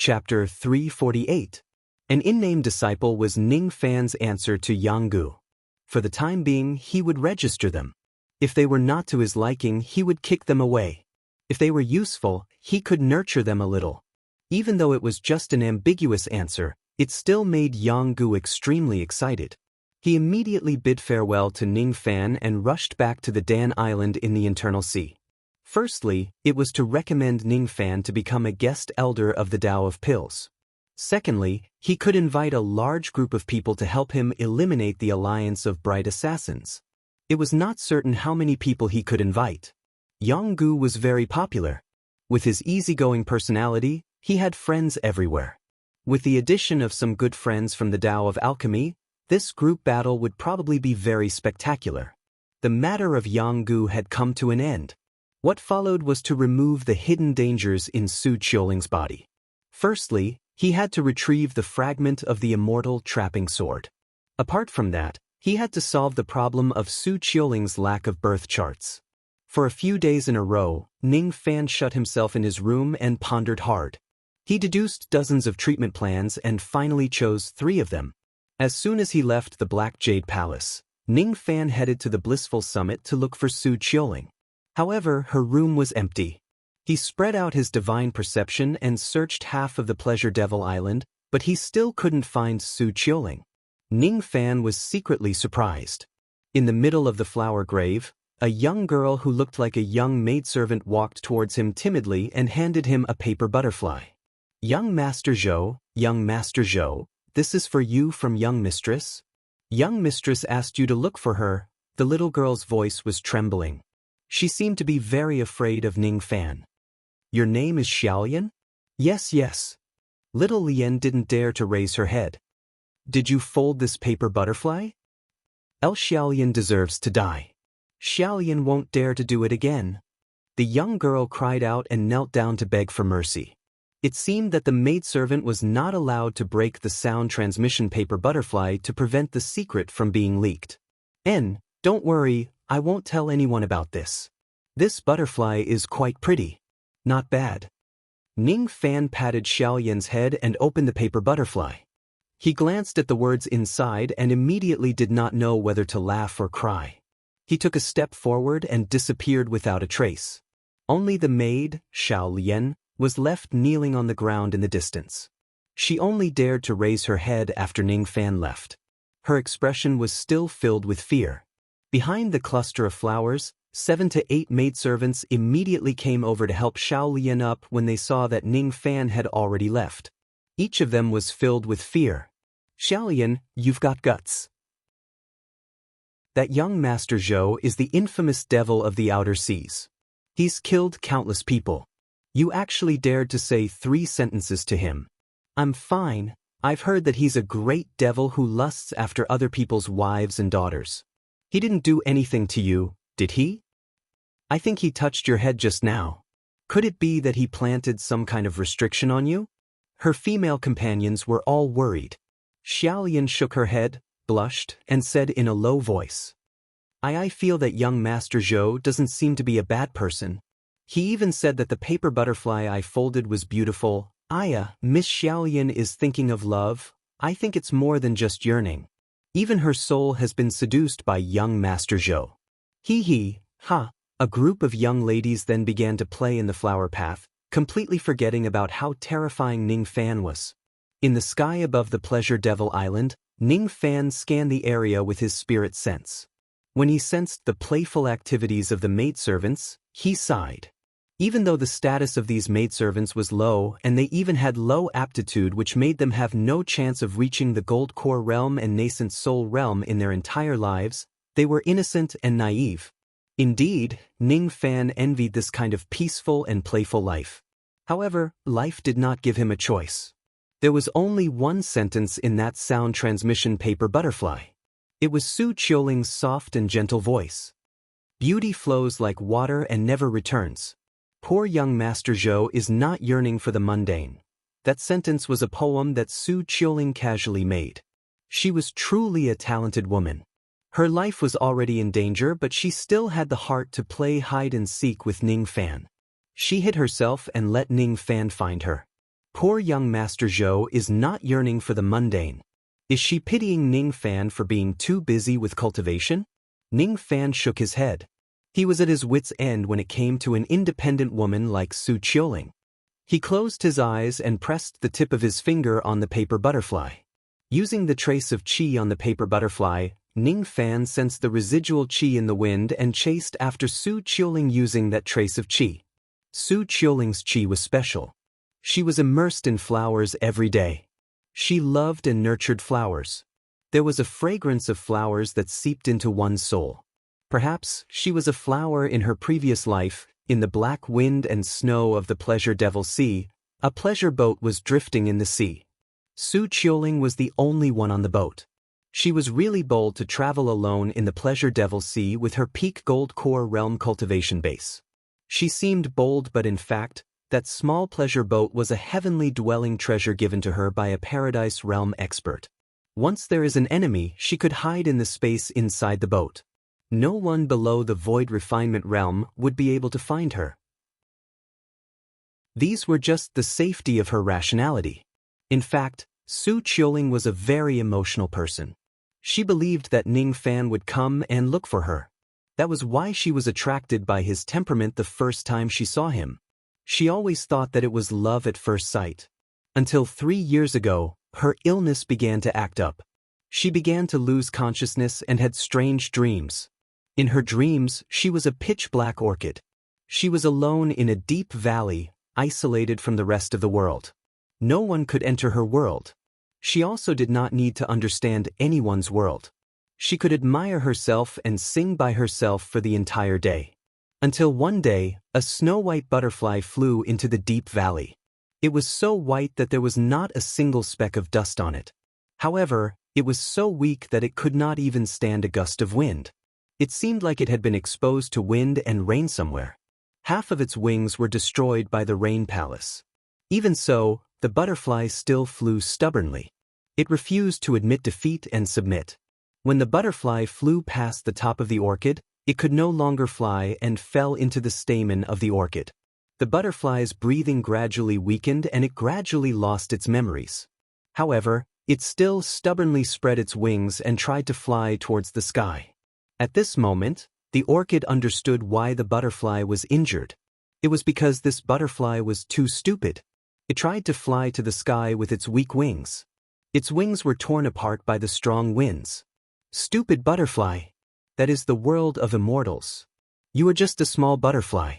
Chapter 348. An in-name disciple was Ning Fan's answer to Yang Gu. For the time being, he would register them. If they were not to his liking, he would kick them away. If they were useful, he could nurture them a little. Even though it was just an ambiguous answer, it still made Yang Gu extremely excited. He immediately bid farewell to Ning Fan and rushed back to the Dan Island in the Internal Sea. Firstly, it was to recommend Ning Fan to become a guest elder of the Tao of Pills. Secondly, he could invite a large group of people to help him eliminate the alliance of bright assassins. It was not certain how many people he could invite. Yang Gu was very popular. With his easygoing personality, he had friends everywhere. With the addition of some good friends from the Tao of Alchemy, this group battle would probably be very spectacular. The matter of Yang Gu had come to an end. What followed was to remove the hidden dangers in Su Qiuling's body. Firstly, he had to retrieve the fragment of the immortal trapping sword. Apart from that, he had to solve the problem of Su Qiuling's lack of birth charts. For a few days in a row, Ning Fan shut himself in his room and pondered hard. He deduced dozens of treatment plans and finally chose 3 of them. As soon as he left the Black Jade Palace, Ning Fan headed to the Blissful Summit to look for Su Qiuling. However, her room was empty. He spread out his divine perception and searched half of the Pleasure Devil Island, but he still couldn't find Su Qiuling. Ning Fan was secretly surprised. In the middle of the flower grave, a young girl who looked like a young maidservant walked towards him timidly and handed him a paper butterfly. Young Master Zhou, this is for you from young mistress. Young mistress asked you to look for her. The little girl's voice was trembling. She seemed to be very afraid of Ning Fan. Your name is Xiaolian? Yes. Little Lian didn't dare to raise her head. Did you fold this paper butterfly? Xiaolian deserves to die. Xiaolian won't dare to do it again. The young girl cried out and knelt down to beg for mercy. It seemed that the maidservant was not allowed to break the sound transmission paper butterfly to prevent the secret from being leaked. Don't worry, I won't tell anyone about this. This butterfly is quite pretty. Not bad. Ning Fan patted Xiaolian's head and opened the paper butterfly. He glanced at the words inside and immediately did not know whether to laugh or cry. He took a step forward and disappeared without a trace. Only the maid, Xiaolian, was left kneeling on the ground in the distance. She only dared to raise her head after Ning Fan left. Her expression was still filled with fear. Behind the cluster of flowers, 7 to 8 maidservants immediately came over to help Xiaolian up when they saw that Ning Fan had already left. Each of them was filled with fear. Xiaolian, you've got guts. That young Master Zhou is the infamous devil of the outer seas. He's killed countless people. You actually dared to say 3 sentences to him. I'm fine. I've heard that he's a great devil who lusts after other people's wives and daughters. He didn't do anything to you, did he? I think he touched your head just now. Could it be that he planted some kind of restriction on you? Her female companions were all worried. Xiaolian shook her head, blushed, and said in a low voice, I feel that young Master Zhou doesn't seem to be a bad person. He even said that the paper butterfly I folded was beautiful. Miss Xiaolian is thinking of love. I think it's more than just yearning. Even her soul has been seduced by young Master Zhou. Ha. A group of young ladies then began to play in the flower path, completely forgetting about how terrifying Ning Fan was. In the sky above the Pleasure Devil Island, Ning Fan scanned the area with his spirit sense. When he sensed the playful activities of the maidservants, he sighed. Even though the status of these maidservants was low and they even had low aptitude which made them have no chance of reaching the Gold Core Realm and Nascent Soul Realm in their entire lives, they were innocent and naive. Indeed, Ning Fan envied this kind of peaceful and playful life. However, life did not give him a choice. There was only one sentence in that sound transmission paper butterfly. It was Su Qiuling's soft and gentle voice. Beauty flows like water and never returns. Poor young Master Zhou is not yearning for the mundane. That sentence was a poem that Su Qiuling casually made. She was truly a talented woman. Her life was already in danger, but she still had the heart to play hide and seek with Ning Fan. She hid herself and let Ning Fan find her. Poor young Master Zhou is not yearning for the mundane. Is she pitying Ning Fan for being too busy with cultivation? Ning Fan shook his head. He was at his wits' end when it came to an independent woman like Su Qiuling. He closed his eyes and pressed the tip of his finger on the paper butterfly. Using the trace of qi on the paper butterfly, Ning Fan sensed the residual qi in the wind and chased after Su Qiuling using that trace of qi. Su Qiuling's qi was special. She was immersed in flowers every day. She loved and nurtured flowers. There was a fragrance of flowers that seeped into one's soul. Perhaps she was a flower in her previous life. In the black wind and snow of the Pleasure Devil Sea, a pleasure boat was drifting in the sea. Su Qiuling was the only one on the boat. She was really bold to travel alone in the Pleasure Devil Sea with her peak gold core realm cultivation base. She seemed bold, but in fact, that small pleasure boat was a heavenly dwelling treasure given to her by a paradise realm expert. Once there is an enemy, she could hide in the space inside the boat. No one below the void refinement realm would be able to find her. These were just the safety of her rationality. In fact, Su Qiuling was a very emotional person. She believed that Ning Fan would come and look for her. That was why she was attracted by his temperament the first time she saw him. She always thought that it was love at first sight. Until 3 years ago, her illness began to act up. She began to lose consciousness and had strange dreams. In her dreams, she was a pitch-black orchid. She was alone in a deep valley, isolated from the rest of the world. No one could enter her world. She also did not need to understand anyone's world. She could admire herself and sing by herself for the entire day. Until one day, a snow-white butterfly flew into the deep valley. It was so white that there was not a single speck of dust on it. However, it was so weak that it could not even stand a gust of wind. It seemed like it had been exposed to wind and rain somewhere. Half of its wings were destroyed by the rain palace. Even so, the butterfly still flew stubbornly. It refused to admit defeat and submit. When the butterfly flew past the top of the orchid, it could no longer fly and fell into the stamen of the orchid. The butterfly's breathing gradually weakened and it gradually lost its memories. However, it still stubbornly spread its wings and tried to fly towards the sky. At this moment, the orchid understood why the butterfly was injured. It was because this butterfly was too stupid. It tried to fly to the sky with its weak wings. Its wings were torn apart by the strong winds. Stupid butterfly. That is the world of immortals. You are just a small butterfly.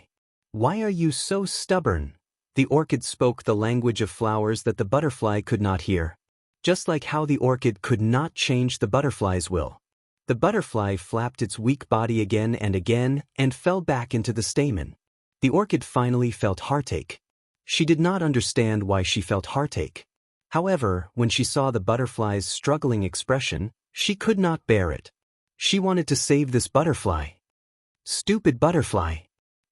Why are you so stubborn? The orchid spoke the language of flowers that the butterfly could not hear. Just like how the orchid could not change the butterfly's will. The butterfly flapped its weak body again and fell back into the stamen. The orchid finally felt heartache. She did not understand why she felt heartache. However, when she saw the butterfly's struggling expression, she could not bear it. She wanted to save this butterfly. Stupid butterfly.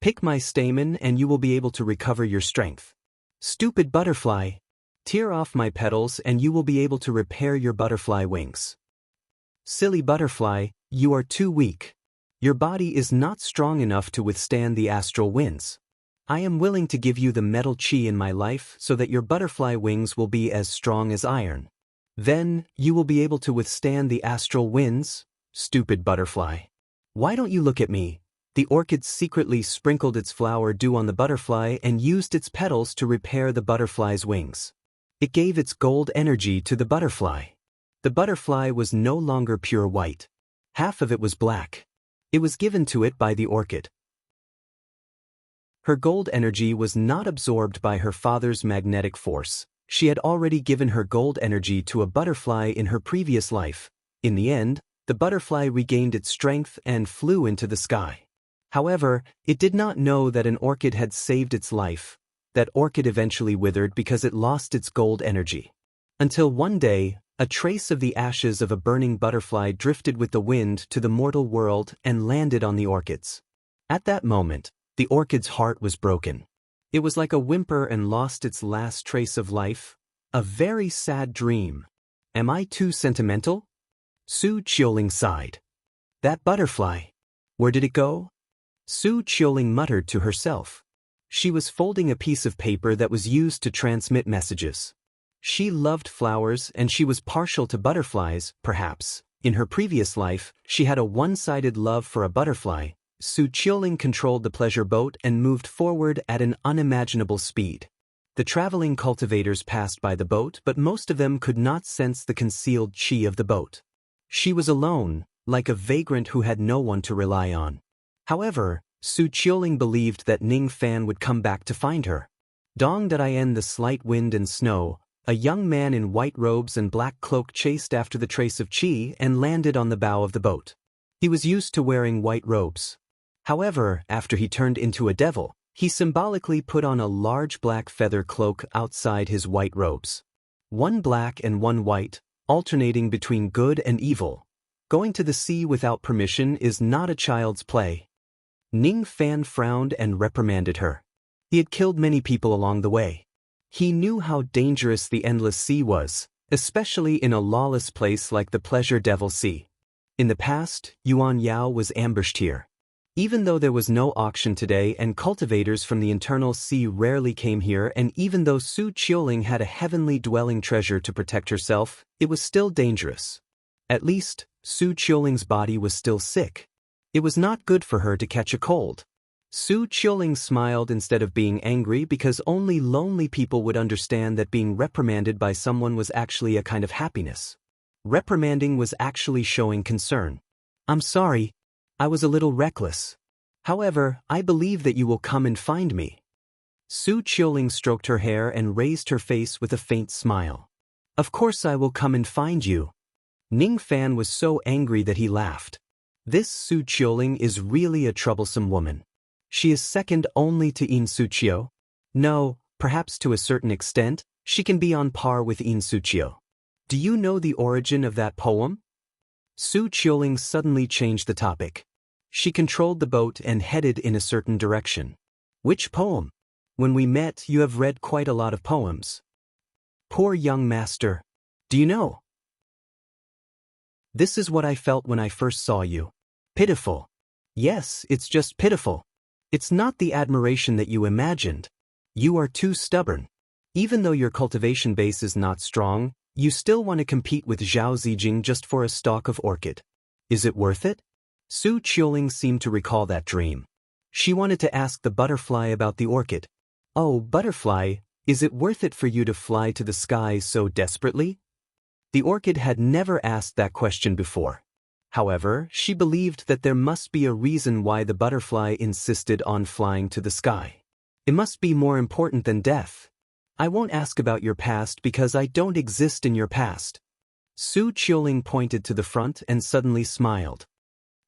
Pick my stamen and you will be able to recover your strength. Stupid butterfly. Tear off my petals and you will be able to repair your butterfly wings. Silly butterfly, you are too weak. Your body is not strong enough to withstand the astral winds. I am willing to give you the metal qi in my life so that your butterfly wings will be as strong as iron. Then, you will be able to withstand the astral winds, stupid butterfly. Why don't you look at me? The orchid secretly sprinkled its flower dew on the butterfly and used its petals to repair the butterfly's wings. It gave its gold energy to the butterfly. The butterfly was no longer pure white. Half of it was black. It was given to it by the orchid. Her gold energy was not absorbed by her father's magnetic force. She had already given her gold energy to a butterfly in her previous life. In the end, the butterfly regained its strength and flew into the sky. However, it did not know that an orchid had saved its life. That orchid eventually withered because it lost its gold energy. Until one day, a trace of the ashes of a burning butterfly drifted with the wind to the mortal world and landed on the orchids. At that moment, the orchid's heart was broken. It was like a whimper and lost its last trace of life. A very sad dream. Am I too sentimental? Su Qiuling sighed. That butterfly. Where did it go? Su Qiuling muttered to herself. She was folding a piece of paper that was used to transmit messages. She loved flowers and she was partial to butterflies, perhaps. In her previous life, she had a one-sided love for a butterfly. Su Qiuling controlled the pleasure boat and moved forward at an unimaginable speed. The traveling cultivators passed by the boat, but most of them could not sense the concealed qi of the boat. She was alone, like a vagrant who had no one to rely on. However, Su Qiuling believed that Ning Fan would come back to find her. Dong Dian, the slight wind and snow, a young man in white robes and black cloak chased after the trace of qi and landed on the bow of the boat. He was used to wearing white robes. However, after he turned into a devil, he symbolically put on a large black feather cloak outside his white robes. One black and one white, alternating between good and evil. Going to the sea without permission is not a child's play. Ning Fan frowned and reprimanded her. He had killed many people along the way. He knew how dangerous the endless sea was, especially in a lawless place like the Pleasure Devil Sea. In the past, Yuan Yao was ambushed here. Even though there was no auction today and cultivators from the internal sea rarely came here, and even though Su Qiuling had a heavenly dwelling treasure to protect herself, it was still dangerous. At least, Su Qiuling's body was still sick. It was not good for her to catch a cold. Su Qiuling smiled instead of being angry because only lonely people would understand that being reprimanded by someone was actually a kind of happiness. Reprimanding was actually showing concern. I'm sorry. I was a little reckless. However, I believe that you will come and find me. Su Qiuling stroked her hair and raised her face with a faint smile. Of course I will come and find you. Ning Fan was so angry that he laughed. This Su Qiuling is really a troublesome woman. She is second only to In Suqiu. No, perhaps to a certain extent, she can be on par with In Suqiu. Do you know the origin of that poem? Su Qiuling suddenly changed the topic. She controlled the boat and headed in a certain direction. Which poem? When we met, you have read quite a lot of poems. Poor young master. Do you know? This is what I felt when I first saw you. Pitiful. Yes, it's just pitiful. It's not the admiration that you imagined. You are too stubborn. Even though your cultivation base is not strong, you still want to compete with Zhao Zijing just for a stalk of orchid. Is it worth it? Su Qiuling seemed to recall that dream. She wanted to ask the butterfly about the orchid. Oh, butterfly, is it worth it for you to fly to the skies so desperately? The orchid had never asked that question before. However, she believed that there must be a reason why the butterfly insisted on flying to the sky. It must be more important than death. I won't ask about your past because I don't exist in your past. Su Qiuling pointed to the front and suddenly smiled.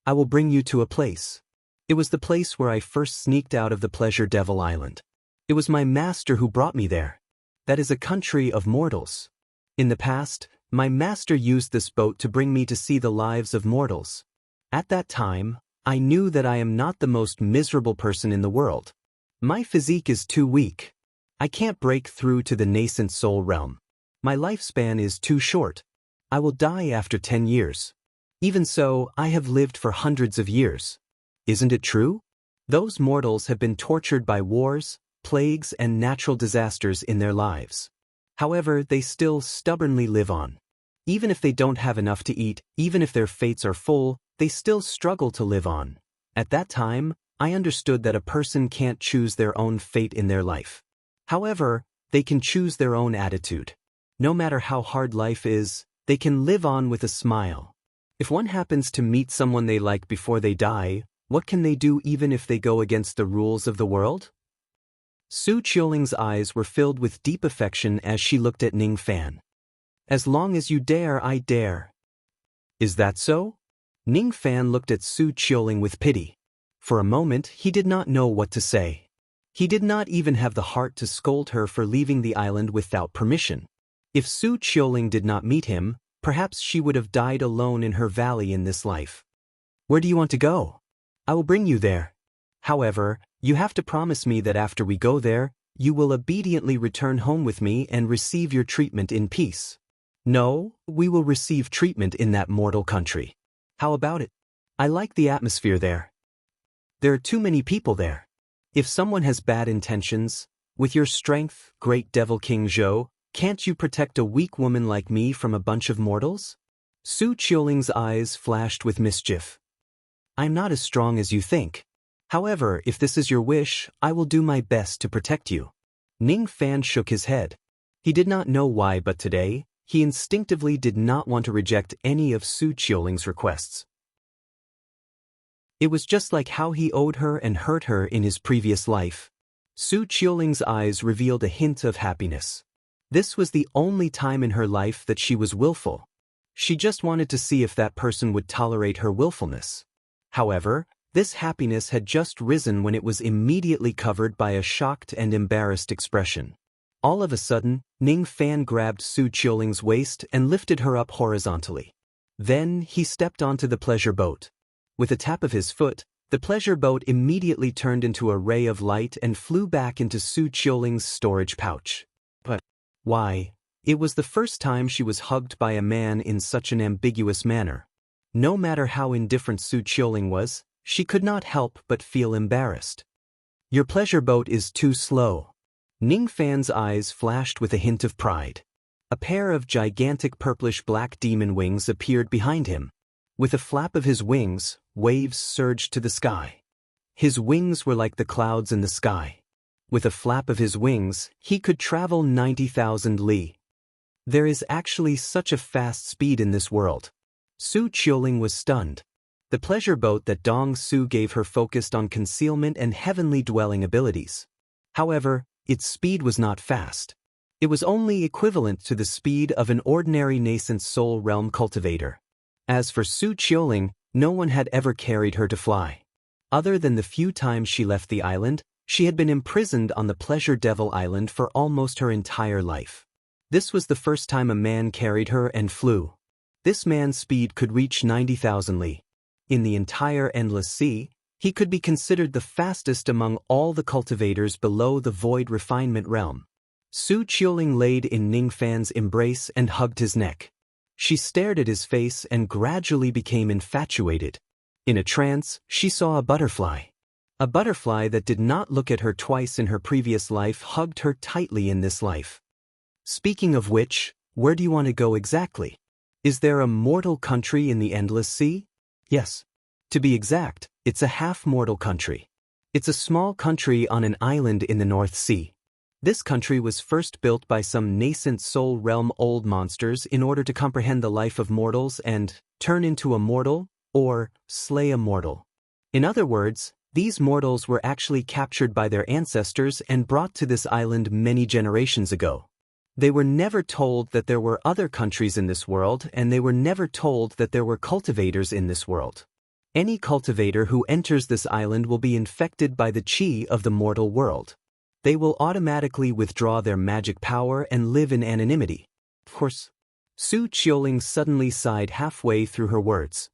I will bring you to a place. It was the place where I first sneaked out of the Pleasure Devil Island. It was my master who brought me there. That is a country of mortals. In the past, my master used this boat to bring me to see the lives of mortals. At that time, I knew that I am not the most miserable person in the world. My physique is too weak. I can't break through to the nascent soul realm. My lifespan is too short. I will die after 10 years. Even so, I have lived for hundreds of years. Isn't it true? Those mortals have been tortured by wars, plagues, and natural disasters in their lives. However, they still stubbornly live on. Even if they don't have enough to eat, even if their fates are full, they still struggle to live on. At that time, I understood that a person can't choose their own fate in their life. However, they can choose their own attitude. No matter how hard life is, they can live on with a smile. If one happens to meet someone they like before they die, what can they do even if they go against the rules of the world? Su Qiuling's eyes were filled with deep affection as she looked at Ning Fan. As long as you dare, I dare. Is that so? Ning Fan looked at Su Qiuling with pity. For a moment, he did not know what to say. He did not even have the heart to scold her for leaving the island without permission. If Su Qiuling did not meet him, perhaps she would have died alone in her valley in this life. Where do you want to go? I will bring you there. However, you have to promise me that after we go there, you will obediently return home with me and receive your treatment in peace. No, we will receive treatment in that mortal country. How about it? I like the atmosphere there. There are too many people there. If someone has bad intentions, with your strength, great devil King Zhou, can't you protect a weak woman like me from a bunch of mortals? Su Qiuling's eyes flashed with mischief. I'm not as strong as you think. However, if this is your wish, I will do my best to protect you. Ning Fan shook his head. He did not know why, but today, he instinctively did not want to reject any of Su Qiuling's requests. It was just like how he owed her and hurt her in his previous life. Su Qiuling's eyes revealed a hint of happiness. This was the only time in her life that she was willful. She just wanted to see if that person would tolerate her willfulness. However, this happiness had just risen when it was immediately covered by a shocked and embarrassed expression. All of a sudden, Ning Fan grabbed Su Qiuling's waist and lifted her up horizontally. Then, he stepped onto the pleasure boat. With a tap of his foot, the pleasure boat immediately turned into a ray of light and flew back into Su Qiuling's storage pouch. But why? It was the first time she was hugged by a man in such an ambiguous manner. No matter how indifferent Su Qiuling was, she could not help but feel embarrassed. Your pleasure boat is too slow. Ning Fan's eyes flashed with a hint of pride. A pair of gigantic purplish-black demon wings appeared behind him. With a flap of his wings, waves surged to the sky. His wings were like the clouds in the sky. With a flap of his wings, he could travel 90,000 li. There is actually such a fast speed in this world. Su Qiuling was stunned. The pleasure boat that Dong Su gave her focused on concealment and heavenly dwelling abilities. However, its speed was not fast. It was only equivalent to the speed of an ordinary nascent soul realm cultivator. As for Su Qiuling, no one had ever carried her to fly. Other than the few times she left the island, she had been imprisoned on the Pleasure Devil Island for almost her entire life. This was the first time a man carried her and flew. This man's speed could reach 90,000 li. In the entire Endless Sea, he could be considered the fastest among all the cultivators below the Void Refinement realm. Su Qiuling laid in Ning Fan's embrace and hugged his neck. She stared at his face and gradually became infatuated. In a trance, she saw a butterfly. A butterfly that did not look at her twice in her previous life hugged her tightly in this life. Speaking of which, where do you want to go exactly? Is there a mortal country in the Endless Sea? Yes. To be exact, it's a half-mortal country. It's a small country on an island in the North Sea. This country was first built by some nascent soul realm old monsters in order to comprehend the life of mortals and turn into a mortal, or slay a mortal. In other words, these mortals were actually captured by their ancestors and brought to this island many generations ago. They were never told that there were other countries in this world, and they were never told that there were cultivators in this world. Any cultivator who enters this island will be infected by the qi of the mortal world. They will automatically withdraw their magic power and live in anonymity. Of course. Su Qiuling suddenly sighed halfway through her words.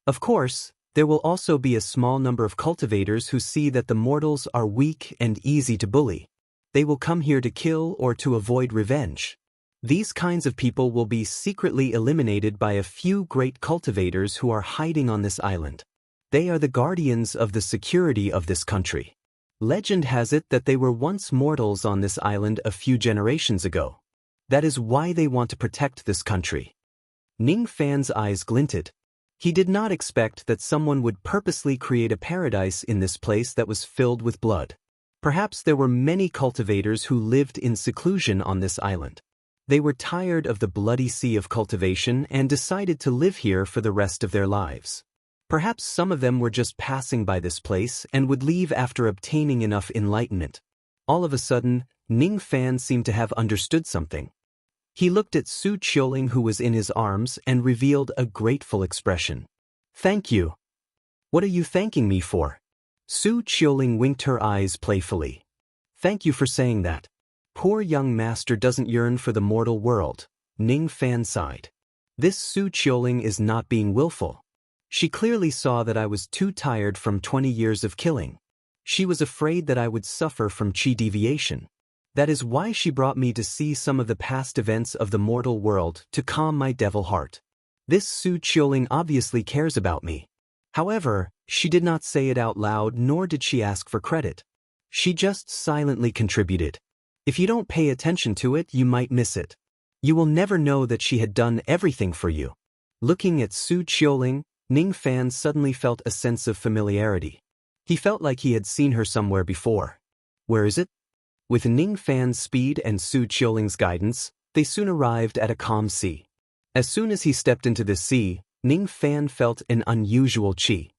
Of course, there will also be a small number of cultivators who see that the mortals are weak and easy to bully. They will come here to kill or to avoid revenge. These kinds of people will be secretly eliminated by a few great cultivators who are hiding on this island. They are the guardians of the security of this country. Legend has it that they were once mortals on this island a few generations ago. That is why they want to protect this country. Ning Fan's eyes glinted. He did not expect that someone would purposely create a paradise in this place that was filled with blood. Perhaps there were many cultivators who lived in seclusion on this island. They were tired of the bloody sea of cultivation and decided to live here for the rest of their lives. Perhaps some of them were just passing by this place and would leave after obtaining enough enlightenment. All of a sudden, Ning Fan seemed to have understood something. He looked at Su Qiuling, who was in his arms, and revealed a grateful expression. Thank you. What are you thanking me for? Su Qiuling winked her eyes playfully. Thank you for saying that. Poor young master doesn't yearn for the mortal world, Ning Fan sighed. This Su Qiuling is not being willful. She clearly saw that I was too tired from 20 years of killing. She was afraid that I would suffer from qi deviation. That is why she brought me to see some of the past events of the mortal world to calm my devil heart. This Su Qiuling obviously cares about me. However, She did not say it out loud, nor did she ask for credit. She just silently contributed. If you don't pay attention to it, you might miss it. You will never know that she had done everything for you. Looking at Su Qiuling, Ning Fan suddenly felt a sense of familiarity. He felt like he had seen her somewhere before. Where is it? With Ning Fan's speed and Su Qiuling's guidance, they soon arrived at a calm sea. As soon as he stepped into the sea, Ning Fan felt an unusual qi.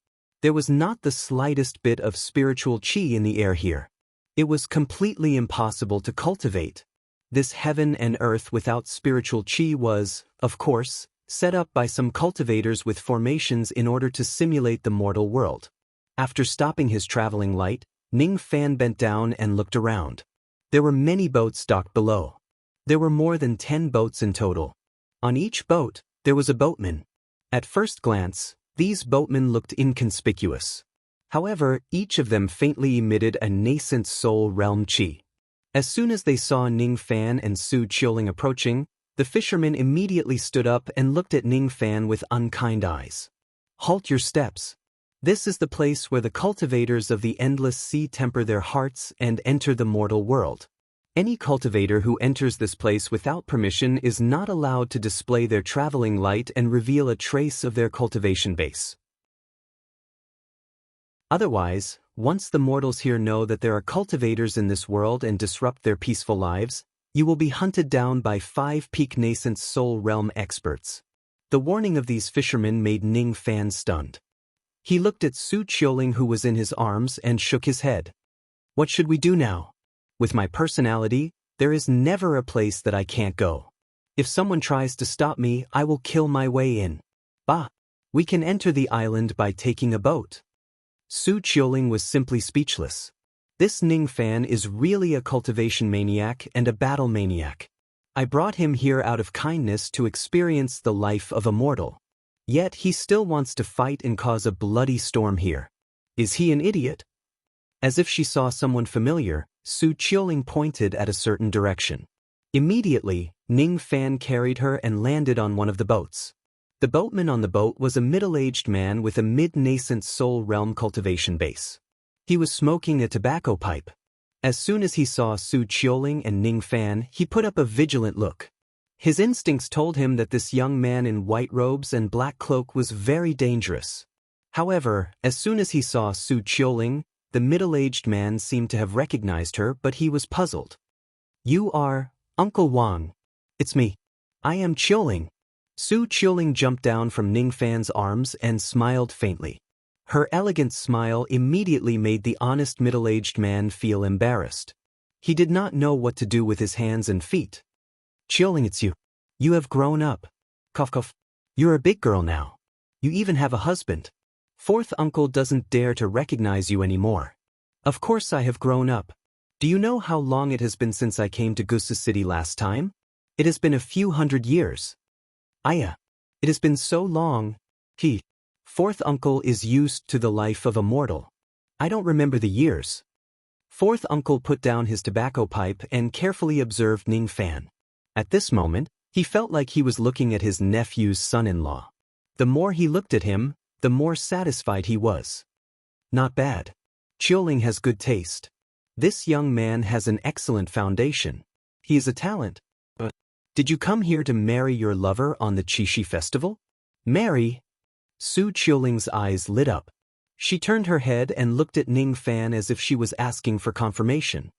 There was not the slightest bit of spiritual qi in the air here. It was completely impossible to cultivate. This heaven and earth without spiritual qi was, of course, set up by some cultivators with formations in order to simulate the mortal world. After stopping his traveling light, Ning Fan bent down and looked around. There were many boats docked below. There were more than 10 boats in total. On each boat, there was a boatman. At first glance, these boatmen looked inconspicuous. However, each of them faintly emitted a nascent soul realm qi. As soon as they saw Ning Fan and Su Qiuling approaching, the fishermen immediately stood up and looked at Ning Fan with unkind eyes. Halt your steps. This is the place where the cultivators of the endless sea temper their hearts and enter the mortal world. Any cultivator who enters this place without permission is not allowed to display their traveling light and reveal a trace of their cultivation base. Otherwise, once the mortals here know that there are cultivators in this world and disrupt their peaceful lives, you will be hunted down by 5 peak nascent soul realm experts. The warning of these fishermen made Ning Fan stunned. He looked at Su Qiuling, who was in his arms, and shook his head. What should we do now? With my personality, there is never a place that I can't go. If someone tries to stop me, I will kill my way in. Bah! We can enter the island by taking a boat. Su Qiuling was simply speechless. This Ning Fan is really a cultivation maniac and a battle maniac. I brought him here out of kindness to experience the life of a mortal. Yet he still wants to fight and cause a bloody storm here. Is he an idiot? As if she saw someone familiar, Su Qiuling pointed at a certain direction. Immediately, Ning Fan carried her and landed on one of the boats. The boatman on the boat was a middle-aged man with a mid-nascent soul realm cultivation base. He was smoking a tobacco pipe. As soon as he saw Su Qiuling and Ning Fan, he put up a vigilant look. His instincts told him that this young man in white robes and black cloak was very dangerous. However, as soon as he saw Su Qiuling, the middle-aged man seemed to have recognized her, but he was puzzled. You are Uncle Wang. It's me. I am Qiuling. Su Qiuling jumped down from Ning Fan's arms and smiled faintly. Her elegant smile immediately made the honest middle-aged man feel embarrassed. He did not know what to do with his hands and feet. Qiuling, it's you. You have grown up. Cough cough. You're a big girl now. You even have a husband. Fourth uncle doesn't dare to recognize you anymore. Of course I have grown up. Do you know how long it has been since I came to Gusu City last time? It has been a few hundred years. Aya. It has been so long. Fourth uncle is used to the life of a mortal. I don't remember the years. Fourth uncle put down his tobacco pipe and carefully observed Ning Fan. At this moment, he felt like he was looking at his nephew's son-in-law. The more he looked at him, the more satisfied he was. Not bad. Qiuling has good taste. This young man has an excellent foundation. He is a talent. But did you come here to marry your lover on the Qixi festival? Marry? Su Qiuling's eyes lit up. She turned her head and looked at Ning Fan as if she was asking for confirmation.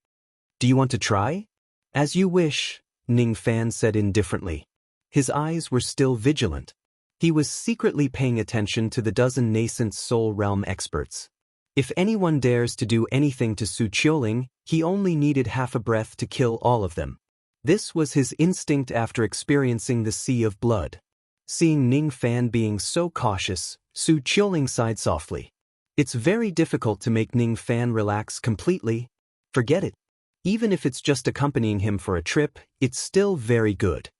Do you want to try? As you wish, Ning Fan said indifferently. His eyes were still vigilant. He was secretly paying attention to the dozen nascent soul realm experts. If anyone dares to do anything to Su Qiuling, he only needed half a breath to kill all of them. This was his instinct after experiencing the sea of blood. Seeing Ning Fan being so cautious, Su Qiuling sighed softly. It's very difficult to make Ning Fan relax completely. Forget it. Even if it's just accompanying him for a trip, it's still very good.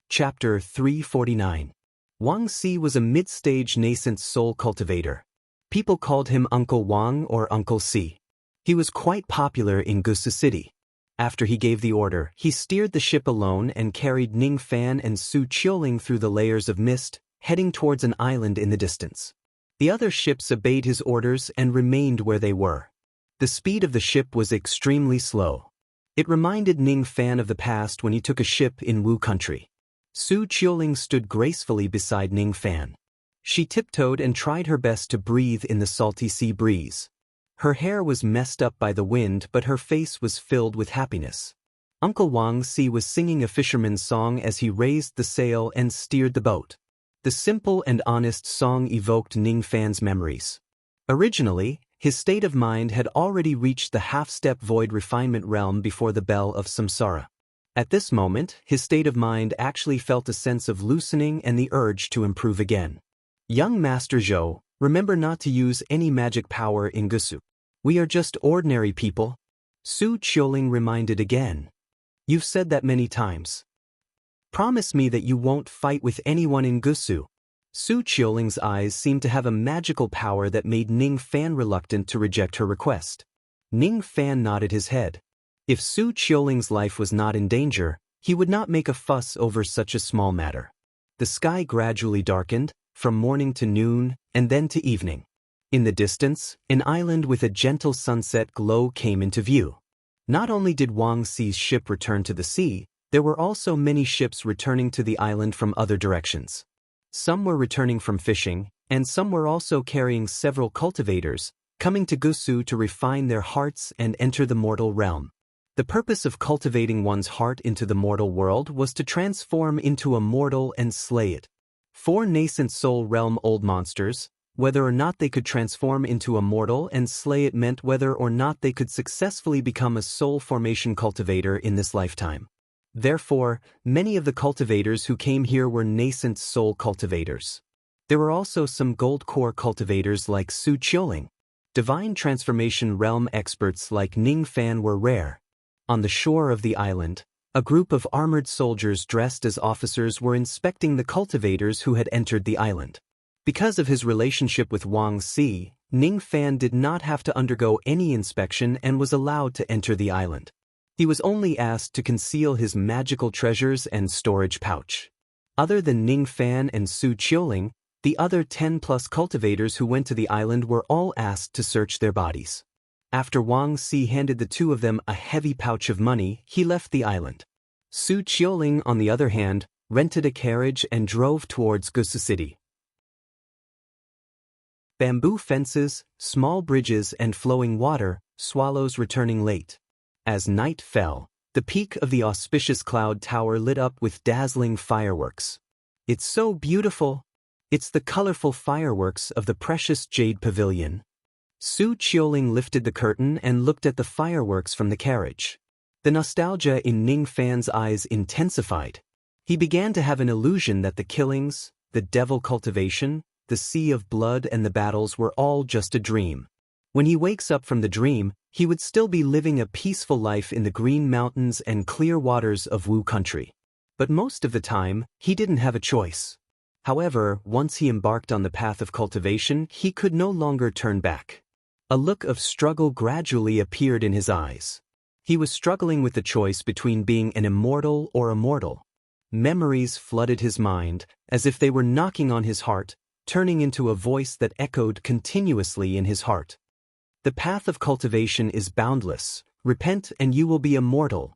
Chapter 349. Wang Si was a mid-stage nascent soul cultivator. People called him Uncle Wang or Uncle Si. He was quite popular in Gusu City. After he gave the order, he steered the ship alone and carried Ning Fan and Su Qiuling through the layers of mist, heading towards an island in the distance. The other ships obeyed his orders and remained where they were. The speed of the ship was extremely slow. It reminded Ning Fan of the past when he took a ship in Wu country. Su Qiuling stood gracefully beside Ning Fan. She tiptoed and tried her best to breathe in the salty sea breeze. Her hair was messed up by the wind, but her face was filled with happiness. Uncle Wang Si was singing a fisherman's song as he raised the sail and steered the boat. The simple and honest song evoked Ning Fan's memories. Originally, his state of mind had already reached the half-step void refinement realm before the bell of samsara. At this moment, his state of mind actually felt a sense of loosening and the urge to improve again. Young Master Zhou, remember not to use any magic power in Gusu. We are just ordinary people. Su Qiuling reminded again. You've said that many times. Promise me that you won't fight with anyone in Gusu. Su Qiuling's eyes seemed to have a magical power that made Ning Fan reluctant to reject her request. Ning Fan nodded his head. If Su Qiuling's life was not in danger, he would not make a fuss over such a small matter. The sky gradually darkened, from morning to noon, and then to evening. In the distance, an island with a gentle sunset glow came into view. Not only did Wang Si's ship return to the sea, there were also many ships returning to the island from other directions. Some were returning from fishing, and some were also carrying several cultivators, coming to Gusu to refine their hearts and enter the mortal realm. The purpose of cultivating one's heart into the mortal world was to transform into a mortal and slay it. 4 nascent soul realm old monsters, whether or not they could transform into a mortal and slay it meant whether or not they could successfully become a soul formation cultivator in this lifetime. Therefore, many of the cultivators who came here were nascent soul cultivators. There were also some gold core cultivators like Su Qiuling. Divine transformation realm experts like Ning Fan were rare. On the shore of the island, a group of armored soldiers dressed as officers were inspecting the cultivators who had entered the island. Because of his relationship with Wang Si, Ning Fan did not have to undergo any inspection and was allowed to enter the island. He was only asked to conceal his magical treasures and storage pouch. Other than Ning Fan and Su Qiuling, the other 10+ cultivators who went to the island were all asked to search their bodies. After Wang Si handed the 2 of them a heavy pouch of money, he left the island. Su Qiuling, on the other hand, rented a carriage and drove towards Gusu City. Bamboo fences, small bridges and flowing water, swallows returning late. As night fell, the peak of the auspicious cloud tower lit up with dazzling fireworks. It's so beautiful. It's the colorful fireworks of the precious jade pavilion. Su Qiuling lifted the curtain and looked at the fireworks from the carriage. The nostalgia in Ning Fan's eyes intensified. He began to have an illusion that the killings, the devil cultivation, the sea of blood and the battles were all just a dream. When he wakes up from the dream, he would still be living a peaceful life in the green mountains and clear waters of Wu country. But most of the time, he didn't have a choice. However, once he embarked on the path of cultivation, he could no longer turn back. A look of struggle gradually appeared in his eyes. He was struggling with the choice between being an immortal or a mortal. Memories flooded his mind, as if they were knocking on his heart, turning into a voice that echoed continuously in his heart. The path of cultivation is boundless. Repent and you will be immortal.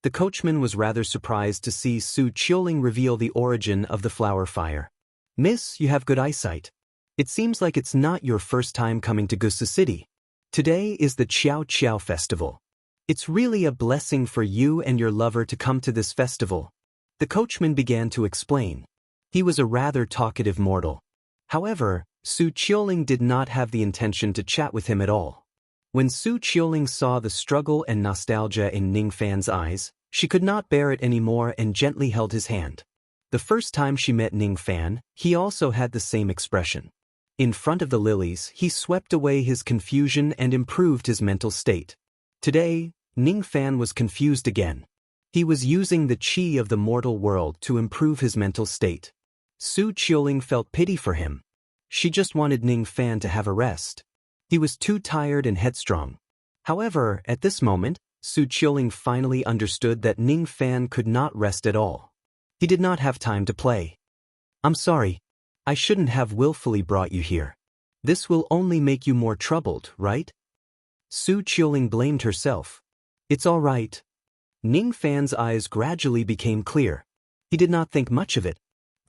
The coachman was rather surprised to see Su Qiuling reveal the origin of the flower fire. Miss, you have good eyesight. It seems like it's not your first time coming to Gusu City. Today is the Qiao Qiao festival. It's really a blessing for you and your lover to come to this festival. The coachman began to explain. He was a rather talkative mortal. However, Su Qiuling did not have the intention to chat with him at all. When Su Qiuling saw the struggle and nostalgia in Ning Fan's eyes, she could not bear it anymore and gently held his hand. The first time she met Ning Fan, he also had the same expression. In front of the lilies, he swept away his confusion and improved his mental state. Today, Ning Fan was confused again. He was using the qi of the mortal world to improve his mental state. Su Qiuling felt pity for him. She just wanted Ning Fan to have a rest. He was too tired and headstrong. However, at this moment, Su Qiuling finally understood that Ning Fan could not rest at all. He did not have time to play. I'm sorry. I shouldn't have willfully brought you here. This will only make you more troubled, right? Su Qiuling blamed herself. It's all right. Ning Fan's eyes gradually became clear. He did not think much of it.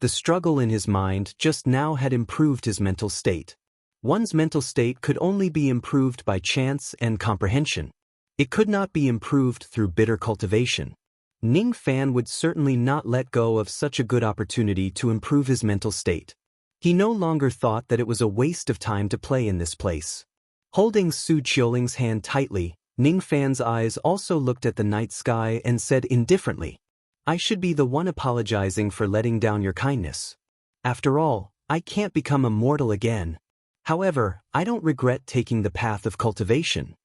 The struggle in his mind just now had improved his mental state. One's mental state could only be improved by chance and comprehension. It could not be improved through bitter cultivation. Ning Fan would certainly not let go of such a good opportunity to improve his mental state. He no longer thought that it was a waste of time to play in this place. Holding Su Qiuling's hand tightly, Ning Fan's eyes also looked at the night sky and said indifferently, I should be the one apologizing for letting down your kindness. After all, I can't become immortal again. However, I don't regret taking the path of cultivation.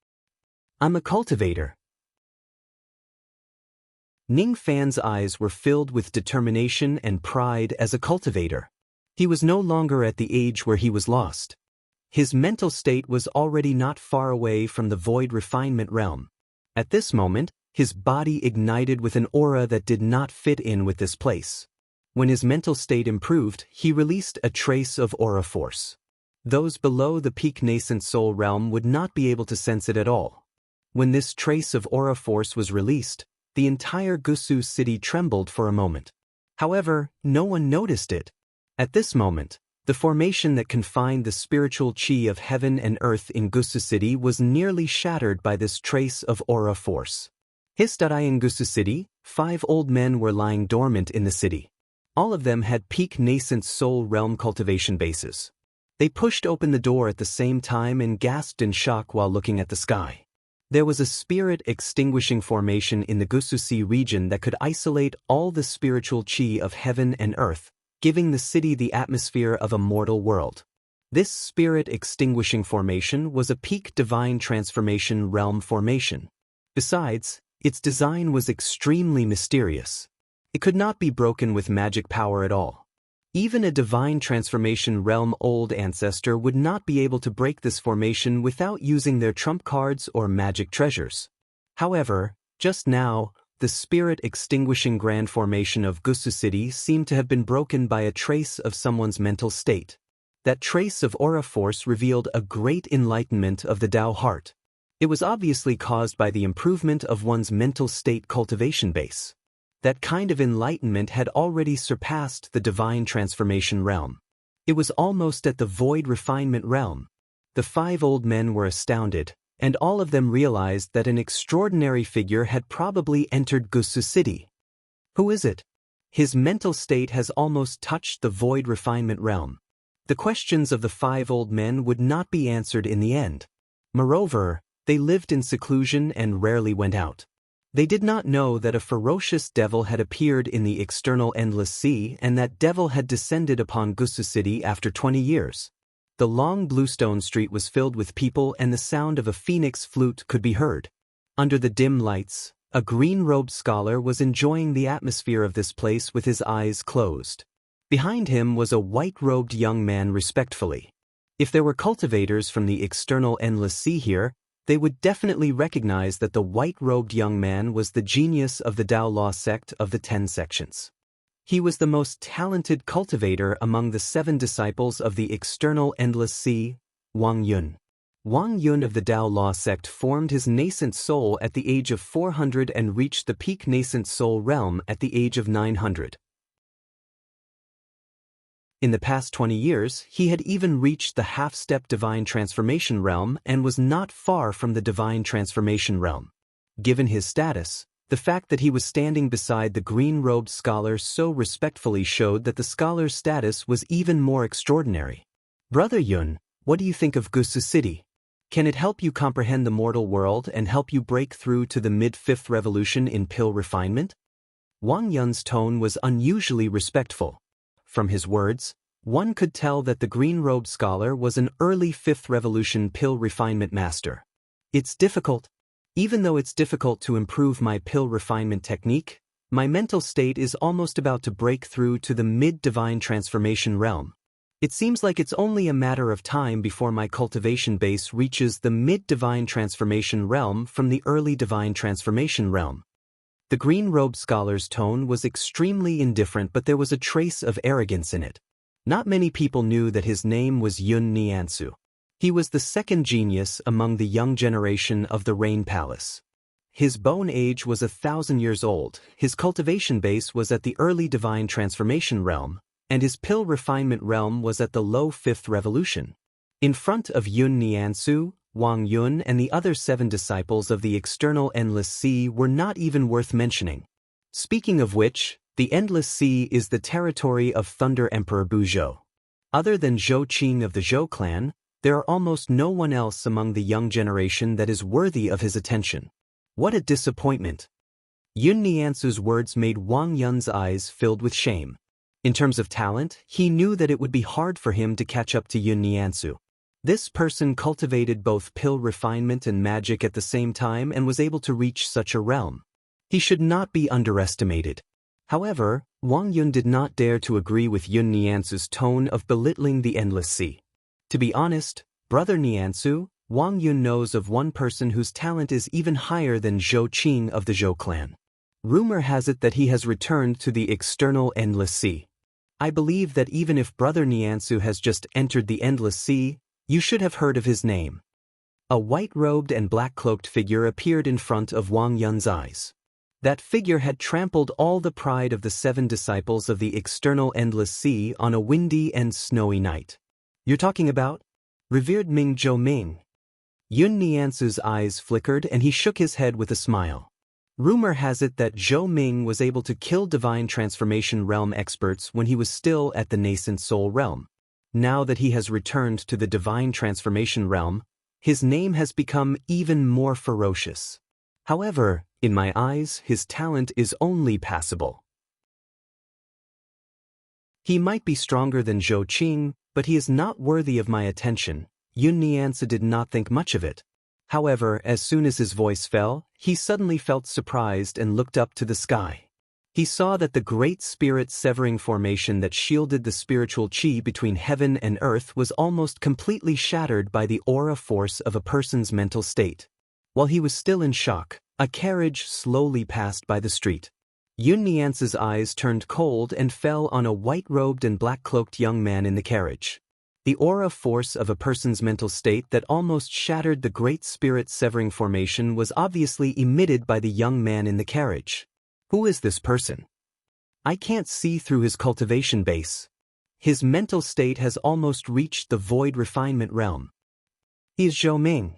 I'm a cultivator. Ning Fan's eyes were filled with determination and pride as a cultivator. He was no longer at the age where he was lost. His mental state was already not far away from the void refinement realm. At this moment, his body ignited with an aura that did not fit in with this place. When his mental state improved, he released a trace of aura force. Those below the peak nascent soul realm would not be able to sense it at all. When this trace of aura force was released, the entire Gusu city trembled for a moment. However, no one noticed it. At this moment, the formation that confined the spiritual chi of heaven and earth in Gusu city was nearly shattered by this trace of aura force. In Gusu city, 5 old men were lying dormant in the city. All of them had peak nascent soul realm cultivation bases. They pushed open the door at the same time and gasped in shock while looking at the sky. There was a spirit extinguishing formation in the Gusu Sea region that could isolate all the spiritual chi of heaven and earth, giving the city the atmosphere of a mortal world. This spirit extinguishing formation was a peak divine transformation realm formation. Besides, its design was extremely mysterious. It could not be broken with magic power at all. Even a divine transformation realm old ancestor would not be able to break this formation without using their trump cards or magic treasures. However, just now, the spirit extinguishing grand formation of Gusu city seemed to have been broken by a trace of someone's mental state. That trace of aura force revealed a great enlightenment of the Tao heart. It was obviously caused by the improvement of one's mental state cultivation base. That kind of enlightenment had already surpassed the divine transformation realm. It was almost at the void refinement realm. The 5 old men were astounded, and all of them realized that an extraordinary figure had probably entered Gusu city. Who is it? His mental state has almost touched the void refinement realm. The questions of the 5 old men would not be answered in the end. Moreover, they lived in seclusion and rarely went out. They did not know that a ferocious devil had appeared in the external endless sea and that devil had descended upon Gusu city after 20 years. The long bluestone street was filled with people and the sound of a phoenix flute could be heard. Under the dim lights, a green-robed scholar was enjoying the atmosphere of this place with his eyes closed. Behind him was a white-robed young man respectfully. If there were cultivators from the external endless sea here, they would definitely recognize that the white-robed young man was the genius of the Tao Law sect of the 10 sections. He was the most talented cultivator among the 7 disciples of the external endless sea, Wang Yun. Wang Yun of the Tao Law sect formed his nascent soul at the age of 400 and reached the peak nascent soul realm at the age of 900. In the past 20 years, he had even reached the half-step divine transformation realm and was not far from the divine transformation realm. Given his status, the fact that he was standing beside the green-robed scholar so respectfully showed that the scholar's status was even more extraordinary. Brother Yun, what do you think of Gusu city? Can it help you comprehend the mortal world and help you break through to the mid-5th revolution in pill refinement? Wang Yun's tone was unusually respectful. From his words, one could tell that the green-robed scholar was an early 5th revolution pill refinement master. It's difficult. Even though it's difficult to improve my pill refinement technique, my mental state is almost about to break through to the mid-divine transformation realm. It seems like it's only a matter of time before my cultivation base reaches the mid-divine transformation realm from the early divine transformation realm. The green-robed scholar's tone was extremely indifferent, but there was a trace of arrogance in it. Not many people knew that his name was Yun Niansu. He was the second genius among the young generation of the Rain Palace. His bone age was 1,000 years old, his cultivation base was at the early divine transformation realm, and his pill refinement realm was at the low 5th revolution. In front of Yun Niansu, Wang Yun and the other 7 disciples of the external Endless Sea were not even worth mentioning. Speaking of which, the Endless Sea is the territory of Thunder Emperor Buzhou. Other than Zhou Qing of the Zhou clan, there are almost no one else among the young generation that is worthy of his attention. What a disappointment! Yun Niansu's words made Wang Yun's eyes filled with shame. In terms of talent, he knew that it would be hard for him to catch up to Yun Niansu. This person cultivated both pill refinement and magic at the same time and was able to reach such a realm. He should not be underestimated. However, Wang Yun did not dare to agree with Yun Niansu's tone of belittling the Endless Sea. To be honest, Brother Niansu, Wang Yun knows of one person whose talent is even higher than Zhou Qing of the Zhou clan. Rumor has it that he has returned to the external Endless Sea. I believe that even if Brother Niansu has just entered the Endless Sea, you should have heard of his name. A white-robed and black-cloaked figure appeared in front of Wang Yun's eyes. That figure had trampled all the pride of the 7 disciples of the external Endless Sea on a windy and snowy night. You're talking about? Revered Ming Zhou Ming. Yun Niansu's eyes flickered and he shook his head with a smile. Rumor has it that Zhou Ming was able to kill Divine Transformation Realm experts when he was still at the nascent Soul Realm. Now that he has returned to the Divine Transformation Realm, his name has become even more ferocious. However, in my eyes, his talent is only passable. He might be stronger than Zhou Qing, but he is not worthy of my attention. Yun Niansu did not think much of it. However, as soon as his voice fell, he suddenly felt surprised and looked up to the sky. He saw that the great spirit-severing formation that shielded the spiritual qi between heaven and earth was almost completely shattered by the aura force of a person's mental state. While he was still in shock, a carriage slowly passed by the street. Yun Niansu's eyes turned cold and fell on a white-robed and black-cloaked young man in the carriage. The aura force of a person's mental state that almost shattered the great spirit-severing formation was obviously emitted by the young man in the carriage. Who is this person? I can't see through his cultivation base. His mental state has almost reached the void refinement realm. He is Zhou Ming.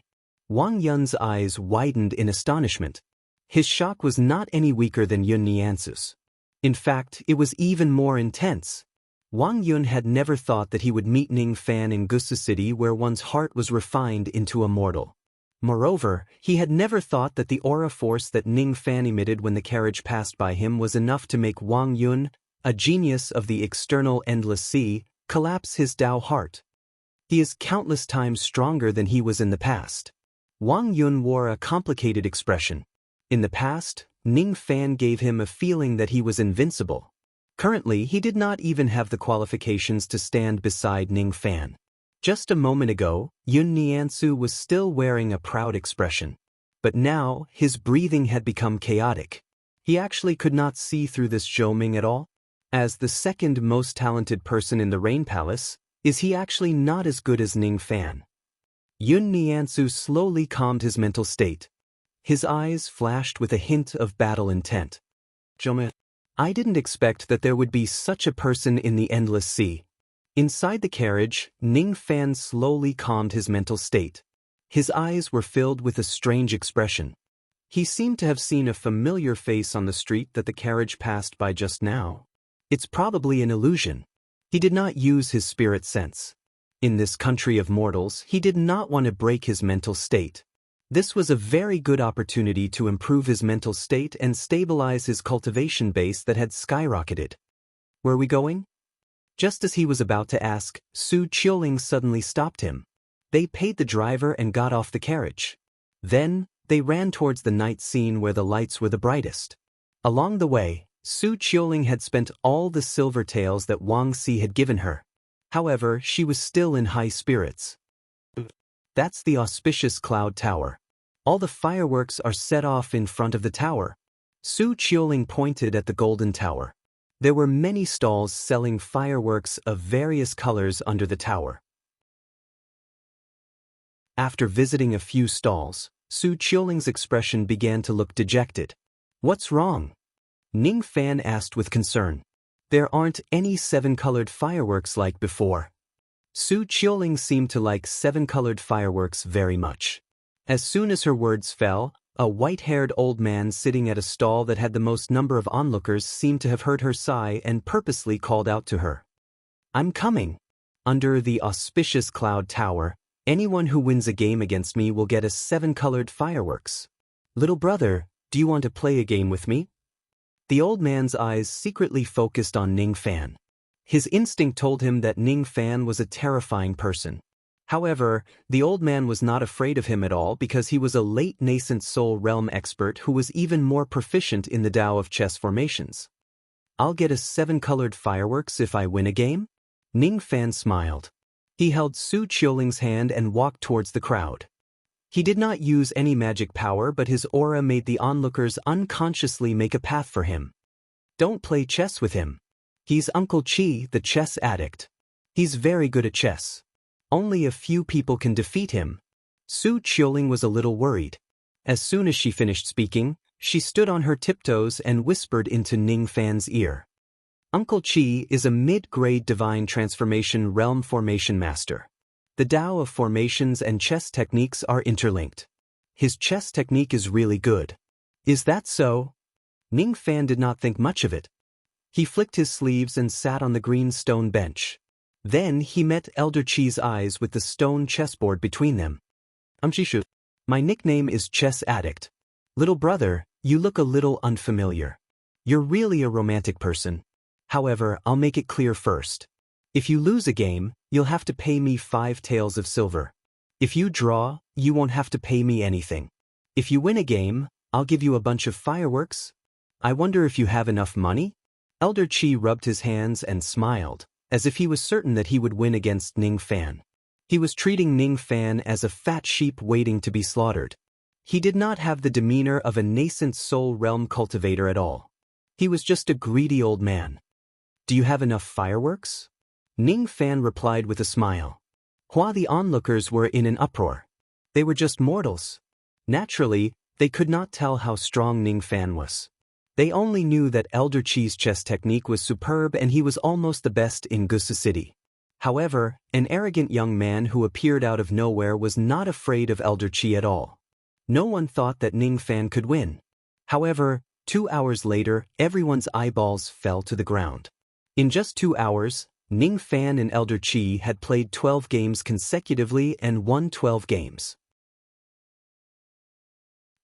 Wang Yun's eyes widened in astonishment. His shock was not any weaker than Yun Niansu's. In fact, it was even more intense. Wang Yun had never thought that he would meet Ning Fan in Gusu City where one's heart was refined into a mortal. Moreover, he had never thought that the aura force that Ning Fan emitted when the carriage passed by him was enough to make Wang Yun, a genius of the external Endless Sea, collapse his Tao heart. He is countless times stronger than he was in the past. Wang Yun wore a complicated expression. In the past, Ning Fan gave him a feeling that he was invincible. Currently, he did not even have the qualifications to stand beside Ning Fan. Just a moment ago, Yun Niansu was still wearing a proud expression. But now, his breathing had become chaotic. He actually could not see through this Zhou Ming at all. As the second most talented person in the Rain Palace, is he actually not as good as Ning Fan? Yun Niansu slowly calmed his mental state. His eyes flashed with a hint of battle intent. I didn't expect that there would be such a person in the Endless Sea. Inside the carriage, Ning Fan slowly calmed his mental state. His eyes were filled with a strange expression. He seemed to have seen a familiar face on the street that the carriage passed by just now. It's probably an illusion. He did not use his spirit sense. In this country of mortals, he did not want to break his mental state. This was a very good opportunity to improve his mental state and stabilize his cultivation base that had skyrocketed. Where are we going? Just as he was about to ask, Su Qiuling suddenly stopped him. They paid the driver and got off the carriage. Then, they ran towards the night scene where the lights were the brightest. Along the way, Su Qiuling had spent all the silver taels that Wang Si had given her. However, she was still in high spirits. That's the auspicious Cloud Tower. All the fireworks are set off in front of the tower. Su Qiuling pointed at the Golden Tower. There were many stalls selling fireworks of various colors under the tower. After visiting a few stalls, Su Qiuling's expression began to look dejected. "What's wrong?" Ning Fan asked with concern. "There aren't any 7-colored fireworks like before." Su Qiuling seemed to like 7-colored fireworks very much. As soon as her words fell, a white-haired old man sitting at a stall that had the most number of onlookers seemed to have heard her sigh and purposely called out to her. "I'm coming. Under the auspicious cloud tower, anyone who wins a game against me will get a 7-colored fireworks. Little brother, do you want to play a game with me?" The old man's eyes secretly focused on Ning Fan. His instinct told him that Ning Fan was a terrifying person. However, the old man was not afraid of him at all because he was a late nascent soul realm expert who was even more proficient in the Tao of chess formations. "I'll get a 7-colored fireworks if I win a game?" Ning Fan smiled. He held Su Qiuling's hand and walked towards the crowd. He did not use any magic power, but his aura made the onlookers unconsciously make a path for him. "Don't play chess with him. He's Uncle Chi, the chess addict. He's very good at chess. Only a few people can defeat him." Su Qiuling was a little worried. As soon as she finished speaking, she stood on her tiptoes and whispered into Ning Fan's ear. "Uncle Chi is a mid-grade divine transformation realm formation master. The Tao of formations and chess techniques are interlinked. His chess technique is really good." "Is that so?" Ning Fan did not think much of it. He flicked his sleeves and sat on the green stone bench. Then he met Elder Chi's eyes with the stone chessboard between them. "Shu. My nickname is Chess Addict. Little brother, you look a little unfamiliar. You're really a romantic person. However, I'll make it clear first. If you lose a game, you'll have to pay me 5 taels of silver. If you draw, you won't have to pay me anything. If you win a game, I'll give you a bunch of fireworks. I wonder if you have enough money?" Elder Chi rubbed his hands and smiled, as if he was certain that he would win against Ning Fan. He was treating Ning Fan as a fat sheep waiting to be slaughtered. He did not have the demeanor of a nascent soul realm cultivator at all. He was just a greedy old man. "Do you have enough fireworks?" Ning Fan replied with a smile. The onlookers were in an uproar. They were just mortals. Naturally, they could not tell how strong Ning Fan was. They only knew that Elder Chi's chess technique was superb and he was almost the best in Gusa City. However, an arrogant young man who appeared out of nowhere was not afraid of Elder Chi at all. No one thought that Ning Fan could win. However, 2 hours later, everyone's eyeballs fell to the ground. In just 2 hours, Ning Fan and Elder Chi had played 12 games consecutively and won 12 games.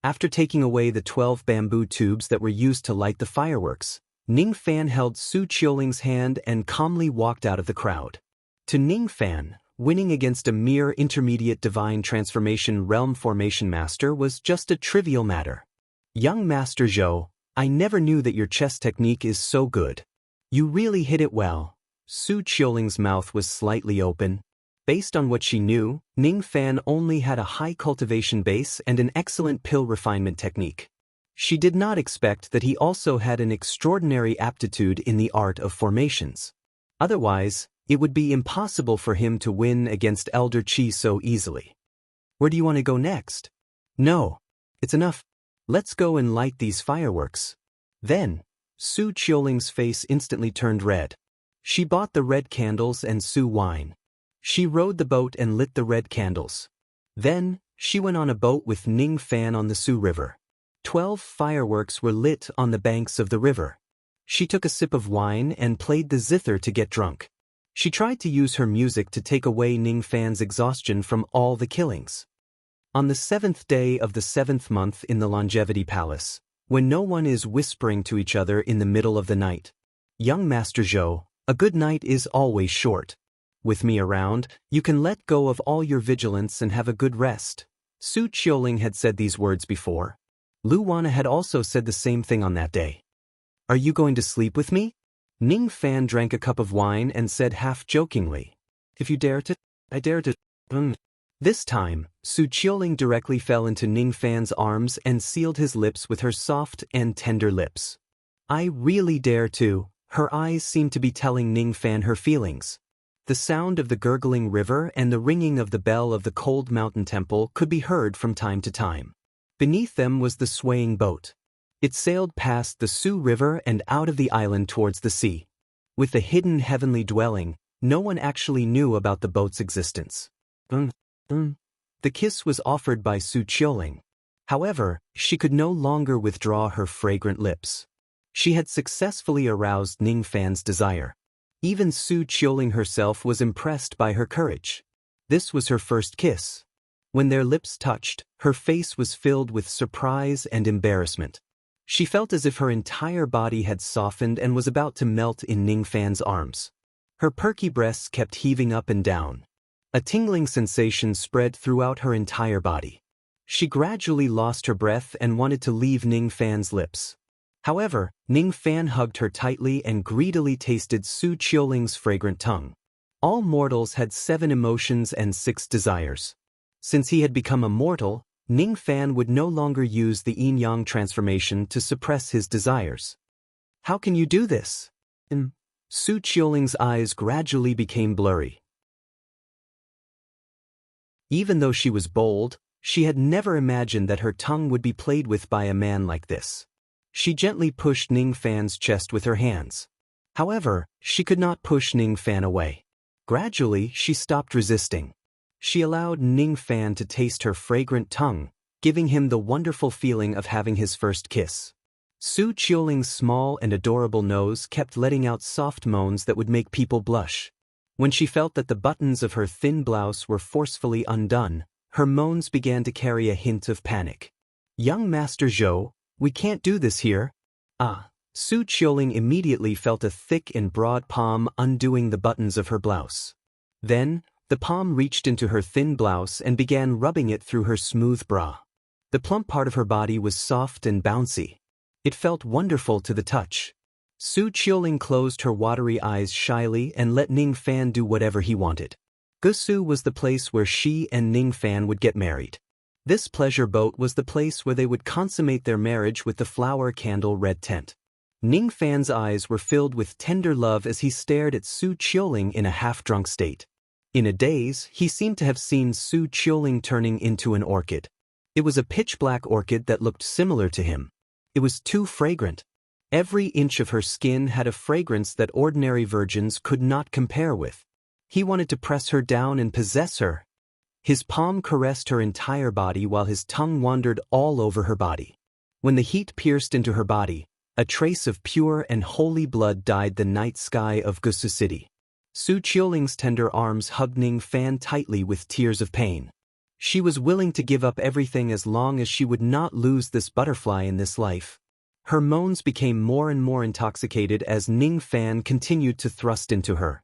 After taking away the 12 bamboo tubes that were used to light the fireworks, Ning Fan held Su Qiuling's hand and calmly walked out of the crowd. To Ning Fan, winning against a mere intermediate divine transformation realm formation master was just a trivial matter. "Young Master Zhou, I never knew that your chess technique is so good. You really hit it well." Su Qiuling's mouth was slightly open. Based on what she knew, Ning Fan only had a high cultivation base and an excellent pill refinement technique. She did not expect that he also had an extraordinary aptitude in the art of formations. Otherwise, it would be impossible for him to win against Elder Chi so easily. "Where do you want to go next?" "No. It's enough. Let's go and light these fireworks." Then, Su Qiuling's face instantly turned red. She bought the red candles and Su wine. She rowed the boat and lit the red candles. Then, she went on a boat with Ning Fan on the Su River. 12 fireworks were lit on the banks of the river. She took a sip of wine and played the zither to get drunk. She tried to use her music to take away Ning Fan's exhaustion from all the killings. On the 7th day of the 7th month in the Longevity Palace, when no one is whispering to each other in the middle of the night, "Young Master Zhou, a good night is always short. With me around, you can let go of all your vigilance and have a good rest." Su Qiuling had said these words before. Lu Wana had also said the same thing on that day. "Are you going to sleep with me?" Ning Fan drank a cup of wine and said half-jokingly, "If you dare to, I dare to." This time, Su Qiuling directly fell into Ning Fan's arms and sealed his lips with her soft and tender lips. "I really dare to," Her eyes seemed to be telling Ning Fan her feelings. The sound of the gurgling river and the ringing of the bell of the cold mountain temple could be heard from time to time. Beneath them was the swaying boat. It sailed past the Sioux River and out of the island towards the sea. With the hidden heavenly dwelling, no one actually knew about the boat's existence. The kiss was offered by Su Qiuling. However, she could no longer withdraw her fragrant lips. She had successfully aroused Ning Fan's desire. Even Su Qiuling herself was impressed by her courage. This was her first kiss. When their lips touched, her face was filled with surprise and embarrassment. She felt as if her entire body had softened and was about to melt in Ning Fan's arms. Her perky breasts kept heaving up and down. A tingling sensation spread throughout her entire body. She gradually lost her breath and wanted to leave Ning Fan's lips. However, Ning Fan hugged her tightly and greedily tasted Su Qiuling's fragrant tongue. All mortals had 7 emotions and 6 desires. Since he had become a mortal, Ning Fan would no longer use the yin-yang transformation to suppress his desires. How can you do this? Su Qiuling's eyes gradually became blurry. Even though she was bold, she had never imagined that her tongue would be played with by a man like this. She gently pushed Ning Fan's chest with her hands. However, she could not push Ning Fan away. Gradually, she stopped resisting. She allowed Ning Fan to taste her fragrant tongue, giving him the wonderful feeling of having his first kiss. Su Qiuling's small and adorable nose kept letting out soft moans that would make people blush. When she felt that the buttons of her thin blouse were forcefully undone, her moans began to carry a hint of panic. "Young Master Zhou, we can't do this here." Su Qiuling immediately felt a thick and broad palm undoing the buttons of her blouse. Then, the palm reached into her thin blouse and began rubbing it through her smooth bra. The plump part of her body was soft and bouncy. It felt wonderful to the touch. Su Qiuling closed her watery eyes shyly and let Ning Fan do whatever he wanted. Gusu was the place where she and Ning Fan would get married. This pleasure boat was the place where they would consummate their marriage with the flower candle red tent. Ning Fan's eyes were filled with tender love as he stared at Su Qiuling in a half-drunk state. In a daze, he seemed to have seen Su Qiuling turning into an orchid. It was a pitch-black orchid that looked similar to him. It was too fragrant. Every inch of her skin had a fragrance that ordinary virgins could not compare with. He wanted to press her down and possess her. His palm caressed her entire body while his tongue wandered all over her body. When the heat pierced into her body, a trace of pure and holy blood dyed the night sky of Gusu City. Su Qiuling's tender arms hugged Ning Fan tightly with tears of pain. She was willing to give up everything as long as she would not lose this butterfly in this life. Her moans became more and more intoxicated as Ning Fan continued to thrust into her.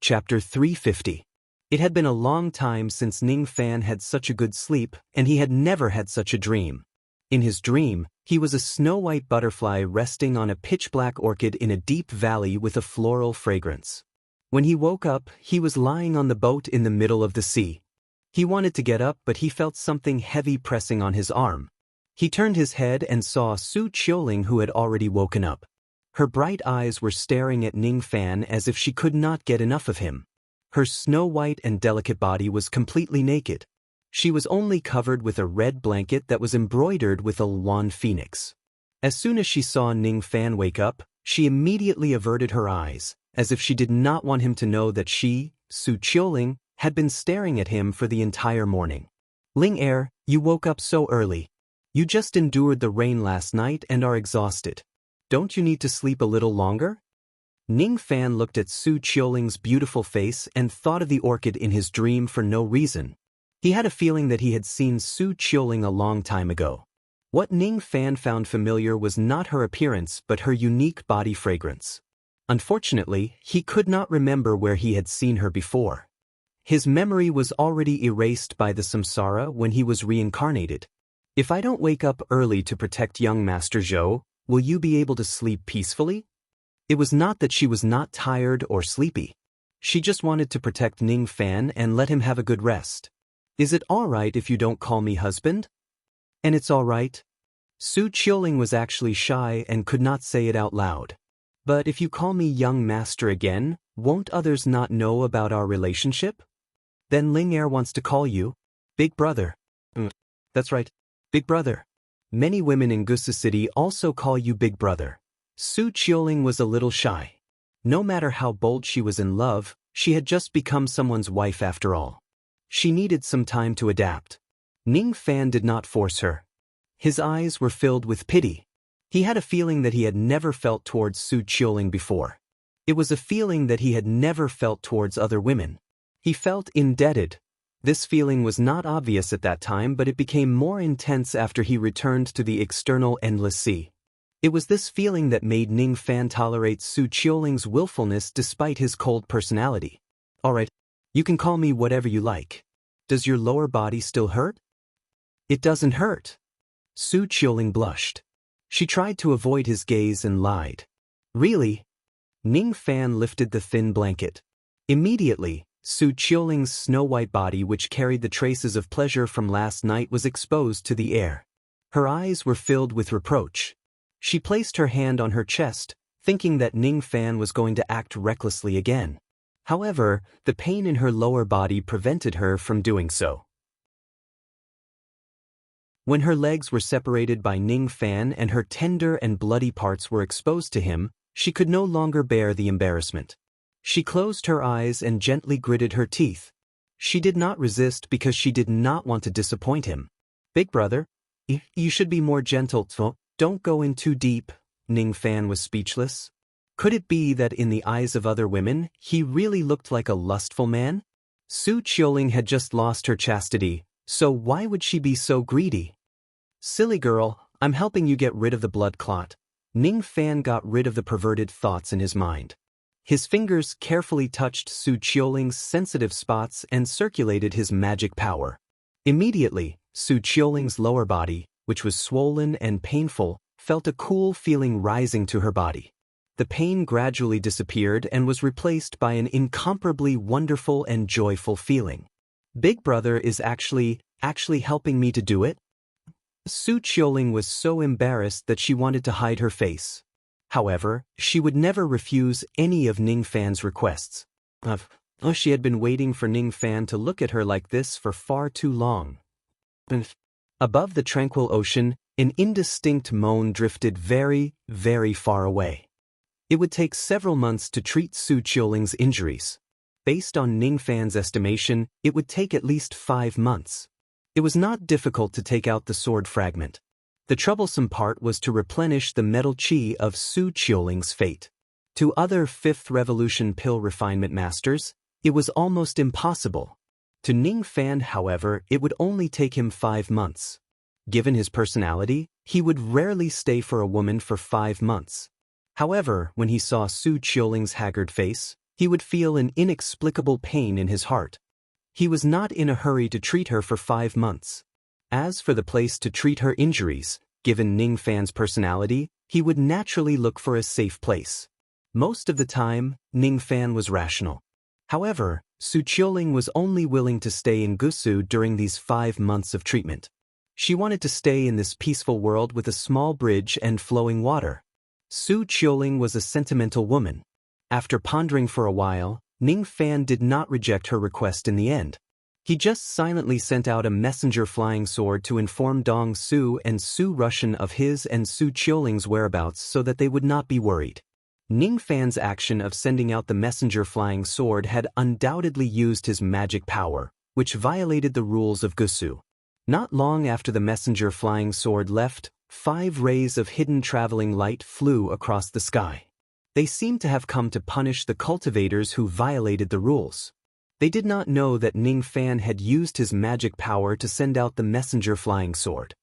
Chapter 350. It had been a long time since Ning Fan had such a good sleep, and he had never had such a dream. In his dream, he was a snow-white butterfly resting on a pitch-black orchid in a deep valley with a floral fragrance. When he woke up, he was lying on the boat in the middle of the sea. He wanted to get up, but he felt something heavy pressing on his arm. He turned his head and saw Su Qiuling, who had already woken up. Her bright eyes were staring at Ning Fan as if she could not get enough of him. Her snow-white and delicate body was completely naked. She was only covered with a red blanket that was embroidered with a Luan phoenix. As soon as she saw Ning Fan wake up, she immediately averted her eyes, as if she did not want him to know that she, Su Qiuling, had been staring at him for the entire morning. "Ling Er, you woke up so early. You just endured the rain last night and are exhausted. Don't you need to sleep a little longer?" Ning Fan looked at Su Qiuling's beautiful face and thought of the orchid in his dream for no reason. He had a feeling that he had seen Su Qiuling a long time ago. What Ning Fan found familiar was not her appearance but her unique body fragrance. Unfortunately, he could not remember where he had seen her before. His memory was already erased by the samsara when he was reincarnated. "If I don't wake up early to protect young Master Zhou, will you be able to sleep peacefully?" It was not that she was not tired or sleepy. She just wanted to protect Ning Fan and let him have a good rest. "Is it all right if you don't call me husband?" "And it's all right." Su Qiuling was actually shy and could not say it out loud. But if you call me young master again, won't others not know about our relationship? Then Ling Er wants to call you Big Brother. That's right, Big Brother. Many women in Gusu City also call you Big Brother. Su Qiuling was a little shy. No matter how bold she was in love, she had just become someone's wife after all. She needed some time to adapt. Ning Fan did not force her. His eyes were filled with pity. He had a feeling that he had never felt towards Su Qiuling before. It was a feeling that he had never felt towards other women. He felt indebted. This feeling was not obvious at that time, but it became more intense after he returned to the external endless sea. It was this feeling that made Ning Fan tolerate Su Qiuling's willfulness despite his cold personality. Alright, you can call me whatever you like. Does your lower body still hurt? It doesn't hurt. Su Qiuling blushed. She tried to avoid his gaze and lied. Really? Ning Fan lifted the thin blanket. Immediately, Su Qiuling's snow-white body, which carried the traces of pleasure from last night, was exposed to the air. Her eyes were filled with reproach. She placed her hand on her chest, thinking that Ning Fan was going to act recklessly again. However, the pain in her lower body prevented her from doing so. When her legs were separated by Ning Fan and her tender and bloody parts were exposed to him, she could no longer bear the embarrassment. She closed her eyes and gently gritted her teeth. She did not resist because she did not want to disappoint him. Big Brother, you should be more gentle. Don't go in too deep. Ning Fan was speechless. Could it be that in the eyes of other women, he really looked like a lustful man? Su Qiuling had just lost her chastity, so why would she be so greedy? Silly girl, I'm helping you get rid of the blood clot. Ning Fan got rid of the perverted thoughts in his mind. His fingers carefully touched Su Qiuling's sensitive spots and circulated his magic power. Immediately, Su Qiuling's lower body, which was swollen and painful, felt a cool feeling rising to her body. The pain gradually disappeared and was replaced by an incomparably wonderful and joyful feeling. Big Brother is actually helping me to do it? Su Qiuling was so embarrassed that she wanted to hide her face. However, she would never refuse any of Ning Fan's requests. She had been waiting for Ning Fan to look at her like this for far too long. Above the tranquil ocean, an indistinct moan drifted very, very far away. It would take several months to treat Su Qiuling's injuries. Based on Ning Fan's estimation, it would take at least 5 months. It was not difficult to take out the sword fragment. The troublesome part was to replenish the metal chi of Su Qiuling's fate. To other 5th Revolution pill refinement masters, it was almost impossible. To Ning Fan, however, it would only take him 5 months. Given his personality, he would rarely stay for a woman for 5 months. However, when he saw Su Qiuling's haggard face, he would feel an inexplicable pain in his heart. He was not in a hurry to treat her for 5 months. As for the place to treat her injuries, given Ning Fan's personality, he would naturally look for a safe place. Most of the time, Ning Fan was rational. However, Su Qiuling was only willing to stay in Gusu during these 5 months of treatment. She wanted to stay in this peaceful world with a small bridge and flowing water. Su Qiuling was a sentimental woman. After pondering for a while, Ning Fan did not reject her request in the end. He just silently sent out a messenger flying sword to inform Dong Su and Su Russian of his and Su Qiuling's whereabouts so that they would not be worried. Ning Fan's action of sending out the messenger flying sword had undoubtedly used his magic power, which violated the rules of Gusu. Not long after the messenger flying sword left, 5 rays of hidden traveling light flew across the sky. They seemed to have come to punish the cultivators who violated the rules. They did not know that Ning Fan had used his magic power to send out the messenger flying sword.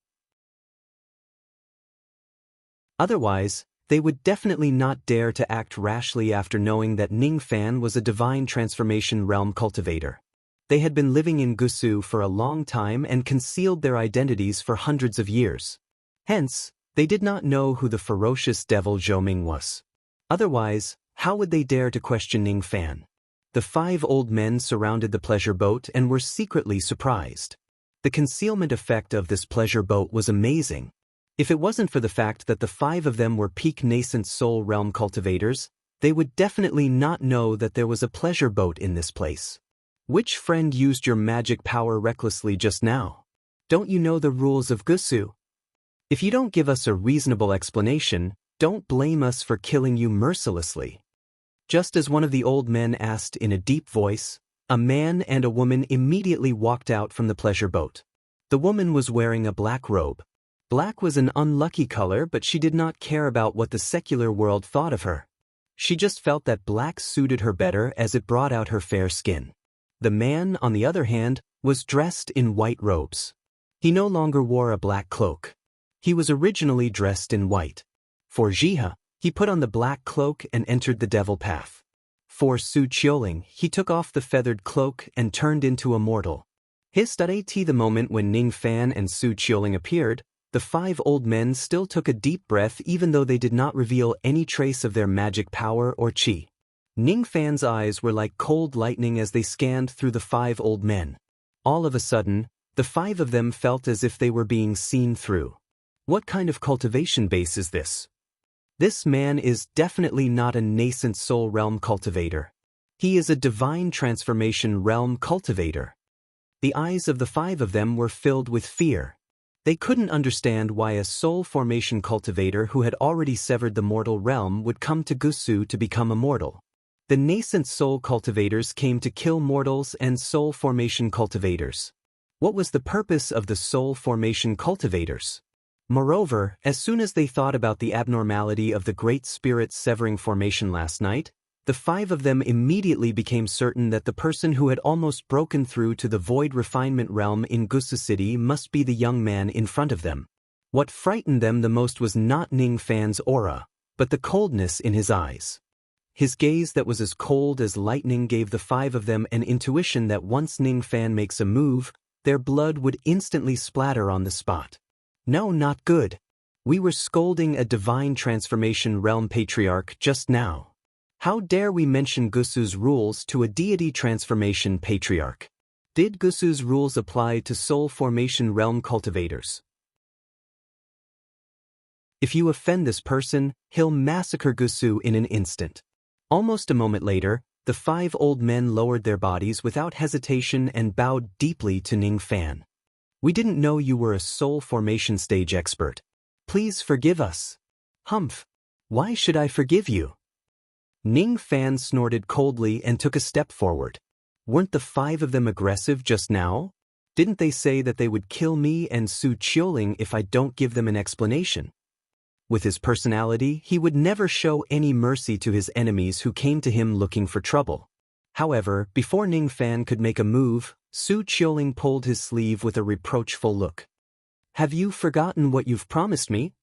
Otherwise, they would definitely not dare to act rashly after knowing that Ning Fan was a divine transformation realm cultivator. They had been living in Gusu for a long time and concealed their identities for hundreds of years. Hence, they did not know who the ferocious devil Zhou was. Otherwise, how would they dare to question Ning Fan? The 5 old men surrounded the pleasure boat and were secretly surprised. The concealment effect of this pleasure boat was amazing. If it wasn't for the fact that the 5 of them were peak nascent soul realm cultivators, they would definitely not know that there was a pleasure boat in this place. Which friend used your magic power recklessly just now? Don't you know the rules of Gusu? If you don't give us a reasonable explanation, don't blame us for killing you mercilessly. Just as one of the old men asked in a deep voice, a man and a woman immediately walked out from the pleasure boat. The woman was wearing a black robe. Black was an unlucky color, but she did not care about what the secular world thought of her. She just felt that black suited her better as it brought out her fair skin. The man, on the other hand, was dressed in white robes. He no longer wore a black cloak. He was originally dressed in white. For Jiha, he put on the black cloak and entered the devil path. For Su Qiuling, he took off the feathered cloak and turned into a mortal. His study the moment when Ning Fan and Su Qiuling appeared, the 5 old men still took a deep breath even though they did not reveal any trace of their magic power or qi. Ning Fan's eyes were like cold lightning as they scanned through the 5 old men. All of a sudden, the 5 of them felt as if they were being seen through. What kind of cultivation base is this? This man is definitely not a nascent soul realm cultivator. He is a divine transformation realm cultivator. The eyes of the 5 of them were filled with fear. They couldn't understand why a soul formation cultivator who had already severed the mortal realm would come to Gusu to become immortal. The nascent soul cultivators came to kill mortals and soul formation cultivators. What was the purpose of the soul formation cultivators? Moreover, as soon as they thought about the abnormality of the Great Spirit's severing formation last night, the 5 of them immediately became certain that the person who had almost broken through to the void refinement realm in Gusu City must be the young man in front of them. What frightened them the most was not Ning Fan's aura, but the coldness in his eyes. His gaze that was as cold as lightning gave the 5 of them an intuition that once Ning Fan makes a move, their blood would instantly splatter on the spot. No, not good. We were scolding a divine transformation realm patriarch just now. How dare we mention Gusu's rules to a deity transformation patriarch? Did Gusu's rules apply to soul formation realm cultivators? If you offend this person, he'll massacre Gusu in an instant. Almost a moment later, the 5 old men lowered their bodies without hesitation and bowed deeply to Ning Fan. We didn't know you were a soul formation stage expert. Please forgive us. Humph. Why should I forgive you? Ning Fan snorted coldly and took a step forward. Weren't the 5 of them aggressive just now? Didn't they say that they would kill me and Su Qiuling if I don't give them an explanation? With his personality, he would never show any mercy to his enemies who came to him looking for trouble. However, before Ning Fan could make a move, Su Qiuling pulled his sleeve with a reproachful look. Have you forgotten what you've promised me?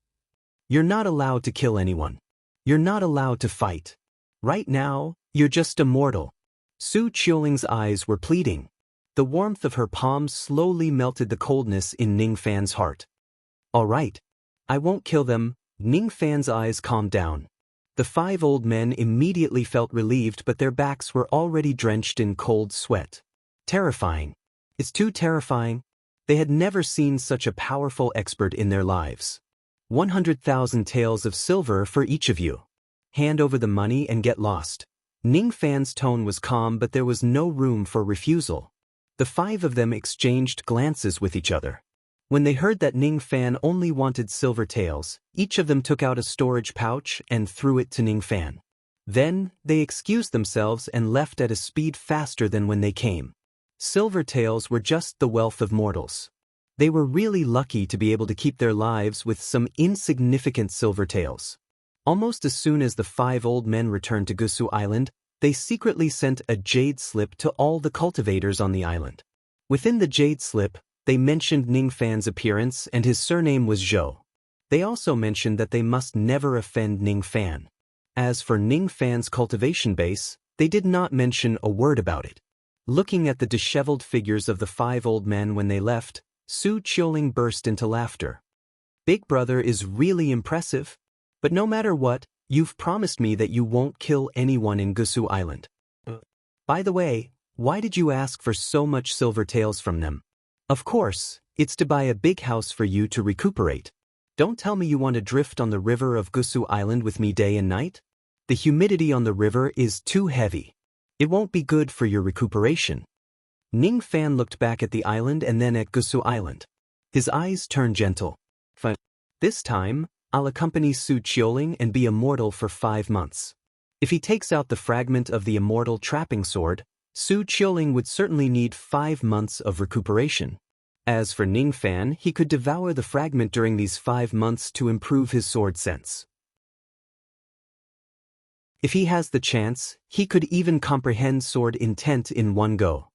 You're not allowed to kill anyone. You're not allowed to fight. Right now, you're just a mortal. Su Qiuling's eyes were pleading. The warmth of her palms slowly melted the coldness in Ning Fan's heart. All right. I won't kill them. Ning Fan's eyes calmed down. The 5 old men immediately felt relieved, but their backs were already drenched in cold sweat. Terrifying. It's too terrifying. They had never seen such a powerful expert in their lives. 100,000 taels of silver for each of you. Hand over the money and get lost. Ning Fan's tone was calm, but there was no room for refusal. The 5 of them exchanged glances with each other. When they heard that Ning Fan only wanted silver taels, each of them took out a storage pouch and threw it to Ning Fan. Then, they excused themselves and left at a speed faster than when they came. Silver taels were just the wealth of mortals. They were really lucky to be able to keep their lives with some insignificant silver taels. Almost as soon as the 5 old men returned to Gusu Island, they secretly sent a jade slip to all the cultivators on the island. Within the jade slip, they mentioned Ning Fan's appearance and his surname was Zhou. They also mentioned that they must never offend Ning Fan. As for Ning Fan's cultivation base, they did not mention a word about it. Looking at the disheveled figures of the 5 old men when they left, Su Qiuling burst into laughter. Big Brother is really impressive. But no matter what, you've promised me that you won't kill anyone in Gusu Island. By the way, why did you ask for so much silver taels from them? Of course, it's to buy a big house for you to recuperate. Don't tell me you want to drift on the river of Gusu Island with me day and night? The humidity on the river is too heavy. It won't be good for your recuperation. Ning Fan looked back at the island and then at Gusu Island. His eyes turned gentle. This time, I'll accompany Su Qiuling and be immortal for 5 months. If he takes out the fragment of the immortal trapping sword, Su Qiuling would certainly need 5 months of recuperation. As for Ning Fan, he could devour the fragment during these 5 months to improve his sword sense. If he has the chance, he could even comprehend sword intent in one go.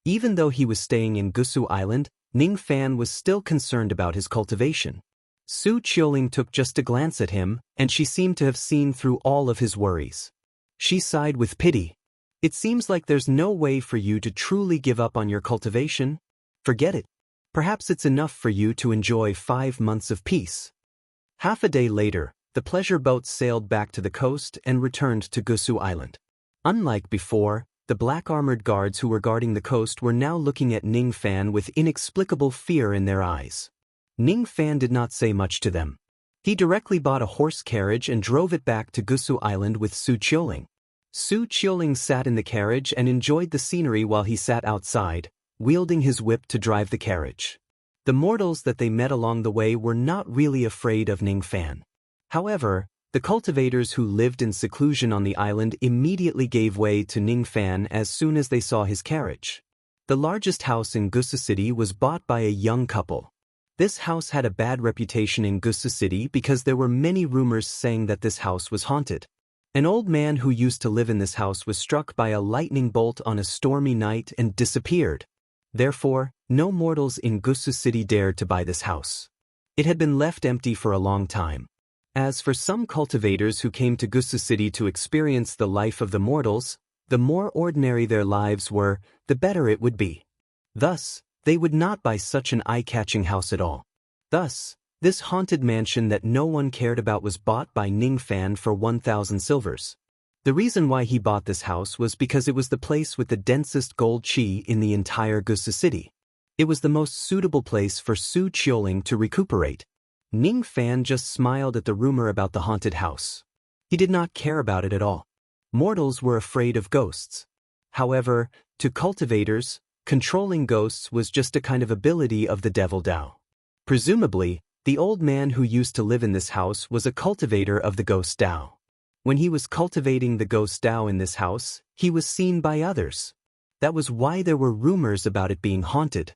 Even though he was staying in Gusu Island, Ning Fan was still concerned about his cultivation. Su Qiuling took just a glance at him, and she seemed to have seen through all of his worries. She sighed with pity. It seems like there's no way for you to truly give up on your cultivation. Forget it. Perhaps it's enough for you to enjoy 5 months of peace. Half a day later, the pleasure boat sailed back to the coast and returned to Gusu Island. Unlike before, the black-armored guards who were guarding the coast were now looking at Ning Fan with inexplicable fear in their eyes. Ning Fan did not say much to them. He directly bought a horse carriage and drove it back to Gusu Island with Su Qiuling. Su Qiuling sat in the carriage and enjoyed the scenery while he sat outside, wielding his whip to drive the carriage. The mortals that they met along the way were not really afraid of Ning Fan. However, the cultivators who lived in seclusion on the island immediately gave way to Ning Fan as soon as they saw his carriage. The largest house in Gusu City was bought by a young couple. This house had a bad reputation in Gusu City because there were many rumors saying that this house was haunted. An old man who used to live in this house was struck by a lightning bolt on a stormy night and disappeared. Therefore, no mortals in Gusu City dared to buy this house. It had been left empty for a long time. As for some cultivators who came to Gusu City to experience the life of the mortals, the more ordinary their lives were, the better it would be. Thus, they would not buy such an eye-catching house at all. Thus, this haunted mansion that no one cared about was bought by Ning Fan for 1,000 silvers. The reason why he bought this house was because it was the place with the densest gold qi in the entire Gusu City. It was the most suitable place for Su Qiuling to recuperate. Ning Fan just smiled at the rumor about the haunted house. He did not care about it at all. Mortals were afraid of ghosts. However, to cultivators, controlling ghosts was just a kind of ability of the devil Dao. Presumably, the old man who used to live in this house was a cultivator of the ghost Dao. When he was cultivating the ghost Dao in this house, he was seen by others. That was why there were rumors about it being haunted.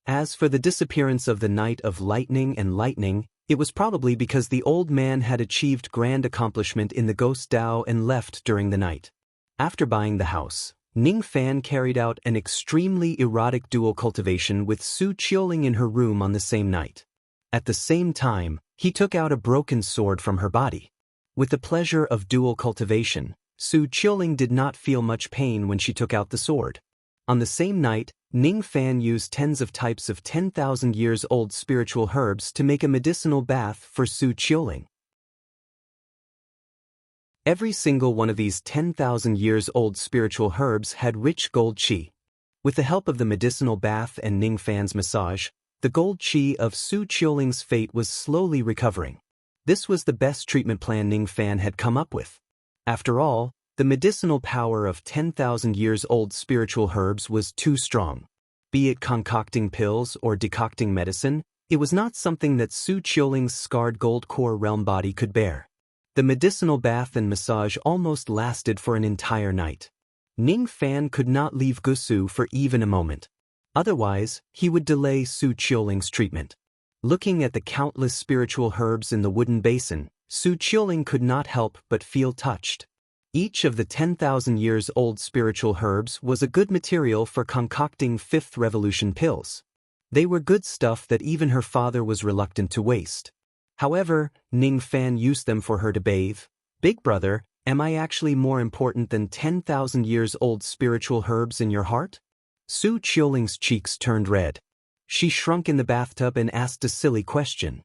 As for the disappearance of the Night of Lightning and Lightning, it was probably because the old man had achieved grand accomplishment in the ghost Dao and left during the night. After buying the house, Ning Fan carried out an extremely erotic dual cultivation with Su Qiuling in her room on the same night. At the same time, he took out a broken sword from her body. With the pleasure of dual cultivation, Su Qiuling did not feel much pain when she took out the sword. On the same night, Ning Fan used tens of types of 10,000 years old spiritual herbs to make a medicinal bath for Su Qiuling. Every single one of these 10,000 years old spiritual herbs had rich gold qi. With the help of the medicinal bath and Ning Fan's massage, the gold qi of Su Qiuling's fate was slowly recovering. This was the best treatment plan Ning Fan had come up with. After all, the medicinal power of 10,000 years old spiritual herbs was too strong. Be it concocting pills or decocting medicine, it was not something that Su Qiuling's scarred gold core realm body could bear. The medicinal bath and massage almost lasted for an entire night. Ning Fan could not leave Gusu for even a moment. Otherwise, he would delay Su Qiuling's treatment. Looking at the countless spiritual herbs in the wooden basin, Su Qiuling could not help but feel touched. Each of the 10,000 years old spiritual herbs was a good material for concocting fifth revolution pills. They were good stuff that even her father was reluctant to waste. However, Ning Fan used them for her to bathe. Big brother, am I actually more important than 10,000 years old spiritual herbs in your heart? Su Qiuling's cheeks turned red. She shrunk in the bathtub and asked a silly question.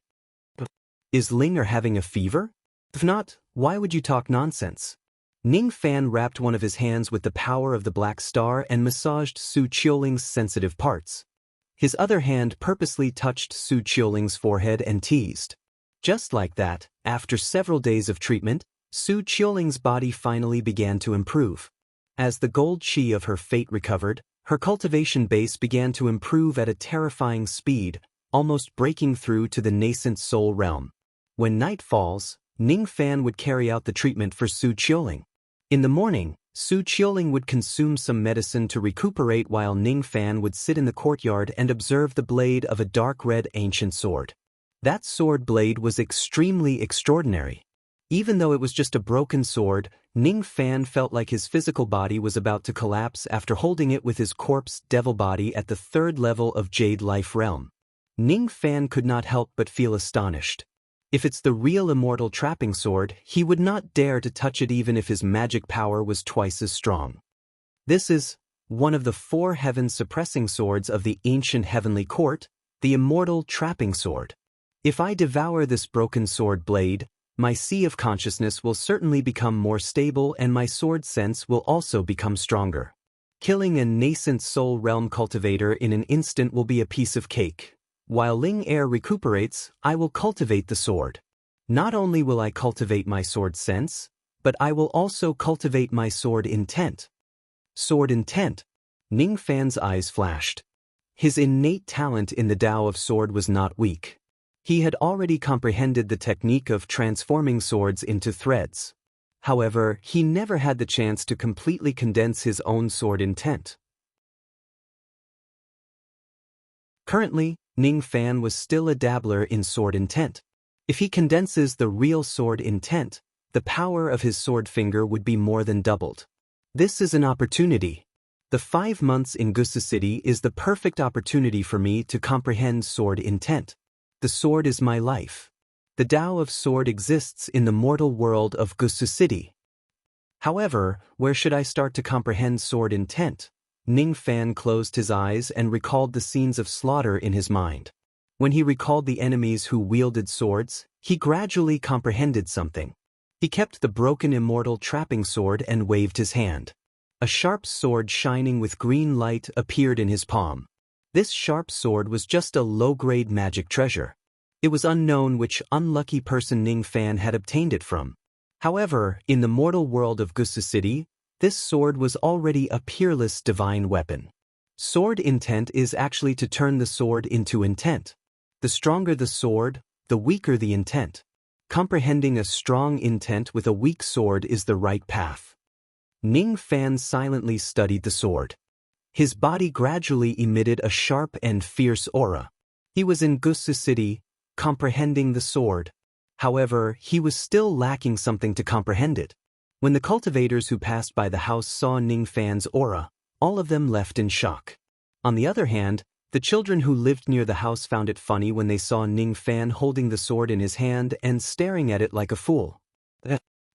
Is Linger having a fever? If not, why would you talk nonsense? Ning Fan wrapped one of his hands with the power of the black star and massaged Su Qiuling's sensitive parts. His other hand purposely touched Su Qiuling's forehead and teased. Just like that, after several days of treatment, Su Qiuling's body finally began to improve. As the gold chi of her fate recovered, her cultivation base began to improve at a terrifying speed, almost breaking through to the nascent soul realm. When night falls, Ning Fan would carry out the treatment for Su Qiuling. In the morning, Su Qiuling would consume some medicine to recuperate while Ning Fan would sit in the courtyard and observe the blade of a dark red ancient sword. That sword blade was extremely extraordinary. Even though it was just a broken sword, Ning Fan felt like his physical body was about to collapse after holding it with his corpse devil body at the 3rd level of Jade Life Realm. Ning Fan could not help but feel astonished. If it's the real immortal trapping sword, he would not dare to touch it even if his magic power was twice as strong. This is one of the 4 heaven-suppressing swords of the ancient heavenly court, the immortal trapping sword. If I devour this broken sword blade, my sea of consciousness will certainly become more stable and my sword sense will also become stronger. Killing a nascent soul realm cultivator in an instant will be a piece of cake. While Ling Er recuperates, I will cultivate the sword. Not only will I cultivate my sword sense, but I will also cultivate my sword intent. Sword intent. Ning Fan's eyes flashed. His innate talent in the Tao of sword was not weak. He had already comprehended the technique of transforming swords into threads. However, he never had the chance to completely condense his own sword intent. Currently, Ning Fan was still a dabbler in sword intent. If he condenses the real sword intent, the power of his sword finger would be more than doubled. This is an opportunity. The 5 months in Gusu City is the perfect opportunity for me to comprehend sword intent. The sword is my life. The Tao of sword exists in the mortal world of Gusu City. However, where should I start to comprehend sword intent? Ning Fan closed his eyes and recalled the scenes of slaughter in his mind. When he recalled the enemies who wielded swords, he gradually comprehended something. He kept the broken immortal trapping sword and waved his hand. A sharp sword shining with green light appeared in his palm. This sharp sword was just a low-grade magic treasure. It was unknown which unlucky person Ning Fan had obtained it from. However, in the mortal world of Gusu City, this sword was already a peerless divine weapon. Sword intent is actually to turn the sword into intent. The stronger the sword, the weaker the intent. Comprehending a strong intent with a weak sword is the right path. Ning Fan silently studied the sword. His body gradually emitted a sharp and fierce aura. He was in Gusu City, comprehending the sword. However, he was still lacking something to comprehend it. When the cultivators who passed by the house saw Ning Fan's aura, all of them left in shock. On the other hand, the children who lived near the house found it funny when they saw Ning Fan holding the sword in his hand and staring at it like a fool.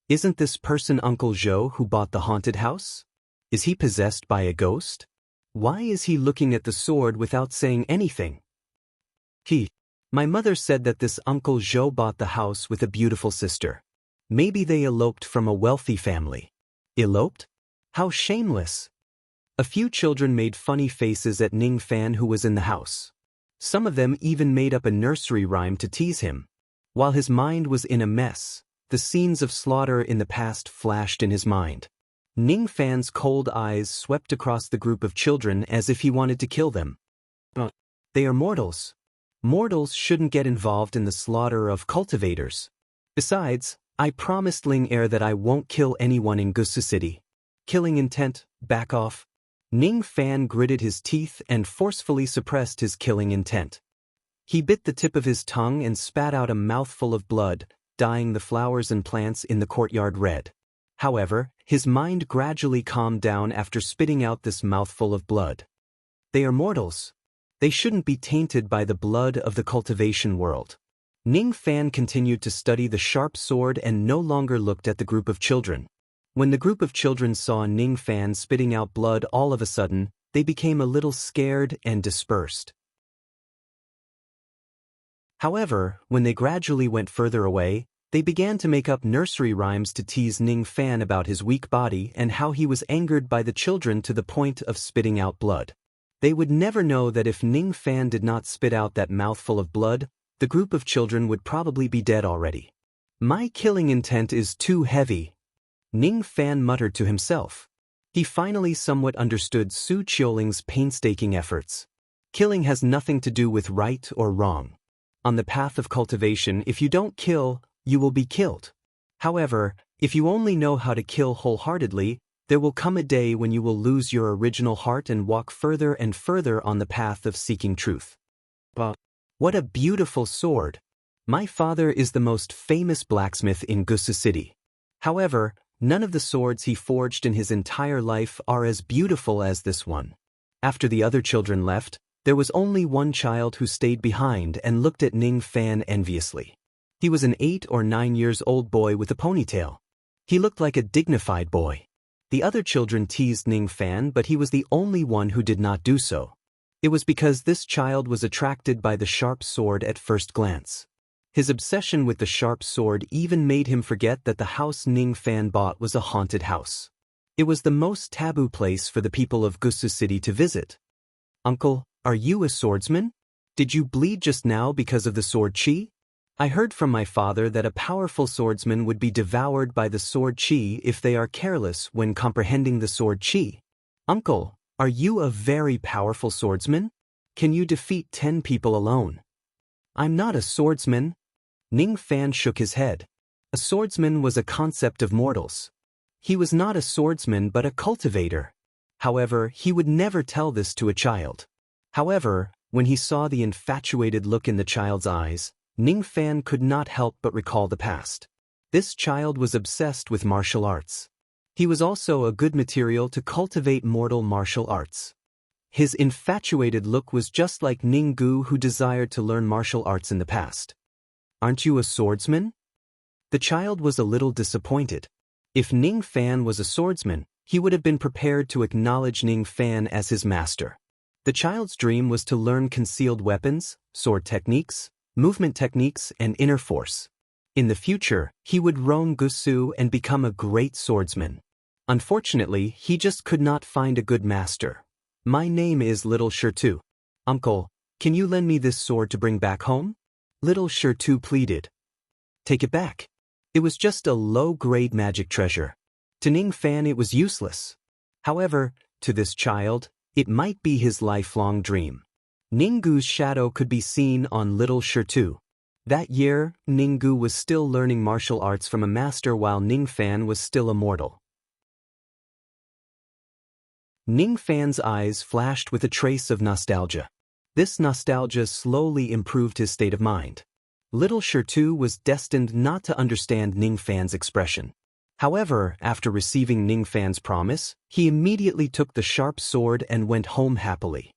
Isn't this person Uncle Zhou who bought the haunted house? Is he possessed by a ghost? Why is he looking at the sword without saying anything? My mother said that this Uncle Zhou bought the house with a beautiful sister. Maybe they eloped from a wealthy family. Eloped? How shameless! A few children made funny faces at Ning Fan who was in the house. Some of them even made up a nursery rhyme to tease him. While his mind was in a mess, the scenes of slaughter in the past flashed in his mind. Ning Fan's cold eyes swept across the group of children as if he wanted to kill them. They are mortals. Mortals shouldn't get involved in the slaughter of cultivators. Besides, I promised Ling Er that I won't kill anyone in Gusu City. Killing intent, back off. Ning Fan gritted his teeth and forcefully suppressed his killing intent. He bit the tip of his tongue and spat out a mouthful of blood, dyeing the flowers and plants in the courtyard red. However, his mind gradually calmed down after spitting out this mouthful of blood. They are mortals. They shouldn't be tainted by the blood of the cultivation world. Ning Fan continued to study the sharp sword and no longer looked at the group of children. When the group of children saw Ning Fan spitting out blood all of a sudden, they became a little scared and dispersed. However, when they gradually went further away, they began to make up nursery rhymes to tease Ning Fan about his weak body and how he was angered by the children to the point of spitting out blood. They would never know that if Ning Fan did not spit out that mouthful of blood, the group of children would probably be dead already. My killing intent is too heavy, Ning Fan muttered to himself. He finally somewhat understood Su Qiuling's painstaking efforts. Killing has nothing to do with right or wrong. On the path of cultivation, if you don't kill, you will be killed. However, if you only know how to kill wholeheartedly, there will come a day when you will lose your original heart and walk further and further on the path of seeking truth. But what a beautiful sword! My father is the most famous blacksmith in Gusu City. However, none of the swords he forged in his entire life are as beautiful as this one. After the other children left, there was only one child who stayed behind and looked at Ning Fan enviously. He was an 8 or 9 years old boy with a ponytail. He looked like a dignified boy. The other children teased Ning Fan, but he was the only one who did not do so. It was because this child was attracted by the sharp sword at first glance. His obsession with the sharp sword even made him forget that the house Ning Fan bought was a haunted house. It was the most taboo place for the people of Gusu City to visit. Uncle, are you a swordsman? Did you bleed just now because of the sword chi? I heard from my father that a powerful swordsman would be devoured by the sword chi if they are careless when comprehending the sword chi. Uncle, are you a very powerful swordsman? Can you defeat 10 people alone? I'm not a swordsman. Ning Fan shook his head. A swordsman was a concept of mortals. He was not a swordsman but a cultivator. However, he would never tell this to a child. However, when he saw the infatuated look in the child's eyes, Ning Fan could not help but recall the past. This child was obsessed with martial arts. He was also a good material to cultivate mortal martial arts. His infatuated look was just like Ning Gu, who desired to learn martial arts in the past. Aren't you a swordsman? The child was a little disappointed. If Ning Fan was a swordsman, he would have been prepared to acknowledge Ning Fan as his master. The child's dream was to learn concealed weapons, sword techniques, movement techniques, and inner force. In the future, he would roam Gusu and become a great swordsman. Unfortunately, he just could not find a good master. My name is Little Shirtu. Uncle, can you lend me this sword to bring back home? Little Shirtu pleaded. Take it back. It was just a low-grade magic treasure. To Ning Fan it was useless. However, to this child, it might be his lifelong dream. Ninggu's shadow could be seen on Little Shirtu. That year, Ninggu was still learning martial arts from a master while Ning Fan was still a mortal. Ning Fan's eyes flashed with a trace of nostalgia. This nostalgia slowly improved his state of mind. Little Shirtu was destined not to understand Ning Fan's expression. However, after receiving Ning Fan's promise, he immediately took the sharp sword and went home happily.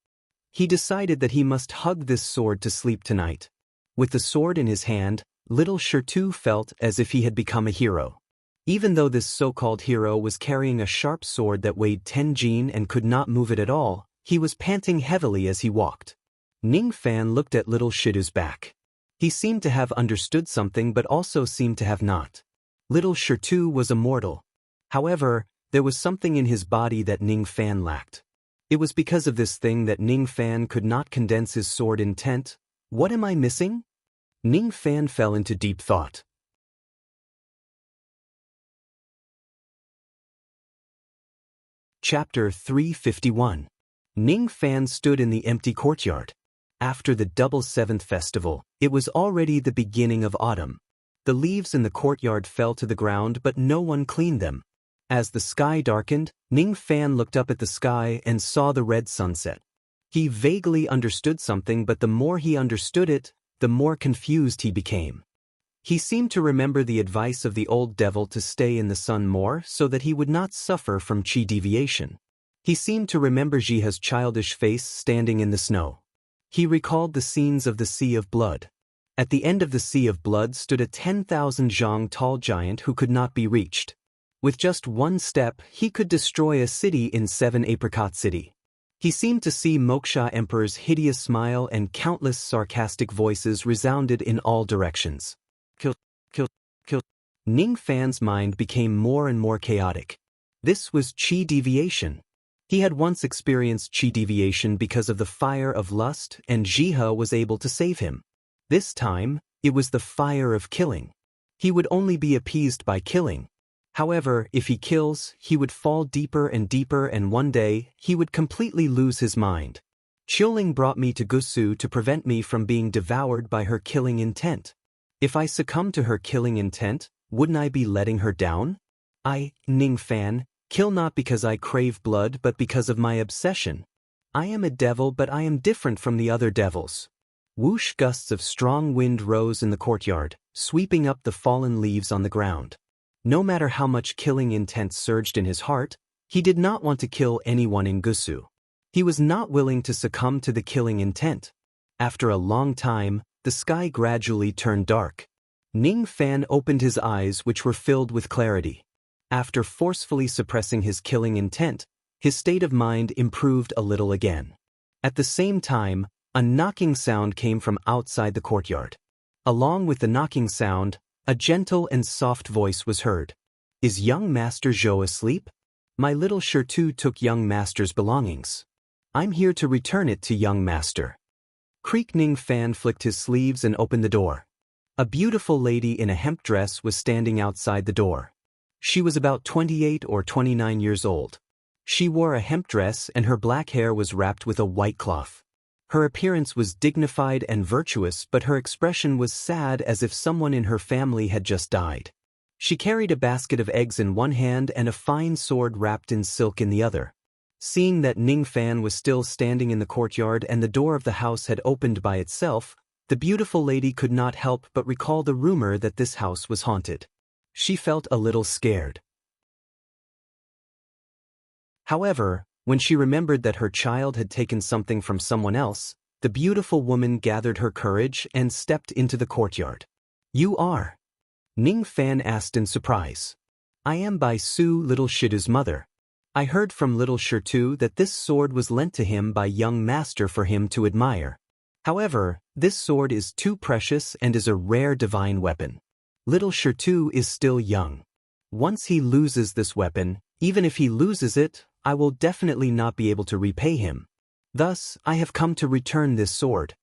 He decided that he must hug this sword to sleep tonight. With the sword in his hand, Little Shirtu felt as if he had become a hero. Even though this so-called hero was carrying a sharp sword that weighed 10 jin and could not move it at all, he was panting heavily as he walked. Ning Fan looked at Little Shirtu's back. He seemed to have understood something but also seemed to have not. Little Shirtu was immortal. However, there was something in his body that Ning Fan lacked. It was because of this thing that Ning Fan could not condense his sword intent. What am I missing? Ning Fan fell into deep thought. Chapter 351. Ning Fan stood in the empty courtyard. After the Double Seventh Festival, it was already the beginning of autumn. The leaves in the courtyard fell to the ground but no one cleaned them. As the sky darkened, Ning Fan looked up at the sky and saw the red sunset. He vaguely understood something, but the more he understood it, the more confused he became. He seemed to remember the advice of the old devil to stay in the sun more so that he would not suffer from chi deviation. He seemed to remember Jiha's childish face standing in the snow. He recalled the scenes of the Sea of Blood. At the end of the Sea of Blood stood a 10,000 zhang tall giant who could not be reached. With just one step, he could destroy a city in 7 Apricot City. He seemed to see Moksha Emperor's hideous smile, and countless sarcastic voices resounded in all directions. Kill, kill, kill. Ning Fan's mind became more and more chaotic. This was chi deviation. He had once experienced chi deviation because of the fire of lust, and Jiha was able to save him. This time, it was the fire of killing. He would only be appeased by killing. However, if he kills, he would fall deeper and deeper, and one day, he would completely lose his mind. Chilling brought me to Gusu to prevent me from being devoured by her killing intent. If I succumb to her killing intent, wouldn't I be letting her down? I, Ning Fan, kill not because I crave blood but because of my obsession. I am a devil, but I am different from the other devils. Whoosh! Gusts of strong wind rose in the courtyard, sweeping up the fallen leaves on the ground. No matter how much killing intent surged in his heart, he did not want to kill anyone in Gusu. He was not willing to succumb to the killing intent. After a long time, the sky gradually turned dark. Ning Fan opened his eyes, which were filled with clarity. After forcefully suppressing his killing intent, his state of mind improved a little again. At the same time, a knocking sound came from outside the courtyard. Along with the knocking sound, a gentle and soft voice was heard. Is young Master Zhou asleep? My little Shirtu took young Master's belongings. I'm here to return it to young Master. Creak! Ning Fan flicked his sleeves and opened the door. A beautiful lady in a hemp dress was standing outside the door. She was about 28 or 29 years old. She wore a hemp dress and her black hair was wrapped with a white cloth. Her appearance was dignified and virtuous, but her expression was sad, as if someone in her family had just died. She carried a basket of eggs in one hand and a fine sword wrapped in silk in the other. Seeing that Ning Fan was still standing in the courtyard and the door of the house had opened by itself, the beautiful lady could not help but recall the rumor that this house was haunted. She felt a little scared. However, when she remembered that her child had taken something from someone else, the beautiful woman gathered her courage and stepped into the courtyard. You are? Ning Fan asked in surprise. I am Bai Su, little Shidu's mother. I heard from little Shirtu that this sword was lent to him by young master for him to admire. However, this sword is too precious and is a rare divine weapon. Little Shirtu is still young. Once he loses this weapon, even if he loses it, I will definitely not be able to repay him. Thus, I have come to return this sword.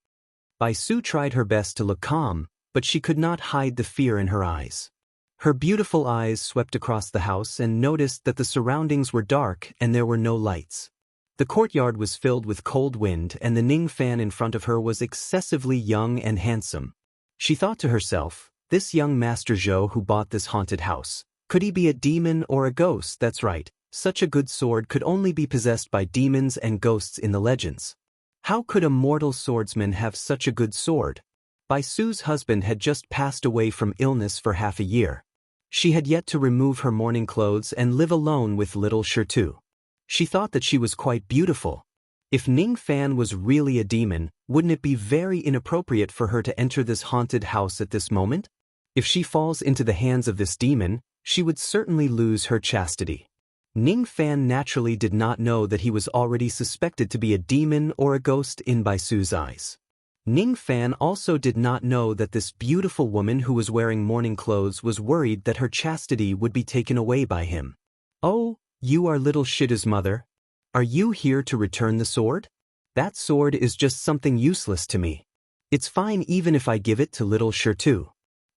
Bai Su tried her best to look calm, but she could not hide the fear in her eyes. Her beautiful eyes swept across the house and noticed that the surroundings were dark and there were no lights. The courtyard was filled with cold wind and the Ning Fan in front of her was excessively young and handsome. She thought to herself, this young Master Zhou who bought this haunted house, could he be a demon or a ghost? That's right, such a good sword could only be possessed by demons and ghosts in the legends. How could a mortal swordsman have such a good sword? Bai Su's husband had just passed away from illness for half a year. She had yet to remove her mourning clothes and live alone with little Shirtu. She thought that she was quite beautiful. If Ning Fan was really a demon, wouldn't it be very inappropriate for her to enter this haunted house at this moment? If she falls into the hands of this demon, she would certainly lose her chastity. Ning Fan naturally did not know that he was already suspected to be a demon or a ghost in Bai Su's eyes. Ning Fan also did not know that this beautiful woman who was wearing mourning clothes was worried that her chastity would be taken away by him. Oh, you are little Shidu's mother? Are you here to return the sword? That sword is just something useless to me. It's fine even if I give it to little Shirtu.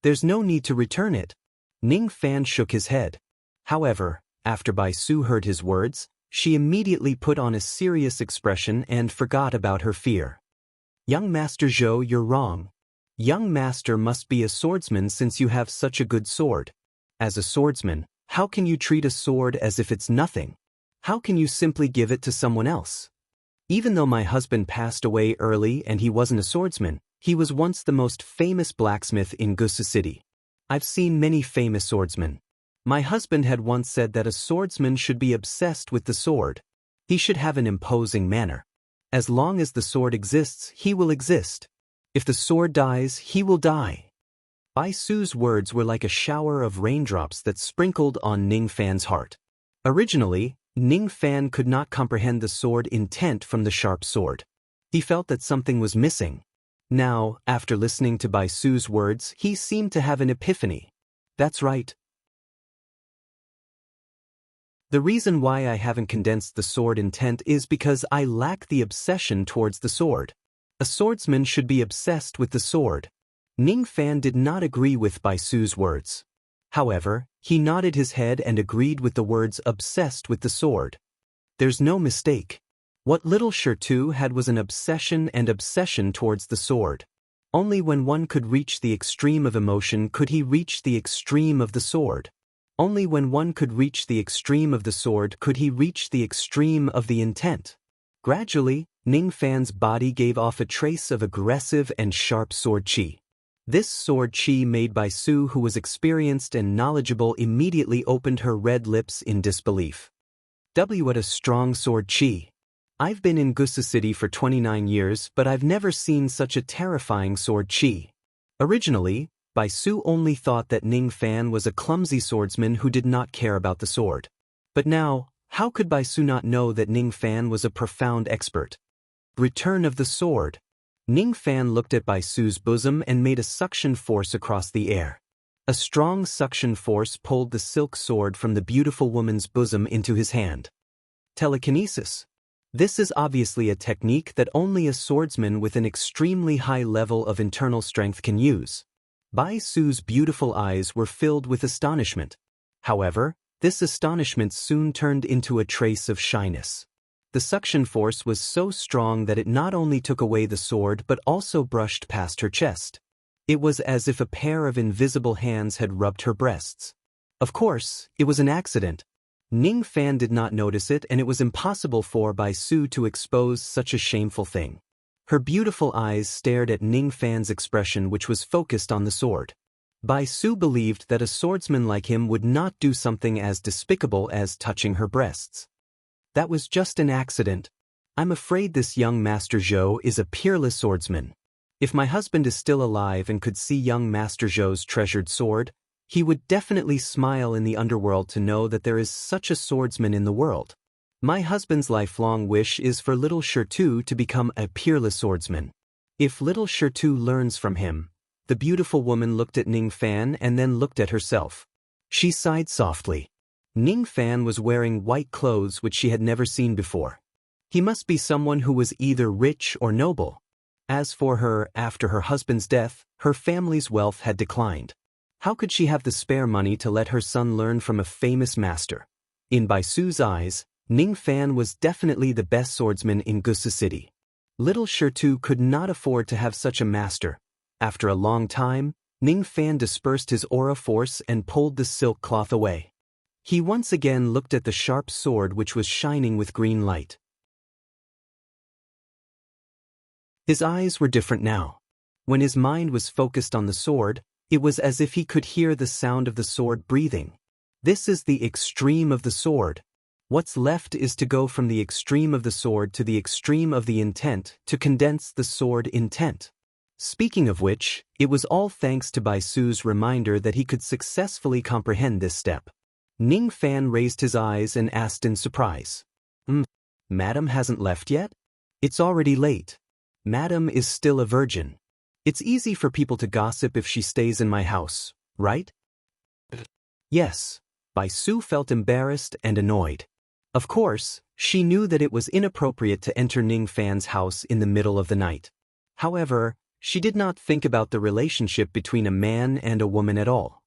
There's no need to return it. Ning Fan shook his head. However, after Bai Su heard his words, she immediately put on a serious expression and forgot about her fear. Young Master Zhou, you're wrong. Young Master must be a swordsman since you have such a good sword. As a swordsman, how can you treat a sword as if it's nothing? How can you simply give it to someone else? Even though my husband passed away early and he wasn't a swordsman, he was once the most famous blacksmith in Gusu City. I've seen many famous swordsmen. My husband had once said that a swordsman should be obsessed with the sword. He should have an imposing manner. As long as the sword exists, he will exist. If the sword dies, he will die. Bai Su's words were like a shower of raindrops that sprinkled on Ning Fan's heart. Originally, Ning Fan could not comprehend the sword intent from the sharp sword. He felt that something was missing. Now, after listening to Bai Su's words, he seemed to have an epiphany. That's right. The reason why I haven't condensed the sword intent is because I lack the obsession towards the sword. A swordsman should be obsessed with the sword. Ning Fan did not agree with Bai Su's words. However, he nodded his head and agreed with the words obsessed with the sword. There's no mistake. What little Shirtu had was an obsession towards the sword. Only when one could reach the extreme of emotion could he reach the extreme of the sword. Only when one could reach the extreme of the sword could he reach the extreme of the intent. Gradually, Ning Fan's body gave off a trace of aggressive and sharp sword qi. This sword qi made by Su, who was experienced and knowledgeable, immediately opened her red lips in disbelief. What a strong sword qi. I've been in Gusa City for 29 years, but I've never seen such a terrifying sword qi. Originally, Bai Su only thought that Ning Fan was a clumsy swordsman who did not care about the sword. But now, how could Bai Su not know that Ning Fan was a profound expert? Return of the sword. Ning Fan looked at Bai Su's bosom and made a suction force across the air. A strong suction force pulled the silk sword from the beautiful woman's bosom into his hand. Telekinesis. This is obviously a technique that only a swordsman with an extremely high level of internal strength can use. Bai Su's beautiful eyes were filled with astonishment. However, this astonishment soon turned into a trace of shyness. The suction force was so strong that it not only took away the sword but also brushed past her chest. It was as if a pair of invisible hands had rubbed her breasts. Of course, it was an accident. Ning Fan did not notice it, and it was impossible for Bai Su to expose such a shameful thing. Her beautiful eyes stared at Ning Fan's expression, which was focused on the sword. Bai Su believed that a swordsman like him would not do something as despicable as touching her breasts. That was just an accident. I'm afraid this young Master Zhou is a peerless swordsman. If my husband is still alive and could see young Master Zhou's treasured sword, he would definitely smile in the underworld to know that there is such a swordsman in the world. My husband's lifelong wish is for little Shirtu to become a peerless swordsman. If little Shirtu learns from him. The beautiful woman looked at Ning Fan and then looked at herself. She sighed softly. Ning Fan was wearing white clothes which she had never seen before. He must be someone who was either rich or noble. As for her, after her husband's death, her family's wealth had declined. How could she have the spare money to let her son learn from a famous master? In Bai Su's eyes, Ning Fan was definitely the best swordsman in Gusa City. Little Shirtu could not afford to have such a master. After a long time, Ning Fan dispersed his aura force and pulled the silk cloth away. He once again looked at the sharp sword which was shining with green light. His eyes were different now. When his mind was focused on the sword, it was as if he could hear the sound of the sword breathing. This is the extreme of the sword. What's left is to go from the extreme of the sword to the extreme of the intent, to condense the sword intent. Speaking of which, it was all thanks to Bai Su's reminder that he could successfully comprehend this step. Ning Fan raised his eyes and asked in surprise. Madam hasn't left yet? It's already late. Madam is still a virgin. It's easy for people to gossip if she stays in my house, right? Yes. Bai Su felt embarrassed and annoyed. Of course, she knew that it was inappropriate to enter Ning Fan's house in the middle of the night. However, she did not think about the relationship between a man and a woman at all.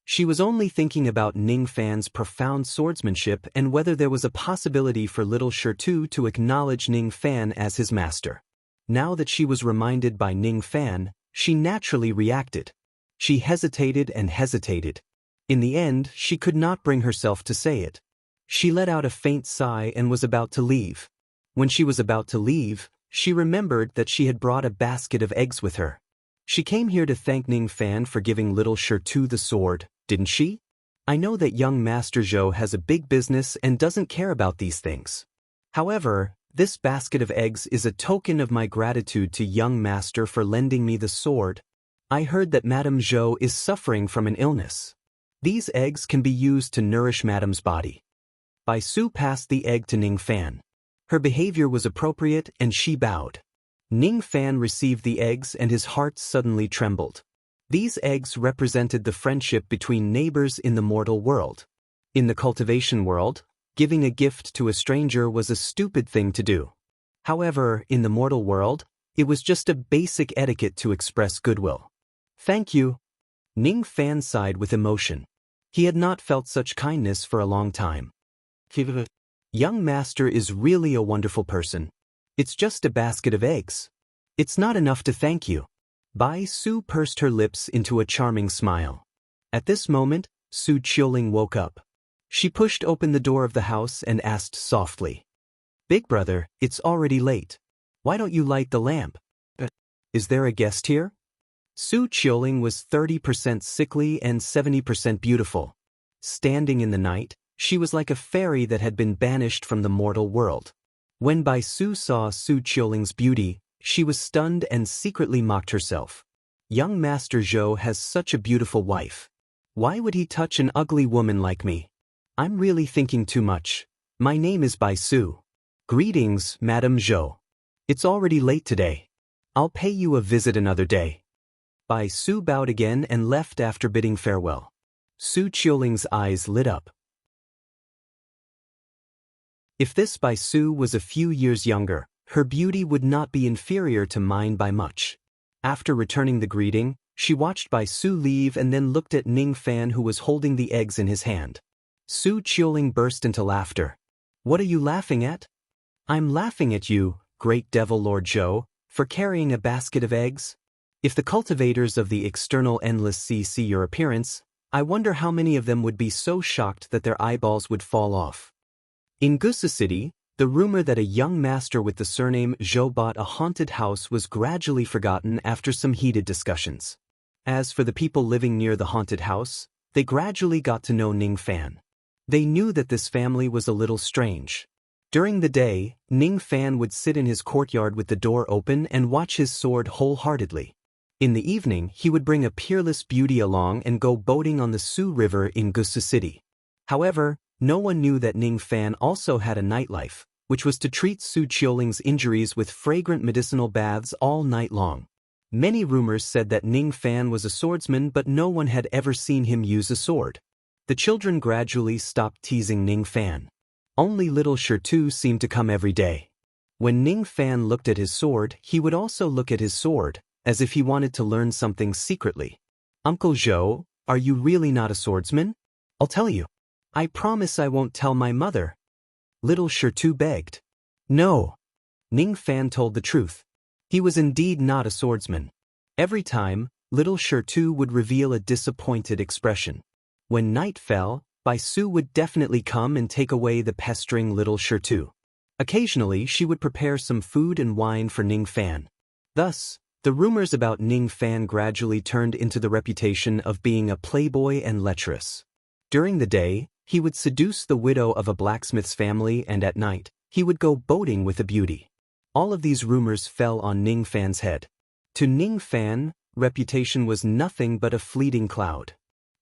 She was only thinking about Ning Fan's profound swordsmanship and whether there was a possibility for little Shirtu to acknowledge Ning Fan as his master. Now that she was reminded by Ning Fan, she naturally reacted. She hesitated and hesitated. In the end, she could not bring herself to say it. She let out a faint sigh and was about to leave. When she was about to leave, she remembered that she had brought a basket of eggs with her. She came here to thank Ning Fan for giving little Shirtu the sword, didn't she? I know that young Master Zhou has a big business and doesn't care about these things. However, this basket of eggs is a token of my gratitude to young Master for lending me the sword. I heard that Madame Zhou is suffering from an illness. These eggs can be used to nourish Madame's body. Bai Su passed the egg to Ning Fan. Her behavior was appropriate and she bowed. Ning Fan received the eggs and his heart suddenly trembled. These eggs represented the friendship between neighbors in the mortal world. In the cultivation world, giving a gift to a stranger was a stupid thing to do. However, in the mortal world, it was just a basic etiquette to express goodwill. Thank you. Ning Fan sighed with emotion. He had not felt such kindness for a long time. Young master is really a wonderful person. It's just a basket of eggs. It's not enough to thank you. Bai Su pursed her lips into a charming smile. At this moment, Su Qiuling woke up. She pushed open the door of the house and asked softly. Big brother, it's already late. Why don't you light the lamp? Is there a guest here? Su Qiuling was 30% sickly and 70% beautiful. Standing in the night, she was like a fairy that had been banished from the mortal world. When Bai Su saw Su Qiuling's beauty, she was stunned and secretly mocked herself. Young Master Zhou has such a beautiful wife. Why would he touch an ugly woman like me? I'm really thinking too much. My name is Bai Su. Greetings, Madame Zhou. It's already late today. I'll pay you a visit another day. Bai Su bowed again and left after bidding farewell. Su Qiuling's eyes lit up. If this Bai Su was a few years younger, her beauty would not be inferior to mine by much. After returning the greeting, she watched Bai Su leave and then looked at Ning Fan, who was holding the eggs in his hand. Su Qiuling burst into laughter. What are you laughing at? I'm laughing at you, great devil Lord Zhou, for carrying a basket of eggs. If the cultivators of the external endless sea see your appearance, I wonder how many of them would be so shocked that their eyeballs would fall off. In Gusu City, the rumor that a young master with the surname Zhou bought a haunted house was gradually forgotten after some heated discussions. As for the people living near the haunted house, they gradually got to know Ning Fan. They knew that this family was a little strange. During the day, Ning Fan would sit in his courtyard with the door open and watch his sword wholeheartedly. In the evening, he would bring a peerless beauty along and go boating on the Su River in Gusu City. However, no one knew that Ning Fan also had a nightlife, which was to treat Su Qiuling's injuries with fragrant medicinal baths all night long. Many rumors said that Ning Fan was a swordsman, but no one had ever seen him use a sword. The children gradually stopped teasing Ning Fan. Only little Shirtu seemed to come every day. When Ning Fan looked at his sword, he would also look at his sword, as if he wanted to learn something secretly. Uncle Zhou, are you really not a swordsman? I'll tell you. I promise I won't tell my mother. Little Shirtu begged. No. Ning Fan told the truth. He was indeed not a swordsman. Every time, little Shirtu would reveal a disappointed expression. When night fell, Bai Su would definitely come and take away the pestering little Shirtu. Occasionally, she would prepare some food and wine for Ning Fan. Thus, the rumors about Ning Fan gradually turned into the reputation of being a playboy and lecherous. During the day, he would seduce the widow of a blacksmith's family, and at night, he would go boating with a beauty. All of these rumors fell on Ning Fan's head. To Ning Fan, reputation was nothing but a fleeting cloud.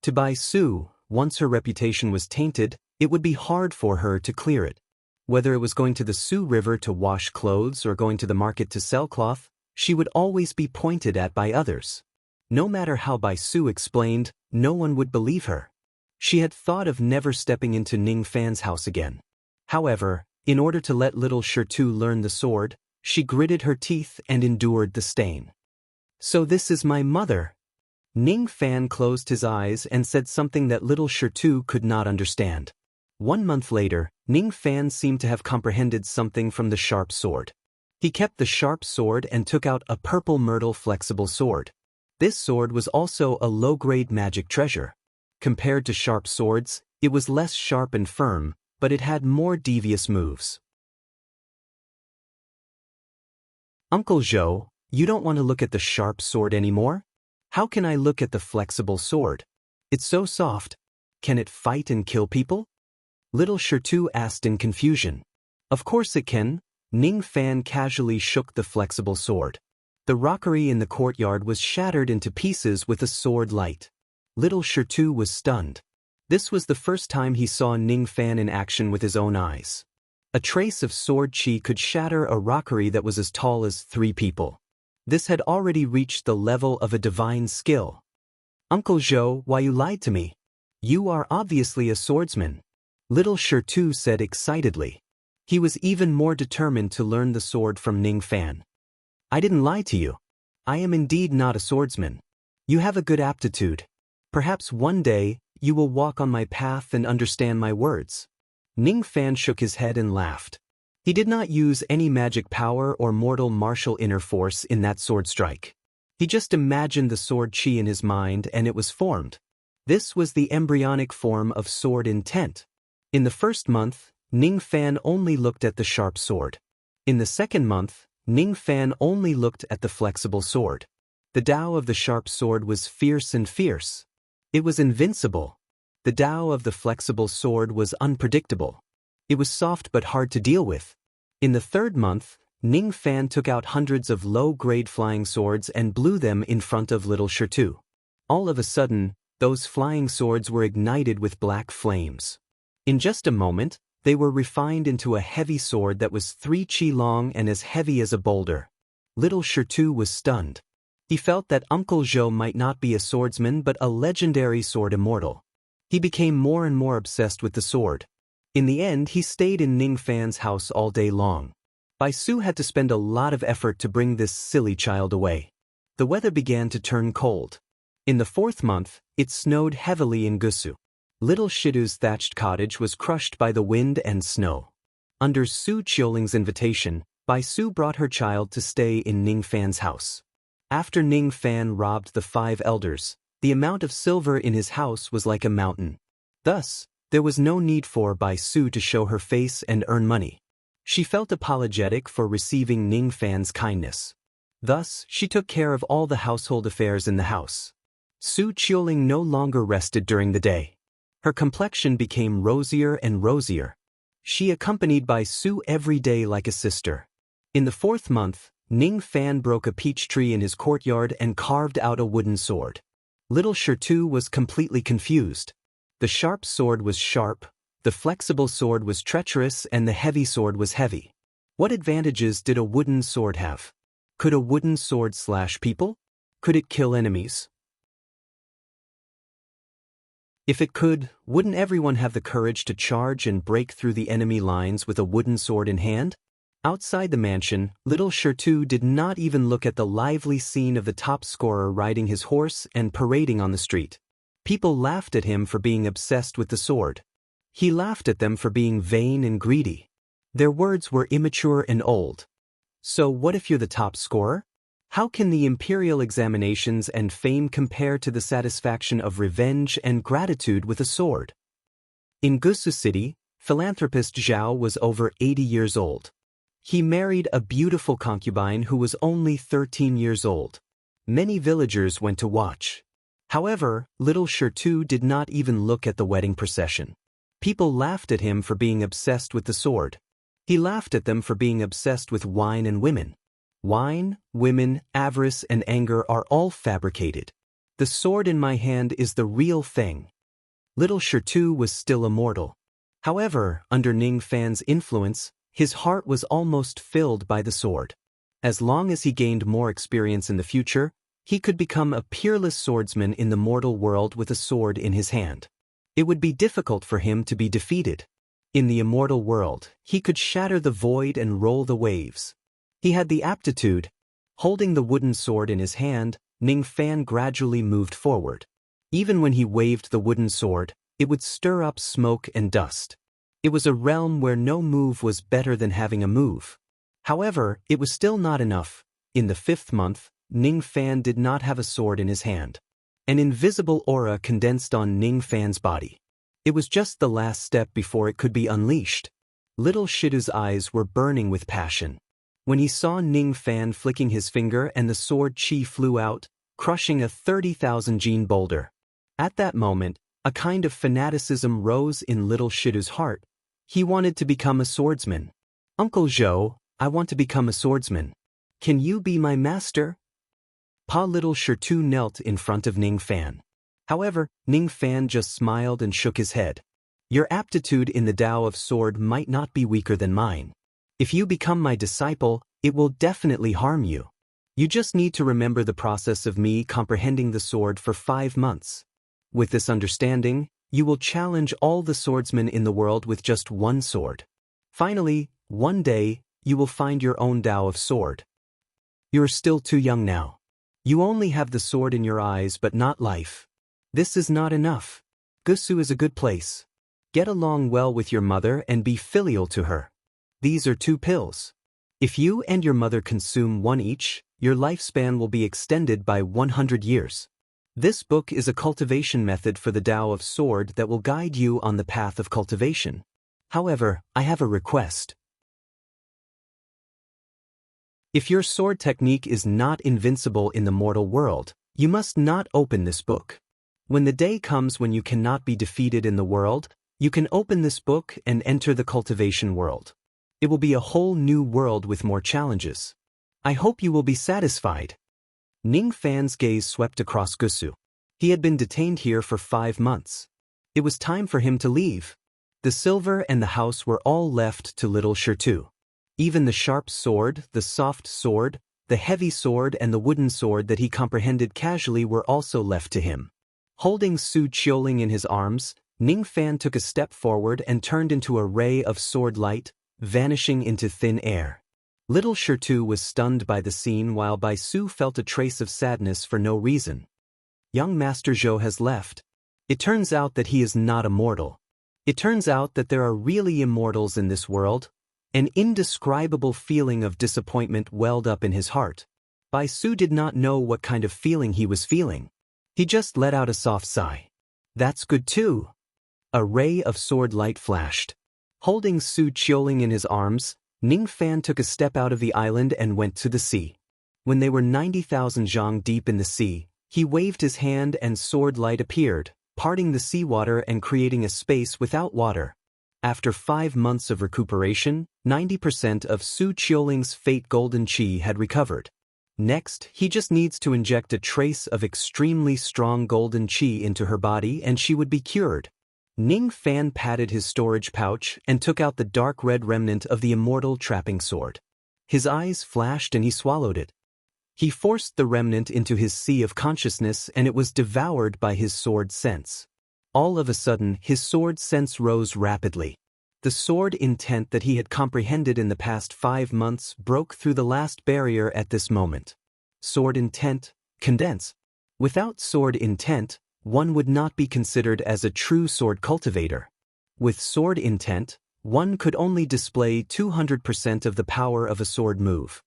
To Bai Su, once her reputation was tainted, it would be hard for her to clear it. Whether it was going to the Su River to wash clothes or going to the market to sell cloth, she would always be pointed at by others. No matter how Bai Su explained, no one would believe her. She had thought of never stepping into Ning Fan's house again. However, in order to let little Shirtu learn the sword, she gritted her teeth and endured the stain. So this is my mother. Ning Fan closed his eyes and said something that little Shirtu could not understand. 1 month later, Ning Fan seemed to have comprehended something from the sharp sword. He kept the sharp sword and took out a purple myrtle flexible sword. This sword was also a low-grade magic treasure. Compared to sharp swords, it was less sharp and firm, but it had more devious moves. Uncle Zhou, you don't want to look at the sharp sword anymore? How can I look at the flexible sword? It's so soft. Can it fight and kill people? Little Shirtu asked in confusion. Of course it can. Ning Fan casually shook the flexible sword. The rockery in the courtyard was shattered into pieces with a sword light. Little Shirtu was stunned. This was the first time he saw Ning Fan in action with his own eyes. A trace of sword chi could shatter a rockery that was as tall as 3 people. This had already reached the level of a divine skill. Uncle Zhou, why you lied to me? You are obviously a swordsman. Little Shirtu said excitedly. He was even more determined to learn the sword from Ning Fan. I didn't lie to you. I am indeed not a swordsman. You have a good aptitude. Perhaps one day, you will walk on my path and understand my words. Ning Fan shook his head and laughed. He did not use any magic power or mortal martial inner force in that sword strike. He just imagined the sword chi in his mind and it was formed. This was the embryonic form of sword intent. In the first month, Ning Fan only looked at the sharp sword. In the second month, Ning Fan only looked at the flexible sword. The Tao of the sharp sword was fierce and fierce. It was invincible. The Tao of the flexible sword was unpredictable. It was soft but hard to deal with. In the third month, Ning Fan took out hundreds of low-grade flying swords and blew them in front of little Shirtu. All of a sudden, those flying swords were ignited with black flames. In just a moment, they were refined into a heavy sword that was 3 chi long and as heavy as a boulder. Little Shirtu was stunned. He felt that Uncle Zhou might not be a swordsman but a legendary sword immortal. He became more and more obsessed with the sword. In the end, he stayed in Ning Fan's house all day long. Bai Su had to spend a lot of effort to bring this silly child away. The weather began to turn cold. In the fourth month, it snowed heavily in Gusu. Little Shidu's thatched cottage was crushed by the wind and snow. Under Su Qiuling's invitation, Bai Su brought her child to stay in Ning Fan's house. After Ning Fan robbed the 5 elders, the amount of silver in his house was like a mountain. Thus, there was no need for Bai Su to show her face and earn money. She felt apologetic for receiving Ning Fan's kindness. Thus, she took care of all the household affairs in the house. Su Qiuling no longer rested during the day. Her complexion became rosier and rosier. She accompanied Bai Su every day like a sister. In the fourth month, Ning Fan broke a peach tree in his courtyard and carved out a wooden sword. Little Shirtu was completely confused. The sharp sword was sharp, the flexible sword was treacherous, and the heavy sword was heavy. What advantages did a wooden sword have? Could a wooden sword slash people? Could it kill enemies? If it could, wouldn't everyone have the courage to charge and break through the enemy lines with a wooden sword in hand? Outside the mansion, little Shirtu did not even look at the lively scene of the top scorer riding his horse and parading on the street. People laughed at him for being obsessed with the sword. He laughed at them for being vain and greedy. Their words were immature and old. So what if you're the top scorer? How can the imperial examinations and fame compare to the satisfaction of revenge and gratitude with a sword? In Gusu City, philanthropist Zhao was over 80 years old. He married a beautiful concubine who was only 13 years old. Many villagers went to watch. However, little Shirtu did not even look at the wedding procession. People laughed at him for being obsessed with the sword. He laughed at them for being obsessed with wine and women. Wine, women, avarice, and anger are all fabricated. The sword in my hand is the real thing. Little Shirtu was still immortal. However, under Ning Fan's influence, his heart was almost filled by the sword. As long as he gained more experience in the future, he could become a peerless swordsman in the mortal world with a sword in his hand. It would be difficult for him to be defeated. In the immortal world, he could shatter the void and roll the waves. He had the aptitude. Holding the wooden sword in his hand, Ning Fan gradually moved forward. Even when he waved the wooden sword, it would stir up smoke and dust. It was a realm where no move was better than having a move. However, it was still not enough. In the 5th month, Ning Fan did not have a sword in his hand. An invisible aura condensed on Ning Fan's body. It was just the last step before it could be unleashed. Little Shidu's eyes were burning with passion. When he saw Ning Fan flicking his finger and the sword chi flew out, crushing a 30,000 gene boulder. At that moment, a kind of fanaticism rose in little Shidu's heart. He wanted to become a swordsman. Uncle Zhou, I want to become a swordsman. Can you be my master? Little Shirtu knelt in front of Ning Fan. However, Ning Fan just smiled and shook his head. Your aptitude in the Tao of sword might not be weaker than mine. If you become my disciple, it will definitely harm you. You just need to remember the process of me comprehending the sword for 5 months. With this understanding, you will challenge all the swordsmen in the world with just one sword. Finally, one day, you will find your own Tao of sword. You are still too young now. You only have the sword in your eyes but not life. This is not enough. Gusu is a good place. Get along well with your mother and be filial to her. These are 2 pills. If you and your mother consume 1 each, your lifespan will be extended by 100 years. This book is a cultivation method for the Tao of Sword that will guide you on the path of cultivation. However, I have a request. If your sword technique is not invincible in the mortal world, you must not open this book. When the day comes when you cannot be defeated in the world, you can open this book and enter the cultivation world. It will be a whole new world with more challenges. I hope you will be satisfied. Ning Fan's gaze swept across Gusu. He had been detained here for 5 months. It was time for him to leave. The silver and the house were all left to little Shirtu. Even the sharp sword, the soft sword, the heavy sword and the wooden sword that he comprehended casually were also left to him. Holding Su Qiuling in his arms, Ning Fan took a step forward and turned into a ray of sword light, vanishing into thin air. Little Shirtu was stunned by the scene while Bai Su felt a trace of sadness for no reason. Young Master Zhou has left. It turns out that he is not immortal. It turns out that there are really immortals in this world. An indescribable feeling of disappointment welled up in his heart. Bai Su did not know what kind of feeling he was feeling. He just let out a soft sigh. That's good too. A ray of sword light flashed. Holding Su Qiuling in his arms, Ning Fan took a step out of the island and went to the sea. When they were 90,000 zhang deep in the sea, he waved his hand and sword light appeared, parting the seawater and creating a space without water. After 5 months of recuperation, 90% of Su Qiuling's fate golden qi had recovered. Next, he just needs to inject a trace of extremely strong golden qi into her body and she would be cured. Ning Fan patted his storage pouch and took out the dark red remnant of the immortal trapping sword. His eyes flashed and he swallowed it. He forced the remnant into his sea of consciousness and it was devoured by his sword sense. All of a sudden, his sword sense rose rapidly. The sword intent that he had comprehended in the past 5 months broke through the last barrier at this moment. Sword intent, condense. Without sword intent, one would not be considered as a true sword cultivator. With sword intent, one could only display 200% of the power of a sword move.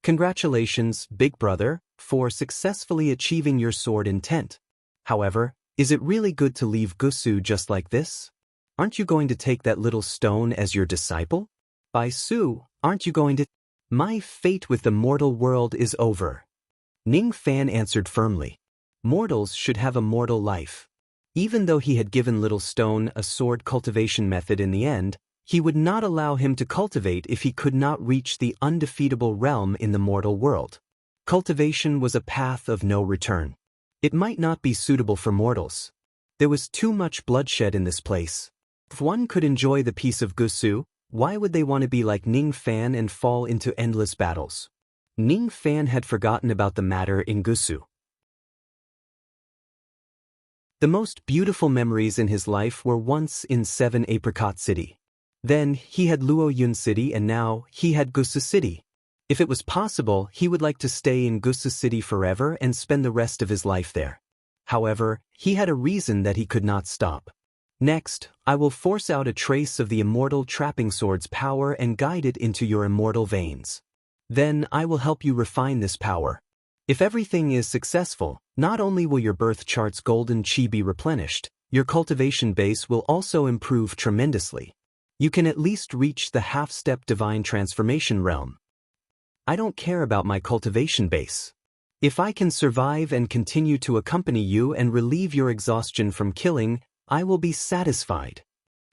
Congratulations, big brother, for successfully achieving your sword intent. However, is it really good to leave Gusu just like this? Aren't you going to take that little stone as your disciple? Bai Su, aren't you going to? My fate with the mortal world is over. Ning Fan answered firmly. Mortals should have a mortal life. Even though he had given Little Stone a sword cultivation method in the end, he would not allow him to cultivate if he could not reach the undefeatable realm in the mortal world. Cultivation was a path of no return. It might not be suitable for mortals. There was too much bloodshed in this place. If one could enjoy the peace of Gusu, why would they want to be like Ning Fan and fall into endless battles? Ning Fan had forgotten about the matter in Gusu. The most beautiful memories in his life were once in 7 Apricot City. Then he had Luoyun City and now he had Gusu City. If it was possible, he would like to stay in Gusu City forever and spend the rest of his life there. However, he had a reason that he could not stop. Next, I will force out a trace of the immortal trapping sword's power and guide it into your immortal veins. Then I will help you refine this power. If everything is successful, not only will your birth chart's golden qi be replenished, your cultivation base will also improve tremendously. You can at least reach the half-step divine transformation realm. I don't care about my cultivation base. If I can survive and continue to accompany you and relieve your exhaustion from killing, I will be satisfied.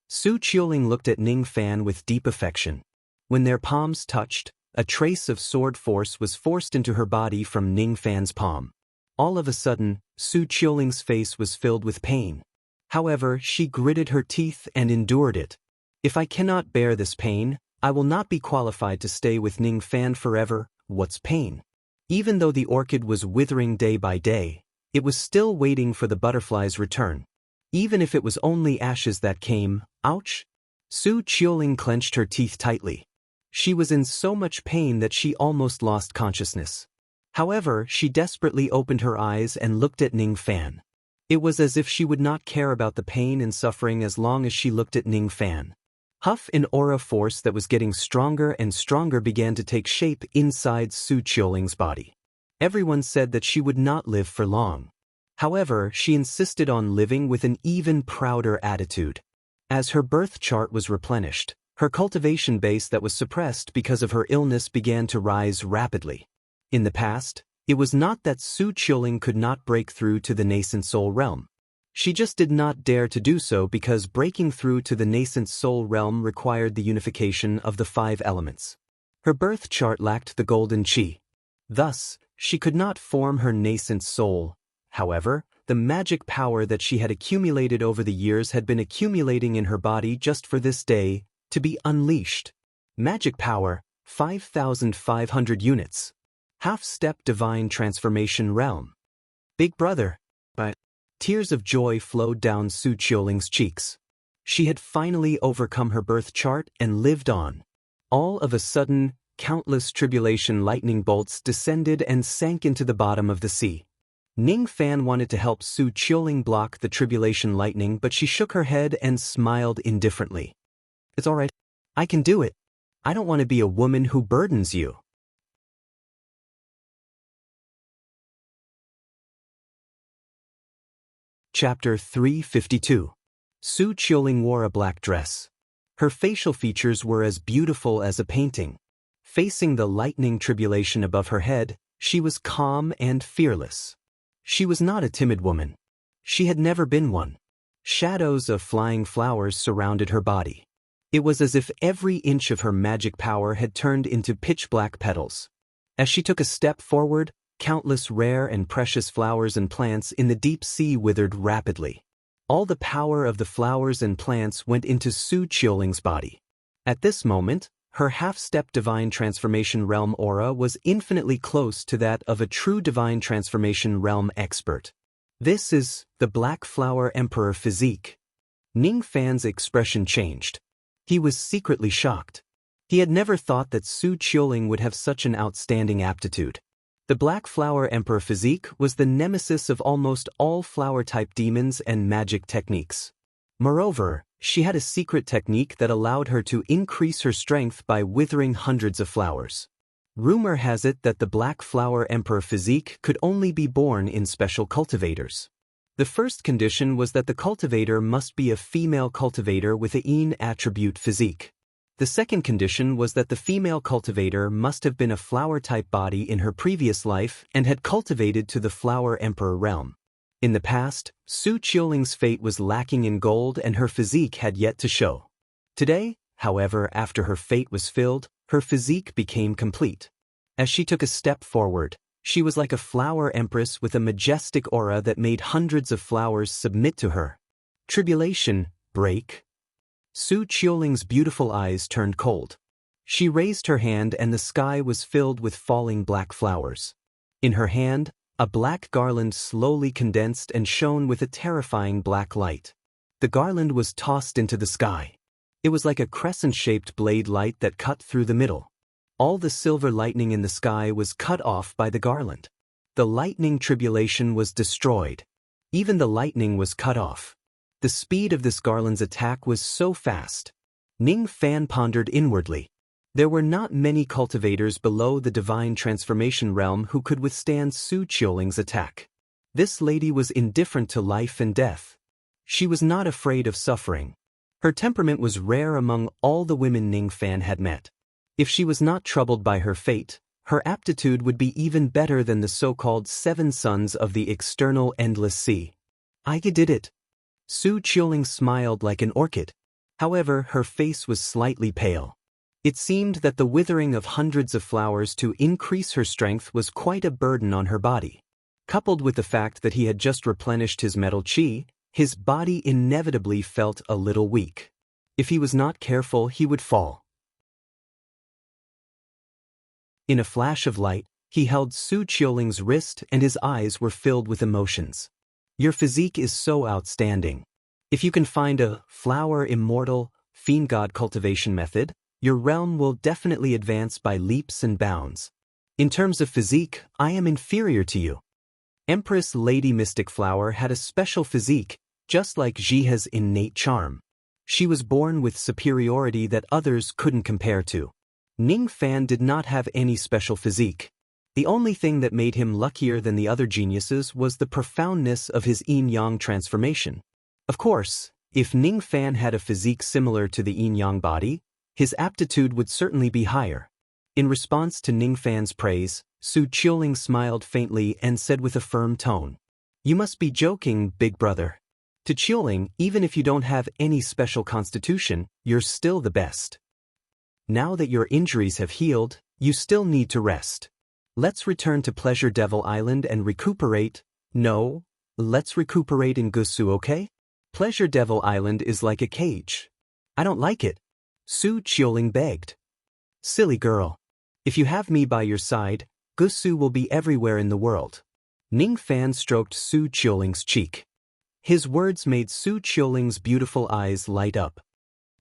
Su Qiuling looked at Ning Fan with deep affection. When their palms touched, a trace of sword force was forced into her body from Ning Fan's palm. All of a sudden, Su Qiuling's face was filled with pain. However, she gritted her teeth and endured it. If I cannot bear this pain, I will not be qualified to stay with Ning Fan forever. What's pain? Even though the orchid was withering day by day, it was still waiting for the butterfly's return. Even if it was only ashes that came, ouch! Su Qiuling clenched her teeth tightly. She was in so much pain that she almost lost consciousness. However, she desperately opened her eyes and looked at Ning Fan. It was as if she would not care about the pain and suffering as long as she looked at Ning Fan. An aura force that was getting stronger and stronger began to take shape inside Su Qiuling's body. Everyone said that she would not live for long. However, she insisted on living with an even prouder attitude. As her birth chart was replenished, her cultivation base that was suppressed because of her illness began to rise rapidly. In the past, it was not that Su Qiuling could not break through to the nascent soul realm. She just did not dare to do so because breaking through to the nascent soul realm required the unification of the 5 elements. Her birth chart lacked the golden qi. Thus, she could not form her nascent soul. However, the magic power that she had accumulated over the years had been accumulating in her body just for this day to be unleashed. Magic power, 5,500 units. Half-step divine transformation realm. Big brother. But tears of joy flowed down Su Qiuling's cheeks. She had finally overcome her birth chart and lived on. All of a sudden, countless tribulation lightning bolts descended and sank into the bottom of the sea. Ning Fan wanted to help Su Qiuling block the tribulation lightning, but she shook her head and smiled indifferently. It's all right. I can do it. I don't want to be a woman who burdens you. Chapter 352. Su Qiuling wore a black dress. Her facial features were as beautiful as a painting. Facing the lightning tribulation above her head, she was calm and fearless. She was not a timid woman. She had never been one. Shadows of flying flowers surrounded her body. It was as if every inch of her magic power had turned into pitch-black petals. As she took a step forward, countless rare and precious flowers and plants in the deep sea withered rapidly. All the power of the flowers and plants went into Su Qiuling's body. At this moment, her half-step divine transformation realm aura was infinitely close to that of a true divine transformation realm expert. This is the Black Flower Emperor physique. Ning Fan's expression changed. He was secretly shocked. He had never thought that Su Qiuling would have such an outstanding aptitude. The Black Flower Emperor physique was the nemesis of almost all flower-type demons and magic techniques. Moreover, she had a secret technique that allowed her to increase her strength by withering hundreds of flowers. Rumor has it that the Black Flower Emperor physique could only be born in special cultivators. The first condition was that the cultivator must be a female cultivator with a yin attribute physique. The second condition was that the female cultivator must have been a flower-type body in her previous life and had cultivated to the Flower Emperor realm. In the past, Su Qiuling's fate was lacking in gold and her physique had yet to show. Today, however, after her fate was filled, her physique became complete. As she took a step forward, she was like a flower empress with a majestic aura that made hundreds of flowers submit to her. Tribulation, break. Su Qiuling's beautiful eyes turned cold. She raised her hand and the sky was filled with falling black flowers. In her hand, a black garland slowly condensed and shone with a terrifying black light. The garland was tossed into the sky. It was like a crescent-shaped blade light that cut through the middle. All the silver lightning in the sky was cut off by the garland. The lightning tribulation was destroyed. Even the lightning was cut off. The speed of this garland's attack was so fast. Ning Fan pondered inwardly. There were not many cultivators below the divine transformation realm who could withstand Su Qiuling's attack. This lady was indifferent to life and death. She was not afraid of suffering. Her temperament was rare among all the women Ning Fan had met. If she was not troubled by her fate, her aptitude would be even better than the so-called 7 sons of the external endless sea. I did it. Su Qiuling smiled like an orchid. However, her face was slightly pale. It seemed that the withering of hundreds of flowers to increase her strength was quite a burden on her body. Coupled with the fact that he had just replenished his metal qi, his body inevitably felt a little weak. If he was not careful, he would fall. In a flash of light, he held Su Qiuling's wrist and his eyes were filled with emotions. Your physique is so outstanding. If you can find a flower immortal, fiend god cultivation method, your realm will definitely advance by leaps and bounds. In terms of physique, I am inferior to you. Empress Lady Mystic Flower had a special physique, just like Jihe's innate charm. She was born with superiority that others couldn't compare to. Ning Fan did not have any special physique. The only thing that made him luckier than the other geniuses was the profoundness of his yin-yang transformation. Of course, if Ning Fan had a physique similar to the yin-yang body, his aptitude would certainly be higher. In response to Ning Fan's praise, Su Qiuling smiled faintly and said with a firm tone, "You must be joking, big brother. To Qiuling, even if you don't have any special constitution, you're still the best. Now that your injuries have healed, you still need to rest. Let's return to Pleasure Devil Island and recuperate. No, let's recuperate in Gusu, okay? Pleasure Devil Island is like a cage. I don't like it." Su Qiuling begged. "Silly girl. If you have me by your side, Gusu will be everywhere in the world." Ning Fan stroked Su Qiuling's cheek. His words made Su Qiuling's beautiful eyes light up.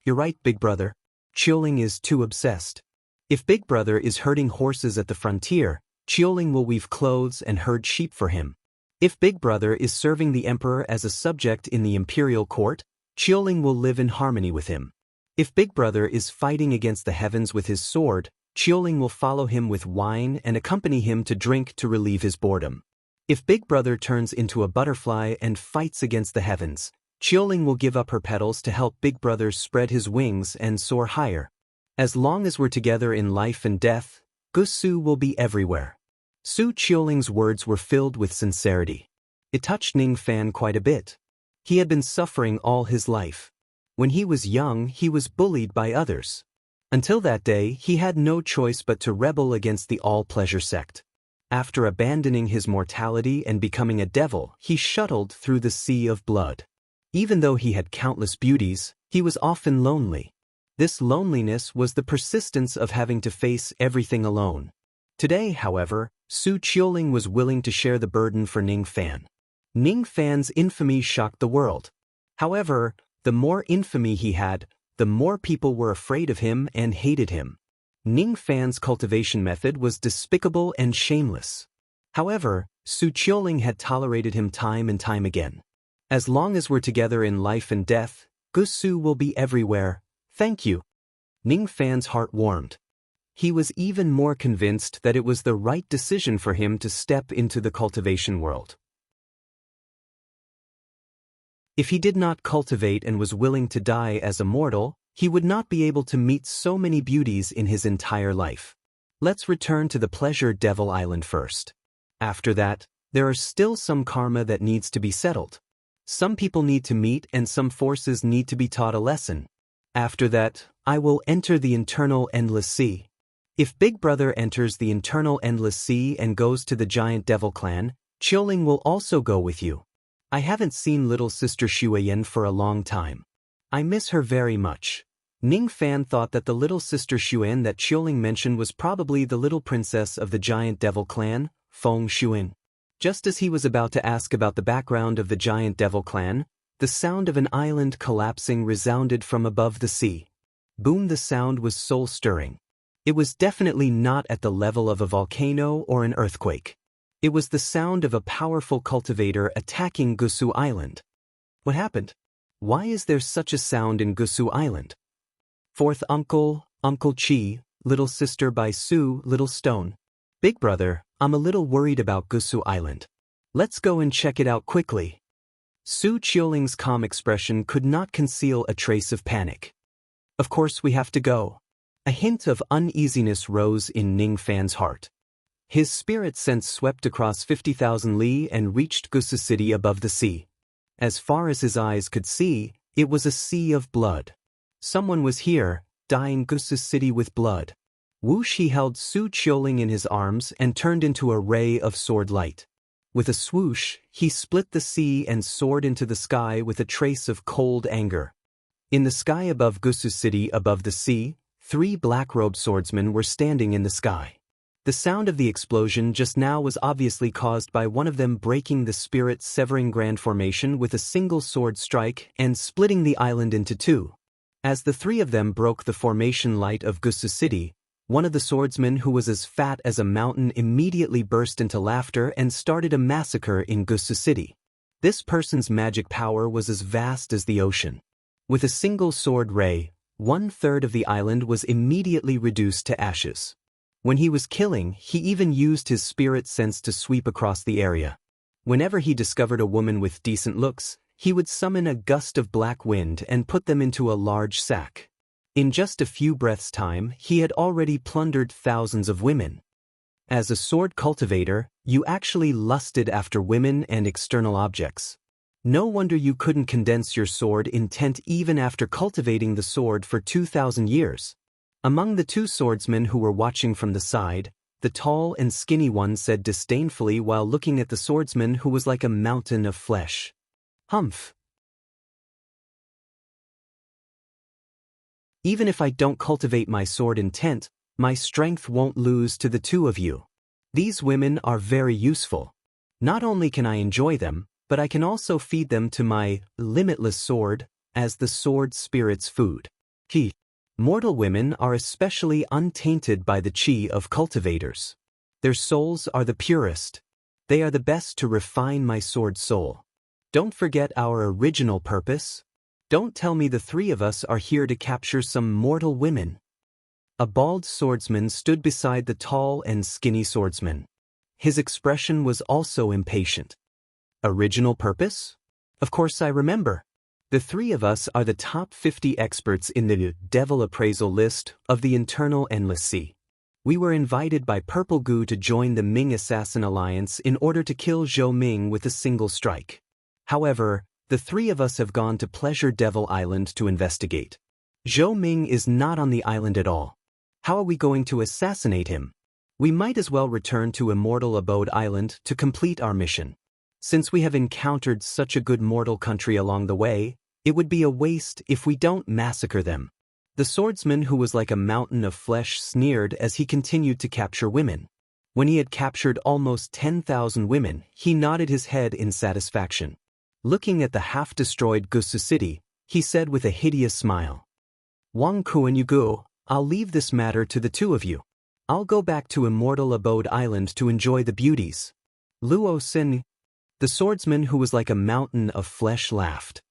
"You're right, big brother. Qiuling is too obsessed. If big brother is herding horses at the frontier, Qiuling will weave clothes and herd sheep for him. If big brother is serving the emperor as a subject in the imperial court, Qiuling will live in harmony with him. If big brother is fighting against the heavens with his sword, Qiuling will follow him with wine and accompany him to drink to relieve his boredom. If big brother turns into a butterfly and fights against the heavens, Qiuling will give up her petals to help big brother spread his wings and soar higher. As long as we're together in life and death, Gusu will be everywhere." Su Qiuling's words were filled with sincerity. It touched Ning Fan quite a bit. He had been suffering all his life. When he was young, he was bullied by others. Until that day, he had no choice but to rebel against the all-pleasure sect. After abandoning his mortality and becoming a devil, he shuttled through the sea of blood. Even though he had countless beauties, he was often lonely. This loneliness was the persistence of having to face everything alone. Today, however, Su Qiuling was willing to share the burden for Ning Fan. Ning Fan's infamy shocked the world. However, the more infamy he had, the more people were afraid of him and hated him. Ning Fan's cultivation method was despicable and shameless. However, Su Qiuling had tolerated him time and time again. "As long as we're together in life and death, Gusu will be everywhere. Thank you." Ning Fan's heart warmed. He was even more convinced that it was the right decision for him to step into the cultivation world. If he did not cultivate and was willing to die as a mortal, he would not be able to meet so many beauties in his entire life. Let's return to the Pleasure Devil Island first. After that, there are still some karma that needs to be settled. Some people need to meet and some forces need to be taught a lesson. After that, I will enter the Eternal Endless Sea. If Big Brother enters the Eternal Endless Sea and goes to the Giant Devil Clan, Qiuling will also go with you. I haven't seen little sister Xueyan for a long time. I miss her very much. Ning Fan thought that the little sister Xuan that Qiuling mentioned was probably the little princess of the Giant Devil Clan, Feng Xuan. Just as he was about to ask about the background of the Giant Devil Clan, the sound of an island collapsing resounded from above the sea. Boom! The sound was soul-stirring. It was definitely not at the level of a volcano or an earthquake. It was the sound of a powerful cultivator attacking Gusu Island. What happened? Why is there such a sound in Gusu Island? Fourth uncle, Uncle Chi, little sister by Su, little stone. Big brother, I'm a little worried about Gusu Island. Let's go and check it out quickly. Su Qiuling's calm expression could not conceal a trace of panic. Of course we have to go. A hint of uneasiness rose in Ning Fan's heart. His spirit sense swept across 50,000 li and reached Gusu City above the sea. As far as his eyes could see, it was a sea of blood. Someone was here, dyeing Gusu City with blood. Whoosh! He held Su Qiuling in his arms and turned into a ray of sword light. With a swoosh, he split the sea and soared into the sky with a trace of cold anger. In the sky above Gusu City above the sea, 3 black-robed swordsmen were standing in the sky. The sound of the explosion just now was obviously caused by one of them breaking the spirit-severing grand formation with a single sword strike and splitting the island into 2. As the 3 of them broke the formation light of Gusu City, One of the swordsmen, who was as fat as a mountain, immediately burst into laughter and started a massacre in Gusu City. This person's magic power was as vast as the ocean. With a single sword ray, 1/3 of the island was immediately reduced to ashes. When he was killing, he even used his spirit sense to sweep across the area. Whenever he discovered a woman with decent looks, he would summon a gust of black wind and put them into a large sack. In just a few breaths' time, he had already plundered thousands of women. As a sword cultivator, you actually lusted after women and external objects. No wonder you couldn't condense your sword intent even after cultivating the sword for 2,000 years. Among the two swordsmen who were watching from the side, the tall and skinny one said disdainfully while looking at the swordsman who was like a mountain of flesh. "Humph. Even if I don't cultivate my sword intent, my strength won't lose to the two of you. These women are very useful. Not only can I enjoy them, but I can also feed them to my limitless sword as the sword spirit's food." Mortal women are especially untainted by the chi of cultivators. Their souls are the purest. They are the best to refine my sword soul. Don't forget our original purpose. Don't tell me the three of us are here to capture some mortal women. A bald swordsman stood beside the tall and skinny swordsman. His expression was also impatient. Original purpose? Of course I remember. The three of us are the top 50 experts in the Devil Appraisal list of the Internal Endless Sea. We were invited by Purple Goo to join the Ming Assassin Alliance in order to kill Zhou Ming with a single strike. However, the three of us have gone to Pleasure Devil Island to investigate. Zhou Ming is not on the island at all. How are we going to assassinate him? We might as well return to Immortal Abode Island to complete our mission. Since we have encountered such a good mortal country along the way, it would be a waste if we don't massacre them. The swordsman who was like a mountain of flesh sneered as he continued to capture women. When he had captured almost 10,000 women, he nodded his head in satisfaction. Looking at the half-destroyed Gusu City, he said with a hideous smile, "Wang Ku and Yugu, I'll leave this matter to the two of you. I'll go back to Immortal Abode Island to enjoy the beauties." Luo Xin, the swordsman who was like a mountain of flesh, laughed.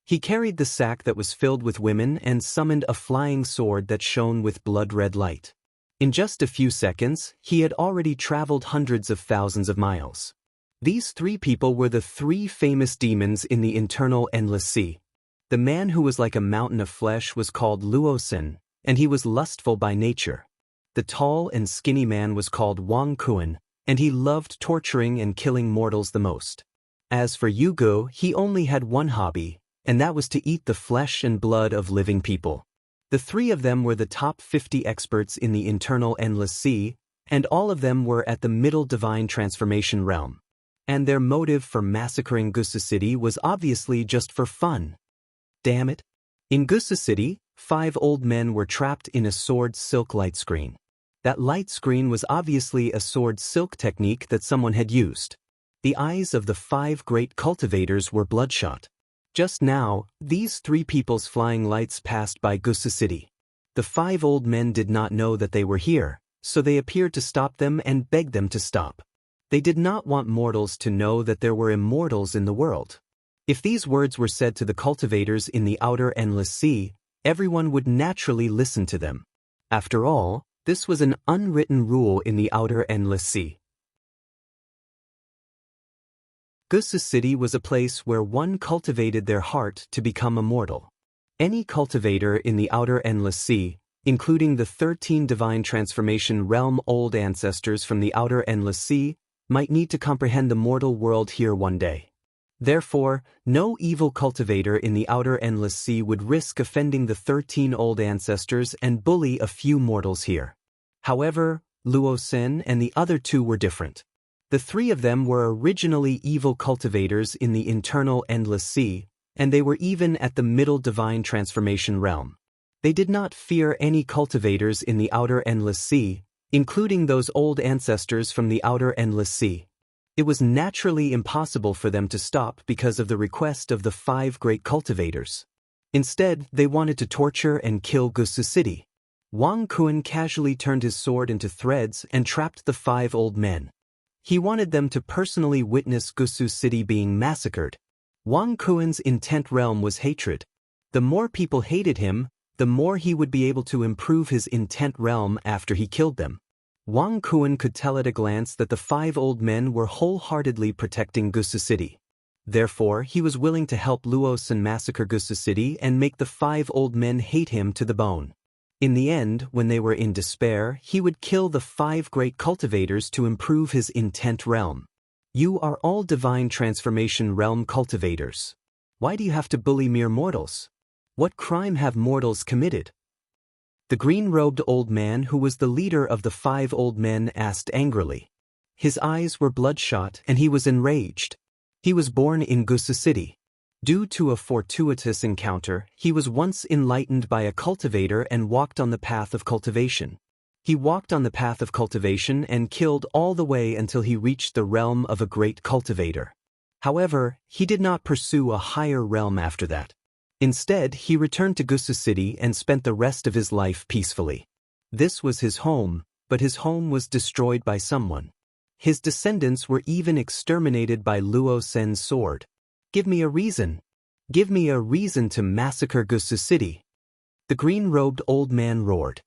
He carried the sack that was filled with women and summoned a flying sword that shone with blood-red light. In just a few seconds, he had already traveled hundreds of thousands of miles. These three people were the three famous demons in the Internal Endless Sea. The man who was like a mountain of flesh was called Luo Xin, and he was lustful by nature. The tall and skinny man was called Wang Kuan, and he loved torturing and killing mortals the most. As for Yugo, he only had one hobby, and that was to eat the flesh and blood of living people. The three of them were the top 50 experts in the Internal Endless Sea, and all of them were at the Middle Divine Transformation realm. And their motive for massacring Gusu City was obviously just for fun. Damn it. In Gusu City, 5 old men were trapped in a sword silk light screen. That light screen was obviously a sword silk technique that someone had used. The eyes of the 5 great cultivators were bloodshot. Just now, these 3 people's flying lights passed by Gusu City. The 5 old men did not know that they were here, so they appeared to stop them and beg them to stop. They did not want mortals to know that there were immortals in the world. If these words were said to the cultivators in the Outer Endless Sea, everyone would naturally listen to them. After all, this was an unwritten rule in the Outer Endless Sea. Gusu City was a place where one cultivated their heart to become immortal. Any cultivator in the Outer Endless Sea, including the 13 Divine Transformation Realm old ancestors from the Outer Endless Sea, might need to comprehend the mortal world here one day. Therefore, no evil cultivator in the Outer Endless Sea would risk offending the 13 old ancestors and bully a few mortals here. However, Luo Xin and the other 2 were different. The 3 of them were originally evil cultivators in the Internal Endless Sea, and they were even at the Middle Divine Transformation realm. They did not fear any cultivators in the Outer Endless Sea, including those old ancestors from the Outer Endless Sea. It was naturally impossible for them to stop because of the request of the 5 great cultivators. Instead, they wanted to torture and kill Gusu City. Wang Kun casually turned his sword into threads and trapped the 5 old men. He wanted them to personally witness Gusu City being massacred. Wang Kun's intent realm was hatred. The more people hated him, the more he would be able to improve his intent realm after he killed them. Wang Kun could tell at a glance that the 5 old men were wholeheartedly protecting Gusu City. Therefore, he was willing to help Luosen massacre Gusu City and make the 5 old men hate him to the bone. In the end, when they were in despair, he would kill the 5 great cultivators to improve his intent realm. You are all divine transformation realm cultivators. Why do you have to bully mere mortals? What crime have mortals committed? The green-robed old man who was the leader of the 5 old men asked angrily. His eyes were bloodshot and he was enraged. He was born in Gusu City. Due to a fortuitous encounter, he was once enlightened by a cultivator and walked on the path of cultivation. He walked on the path of cultivation and killed all the way until he reached the realm of a great cultivator. However, he did not pursue a higher realm after that. Instead, he returned to Gusu City and spent the rest of his life peacefully. This was his home, but his home was destroyed by someone. His descendants were even exterminated by Luo Sen's sword. Give me a reason. Give me a reason to massacre Gusu City. The green-robed old man roared.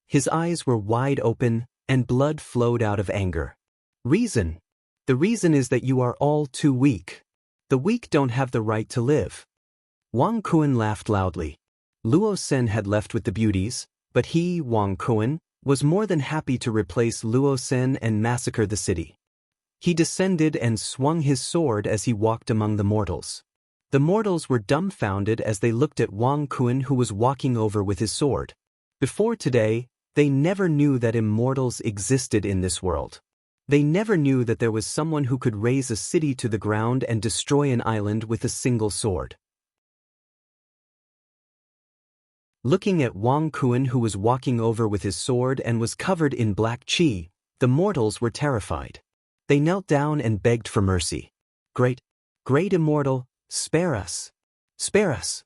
His eyes were wide open, and blood flowed out of anger. Reason? The reason is that you are all too weak. The weak don't have the right to live. Wang Kun laughed loudly. Luo Sen had left with the beauties, but he, Wang Kun, was more than happy to replace Luo Sen and massacre the city. He descended and swung his sword as he walked among the mortals. The mortals were dumbfounded as they looked at Wang Kun, who was walking over with his sword. Before today, they never knew that immortals existed in this world. They never knew that there was someone who could raze a city to the ground and destroy an island with a single sword. Looking at Wang Kun, who was walking over with his sword and was covered in black qi, the mortals were terrified. They knelt down and begged for mercy. Great immortal, spare us. Spare us.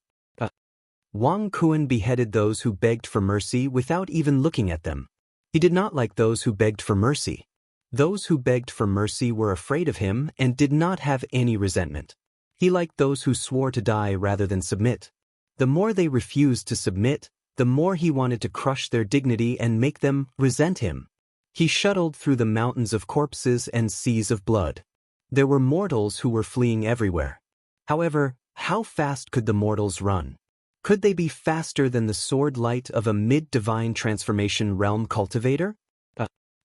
Wang Kun beheaded those who begged for mercy without even looking at them. He did not like those who begged for mercy. Those who begged for mercy were afraid of him and did not have any resentment. He liked those who swore to die rather than submit. The more they refused to submit, the more he wanted to crush their dignity and make them resent him. He shuttled through the mountains of corpses and seas of blood. There were mortals who were fleeing everywhere. However, how fast could the mortals run? Could they be faster than the sword light of a mid-divine transformation realm cultivator?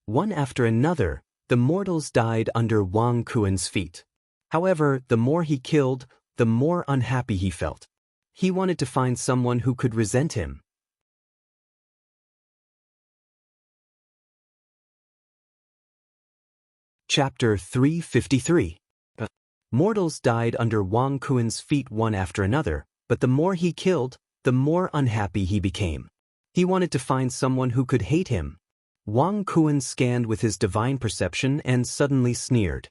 One after another, the mortals died under Wang Kun's feet. However, the more he killed, the more unhappy he felt. He wanted to find someone who could resent him. Chapter 353. Mortals died under Wang Kun's feet one after another, but the more he killed, the more unhappy he became. He wanted to find someone who could hate him. Wang Kun scanned with his divine perception and suddenly sneered.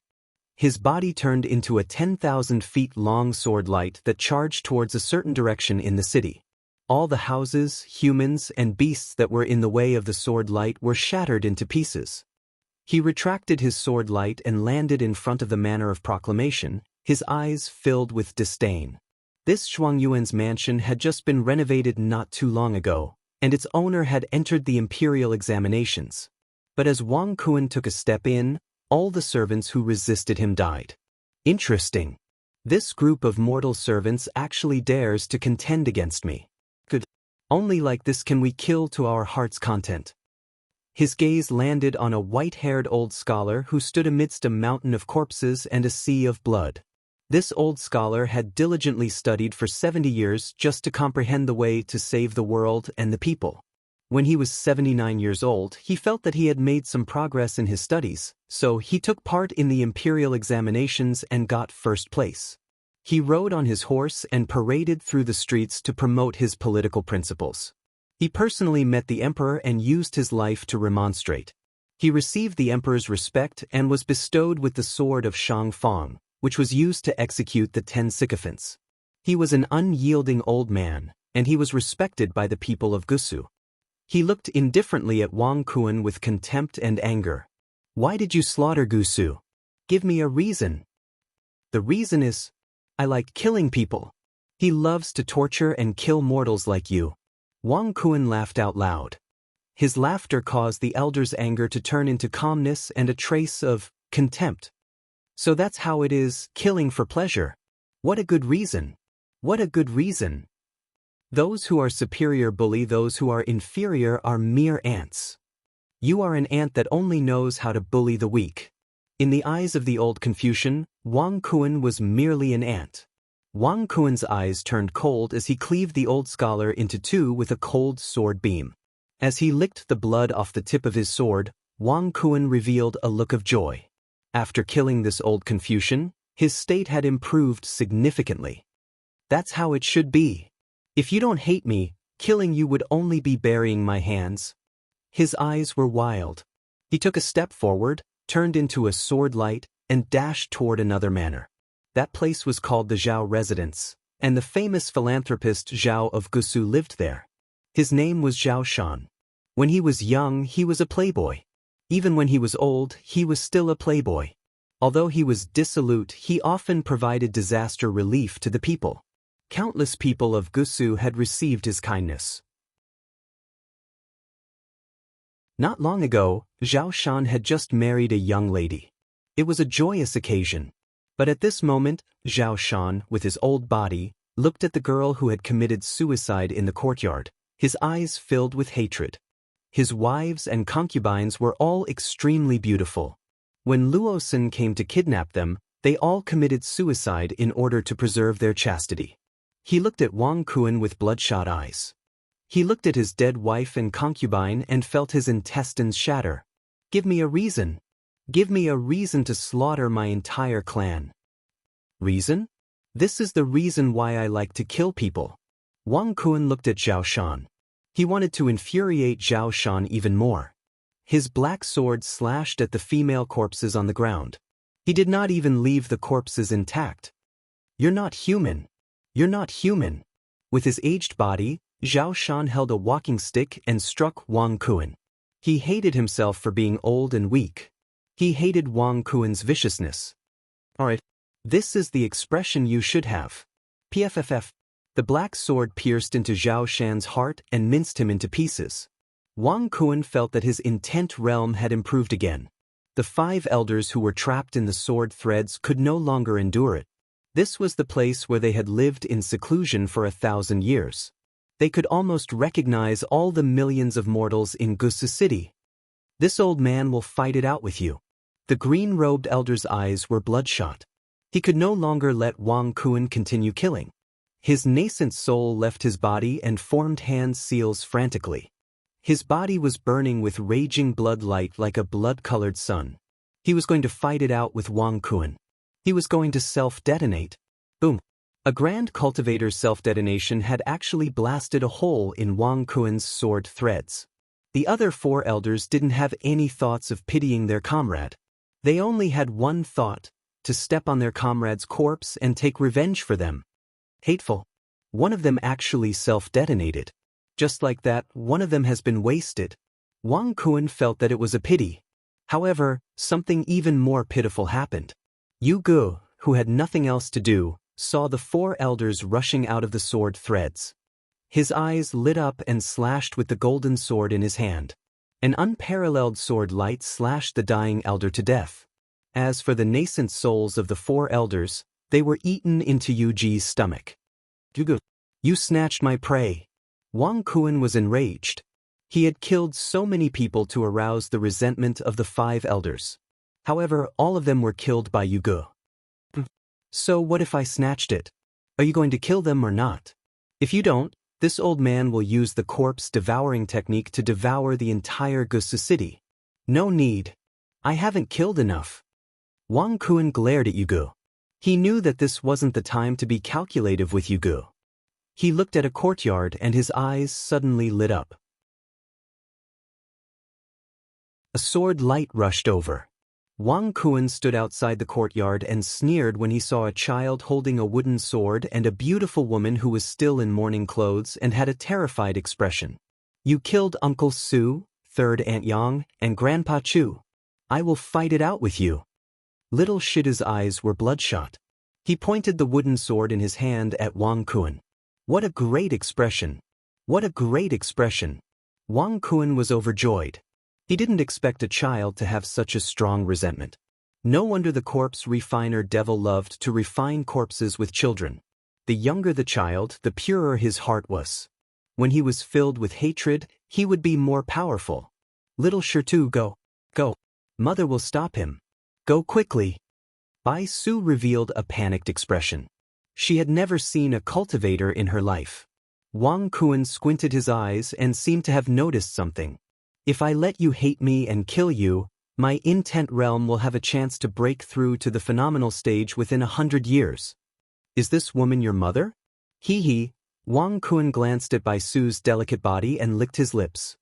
His body turned into a 10,000 feet long sword light that charged towards a certain direction in the city. All the houses, humans, and beasts that were in the way of the sword light were shattered into pieces. He retracted his sword light and landed in front of the manor of proclamation, his eyes filled with disdain. This Shuangyuan's mansion had just been renovated not too long ago, and its owner had entered the imperial examinations. But as Wang Kun took a step in, all the servants who resisted him died. Interesting. This group of mortal servants actually dares to contend against me. Good. Only like this can we kill to our heart's content. His gaze landed on a white-haired old scholar who stood amidst a mountain of corpses and a sea of blood. This old scholar had diligently studied for 70 years just to comprehend the way to save the world and the people. When he was 79 years old, he felt that he had made some progress in his studies, so he took part in the imperial examinations and got first place. He rode on his horse and paraded through the streets to promote his political principles. He personally met the emperor and used his life to remonstrate. He received the emperor's respect and was bestowed with the sword of Shang Fang, which was used to execute the 10 sycophants. He was an unyielding old man, and he was respected by the people of Gusu. He looked indifferently at Wang Kun with contempt and anger. Why did you slaughter Gusu? Give me a reason. The reason is, I like killing people. He loves to torture and kill mortals like you. Wang Kun laughed out loud. His laughter caused the elder's anger to turn into calmness and a trace of contempt. So that's how it is, killing for pleasure. What a good reason. What a good reason. Those who are superior bully those who are inferior are mere ants. You are an ant that only knows how to bully the weak. In the eyes of the old Confucian, Wang Kun was merely an ant. Wang Kun's eyes turned cold as he cleaved the old scholar into two with a cold sword beam. As he licked the blood off the tip of his sword, Wang Kun revealed a look of joy. After killing this old Confucian, his state had improved significantly. That's how it should be. If you don't hate me, killing you would only be burying my hands. His eyes were wild. He took a step forward, turned into a sword light, and dashed toward another manor. That place was called the Zhao residence, and the famous philanthropist Zhao of Gusu lived there. His name was Zhao Shan. When he was young, he was a playboy. Even when he was old, he was still a playboy. Although he was dissolute, he often provided disaster relief to the people. Countless people of Gusu had received his kindness. Not long ago, Zhao Shan had just married a young lady. It was a joyous occasion. But at this moment, Zhao Shan, with his old body, looked at the girl who had committed suicide in the courtyard, his eyes filled with hatred. His wives and concubines were all extremely beautiful. When Luosun came to kidnap them, they all committed suicide in order to preserve their chastity. He looked at Wang Kun with bloodshot eyes. He looked at his dead wife and concubine and felt his intestines shatter. Give me a reason. Give me a reason to slaughter my entire clan. Reason? This is the reason why I like to kill people. Wang Kun looked at Zhao Shan. He wanted to infuriate Zhao Shan even more. His black sword slashed at the female corpses on the ground. He did not even leave the corpses intact. You're not human. You're not human. With his aged body, Zhao Shan held a walking stick and struck Wang Kun. He hated himself for being old and weak. He hated Wang Kun's viciousness. Alright, this is the expression you should have. PFFF. The black sword pierced into Zhao Shan's heart and minced him into pieces. Wang Kun felt that his intent realm had improved again. The 5 elders who were trapped in the sword threads could no longer endure it. This was the place where they had lived in seclusion for 1,000 years. They could almost recognize all the millions of mortals in Gusu City. This old man will fight it out with you. The green-robed elder's eyes were bloodshot. He could no longer let Wang Kun continue killing. His nascent soul left his body and formed hand seals frantically. His body was burning with raging blood light like a blood-colored sun. He was going to fight it out with Wang Kun. He was going to self-detonate. Boom. A grand cultivator's self-detonation had actually blasted a hole in Wang Kun's sword threads. The other 4 elders didn't have any thoughts of pitying their comrade. They only had one thought, to step on their comrade's corpse and take revenge for them. Hateful. One of them actually self-detonated. Just like that, one of them has been wasted. Wang Kun felt that it was a pity. However, something even more pitiful happened. Yu Gu, who had nothing else to do, saw the 4 elders rushing out of the sword threads. His eyes lit up and slashed with the golden sword in his hand. An unparalleled sword light slashed the dying elder to death. As for the nascent souls of the 4 elders, they were eaten into Yu Ji's stomach. Yu Gu, you snatched my prey. Wang Kun was enraged. He had killed so many people to arouse the resentment of the 5 elders. However, all of them were killed by Yu Gu. So what if I snatched it? Are you going to kill them or not? If you don't, this old man will use the corpse devouring technique to devour the entire Gusu city. No need. I haven't killed enough. Wang Kun glared at Yu Gu. He knew that this wasn't the time to be calculative with Yu Gu. He looked at a courtyard and his eyes suddenly lit up. A sword light rushed over. Wang Kun stood outside the courtyard and sneered when he saw a child holding a wooden sword and a beautiful woman who was still in mourning clothes and had a terrified expression. You killed Uncle Su, third Aunt Yang, and Grandpa Chu. I will fight it out with you. Little Shidu's eyes were bloodshot. He pointed the wooden sword in his hand at Wang Kun. What a great expression! What a great expression! Wang Kun was overjoyed. He didn't expect a child to have such a strong resentment. No wonder the corpse refiner devil loved to refine corpses with children. The younger the child, the purer his heart was. When he was filled with hatred, he would be more powerful. Little Shirtu, go. Go. Mother will stop him. Go quickly. Bai Su revealed a panicked expression. She had never seen a cultivator in her life. Wang Kun squinted his eyes and seemed to have noticed something. If I let you hate me and kill you, my intent realm will have a chance to break through to the phenomenal stage within 100 years. Is this woman your mother? Hee. Wang Kun glanced at Bai Su's delicate body and licked his lips.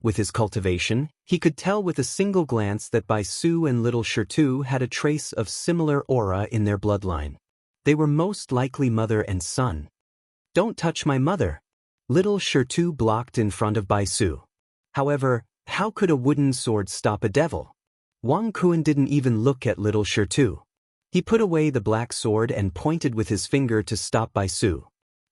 With his cultivation, he could tell with a single glance that Bai Su and little Shirtu had a trace of similar aura in their bloodline. They were most likely mother and son. Don't touch my mother. Little Shirtu blocked in front of Bai Su. However, how could a wooden sword stop a devil? Wang Kun didn't even look at little Shirtu. He put away the black sword and pointed with his finger to stop Bai Su.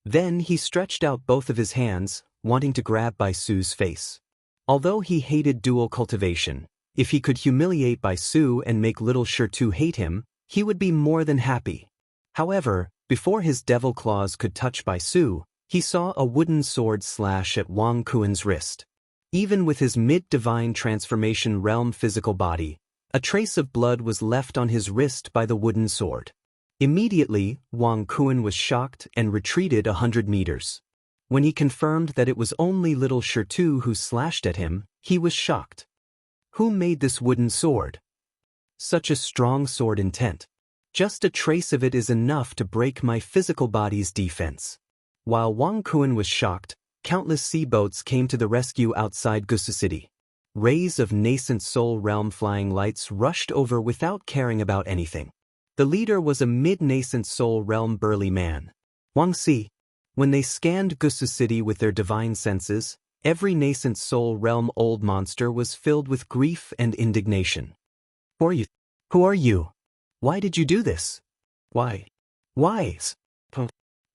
Then he stretched out both of his hands, wanting to grab Bai Su's face. Although he hated dual cultivation, if he could humiliate Bai Su and make little Shirtu hate him, he would be more than happy. However, before his devil claws could touch Bai Su, he saw a wooden sword slash at Wang Kun's wrist. Even with his mid-divine transformation realm physical body, a trace of blood was left on his wrist by the wooden sword. Immediately, Wang Kun was shocked and retreated 100 meters. When he confirmed that it was only little Shirtu who slashed at him, he was shocked. Who made this wooden sword? Such a strong sword intent. Just a trace of it is enough to break my physical body's defense. While Wang Kun was shocked, countless sea boats came to the rescue outside Gusu City. Rays of nascent soul realm flying lights rushed over without caring about anything. The leader was a mid-nascent soul realm burly man. Wang Si. When they scanned Gusu City with their divine senses, every nascent soul realm old monster was filled with grief and indignation. Who are you? Who are you? Why did you do this? Why?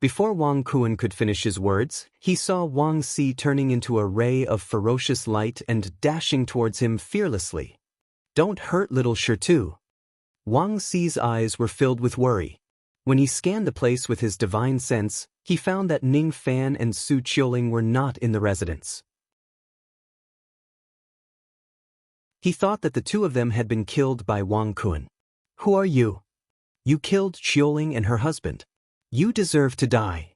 Before Wang Kun could finish his words, he saw Wang Si turning into a ray of ferocious light and dashing towards him fearlessly. Don't hurt little Shirtu. Wang Si's eyes were filled with worry. When he scanned the place with his divine sense, he found that Ning Fan and Su Qiuling were not in the residence. He thought that the two of them had been killed by Wang Kun. Who are you? You killed Qiuling and her husband. You deserve to die.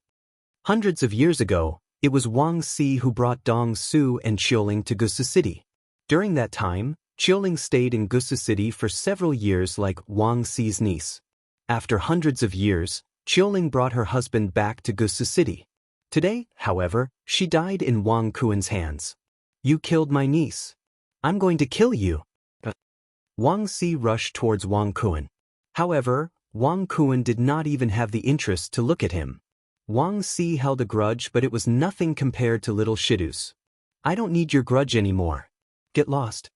Hundreds of years ago, it was Wang Si who brought Dong Su and Qiuling to Gusu City. During that time, Qiuling stayed in Gusu City for several years like Wang Si's niece. After hundreds of years, Qiuling brought her husband back to Gusu City. Today, however, she died in Wang Kun's hands. You killed my niece. I'm going to kill you. Wang Si rushed towards Wang Kun. However, Wang Kun did not even have the interest to look at him. Wang Si held a grudge, but it was nothing compared to little Shidu's. I don't need your grudge anymore. Get lost.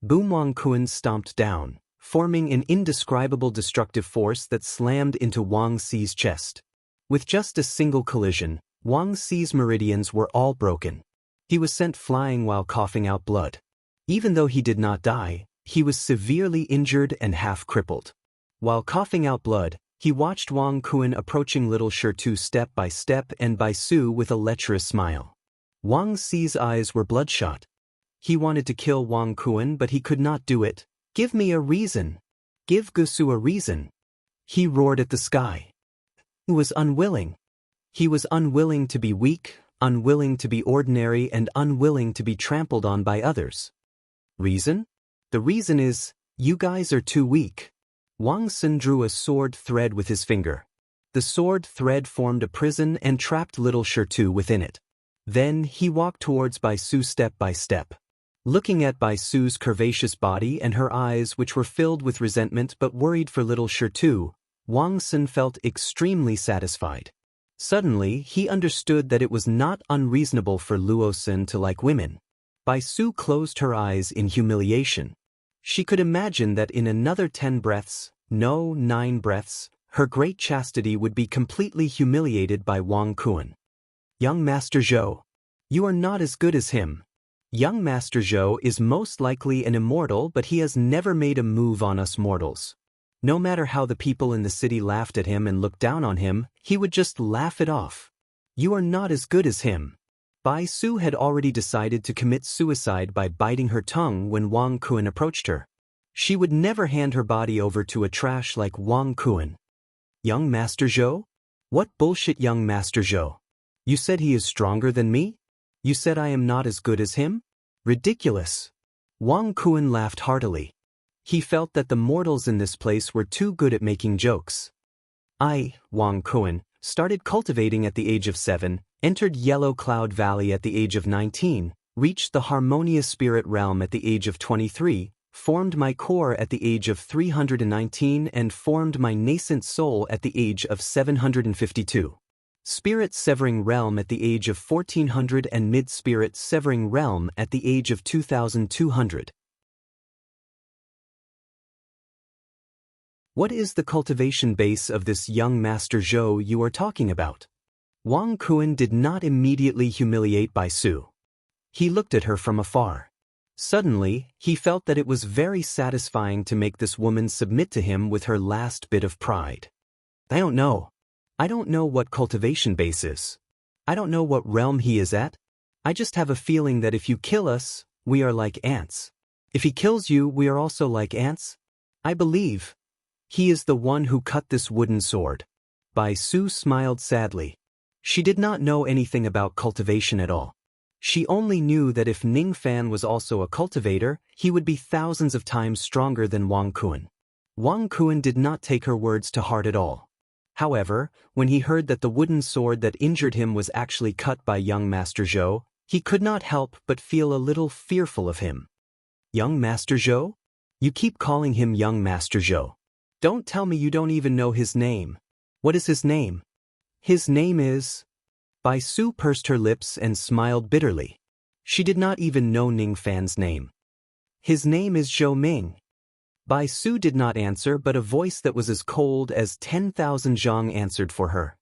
Boom! Wang Kun stomped down, forming an indescribable destructive force that slammed into Wang Si's chest. With just a single collision, Wang Si's meridians were all broken. He was sent flying while coughing out blood. Even though he did not die, he was severely injured and half-crippled. While coughing out blood, he watched Wang Kun approaching little Shirtu step by step and Bai Su with a lecherous smile. Wang Si's eyes were bloodshot. He wanted to kill Wang Kun, but he could not do it. Give me a reason. Give Gusu a reason. He roared at the sky. He was unwilling. He was unwilling to be weak, unwilling to be ordinary, and unwilling to be trampled on by others. Reason? The reason is, you guys are too weak. Wang Sun drew a sword thread with his finger. The sword thread formed a prison and trapped little Shirtu within it. Then he walked towards Bai Su step by step. Looking at Bai Su's curvaceous body and her eyes which were filled with resentment but worried for little Shirtu, Wang Sun felt extremely satisfied. Suddenly, he understood that it was not unreasonable for Luosun to like women. Bai Su closed her eyes in humiliation. She could imagine that in another 10 breaths, no, 9 breaths, her great chastity would be completely humiliated by Wang Kuan. Young Master Zhou. You are not as good as him. Young Master Zhou is most likely an immortal, but he has never made a move on us mortals. No matter how the people in the city laughed at him and looked down on him, he would just laugh it off. You are not as good as him. Bai Su had already decided to commit suicide by biting her tongue when Wang Kuan approached her. She would never hand her body over to a trash like Wang Kuan. Young Master Zhou? What bullshit, Young Master Zhou? You said he is stronger than me? You said I am not as good as him? Ridiculous. Wang Kuan laughed heartily. He felt that the mortals in this place were too good at making jokes. I, Wang Kuan, started cultivating at the age of 7, entered Yellow Cloud Valley at the age of 19, reached the Harmonious Spirit Realm at the age of 23, formed my core at the age of 319 and formed my nascent soul at the age of 752. Spirit Severing Realm at the age of 1400 and Mid-Spirit Severing Realm at the age of 2200. What is the cultivation base of this young Master Zhou you are talking about? Wang Kuan did not immediately humiliate Bai Su. He looked at her from afar. Suddenly, he felt that it was very satisfying to make this woman submit to him with her last bit of pride. I don't know. I don't know what cultivation base is. I don't know what realm he is at. I just have a feeling that if you kill us, we are like ants. If he kills you, we are also like ants. I believe. He is the one who cut this wooden sword. Bai Su smiled sadly. She did not know anything about cultivation at all. She only knew that if Ning Fan was also a cultivator, he would be thousands of times stronger than Wang Kuan. Wang Kuan did not take her words to heart at all. However, when he heard that the wooden sword that injured him was actually cut by young Master Zhou, he could not help but feel a little fearful of him. Young Master Zhou? You keep calling him young Master Zhou. Don't tell me you don't even know his name. What is his name? His name is... Bai Su pursed her lips and smiled bitterly. She did not even know Ning Fan's name. His name is Zhou Ming. Bai Su did not answer, but a voice that was as cold as 10,000 zhang answered for her.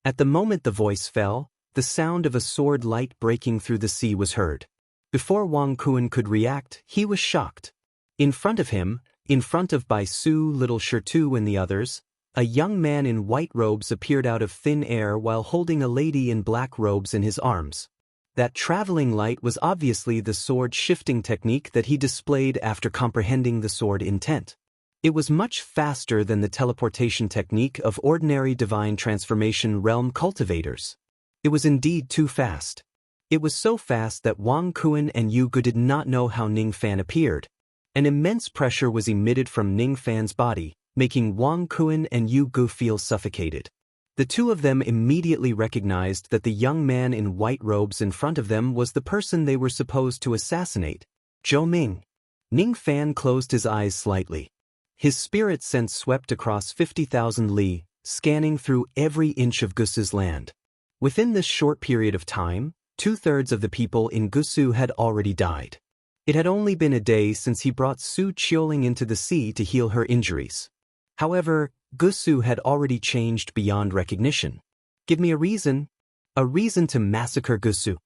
At the moment the voice fell, the sound of a sword light breaking through the sea was heard. Before Wang Kuan could react, he was shocked. In front of him, in front of Bai Su, Little Shirtu and the others, a young man in white robes appeared out of thin air while holding a lady in black robes in his arms. That traveling light was obviously the sword shifting technique that he displayed after comprehending the sword intent. It was much faster than the teleportation technique of ordinary divine transformation realm cultivators. It was indeed too fast. It was so fast that Wang Kuan and Yu Gu did not know how Ning Fan appeared. An immense pressure was emitted from Ning Fan's body, making Wang Kuan and Yu Gu feel suffocated. The two of them immediately recognized that the young man in white robes in front of them was the person they were supposed to assassinate, Zhou Ming. Ning Fan closed his eyes slightly. His spirit sense swept across 50,000 li, scanning through every inch of Gusu's land. Within this short period of time, 2/3 of the people in Gusu had already died. It had only been a day since he brought Su Qiuling into the sea to heal her injuries. However, Gusu had already changed beyond recognition. Give me a reason to massacre Gusu.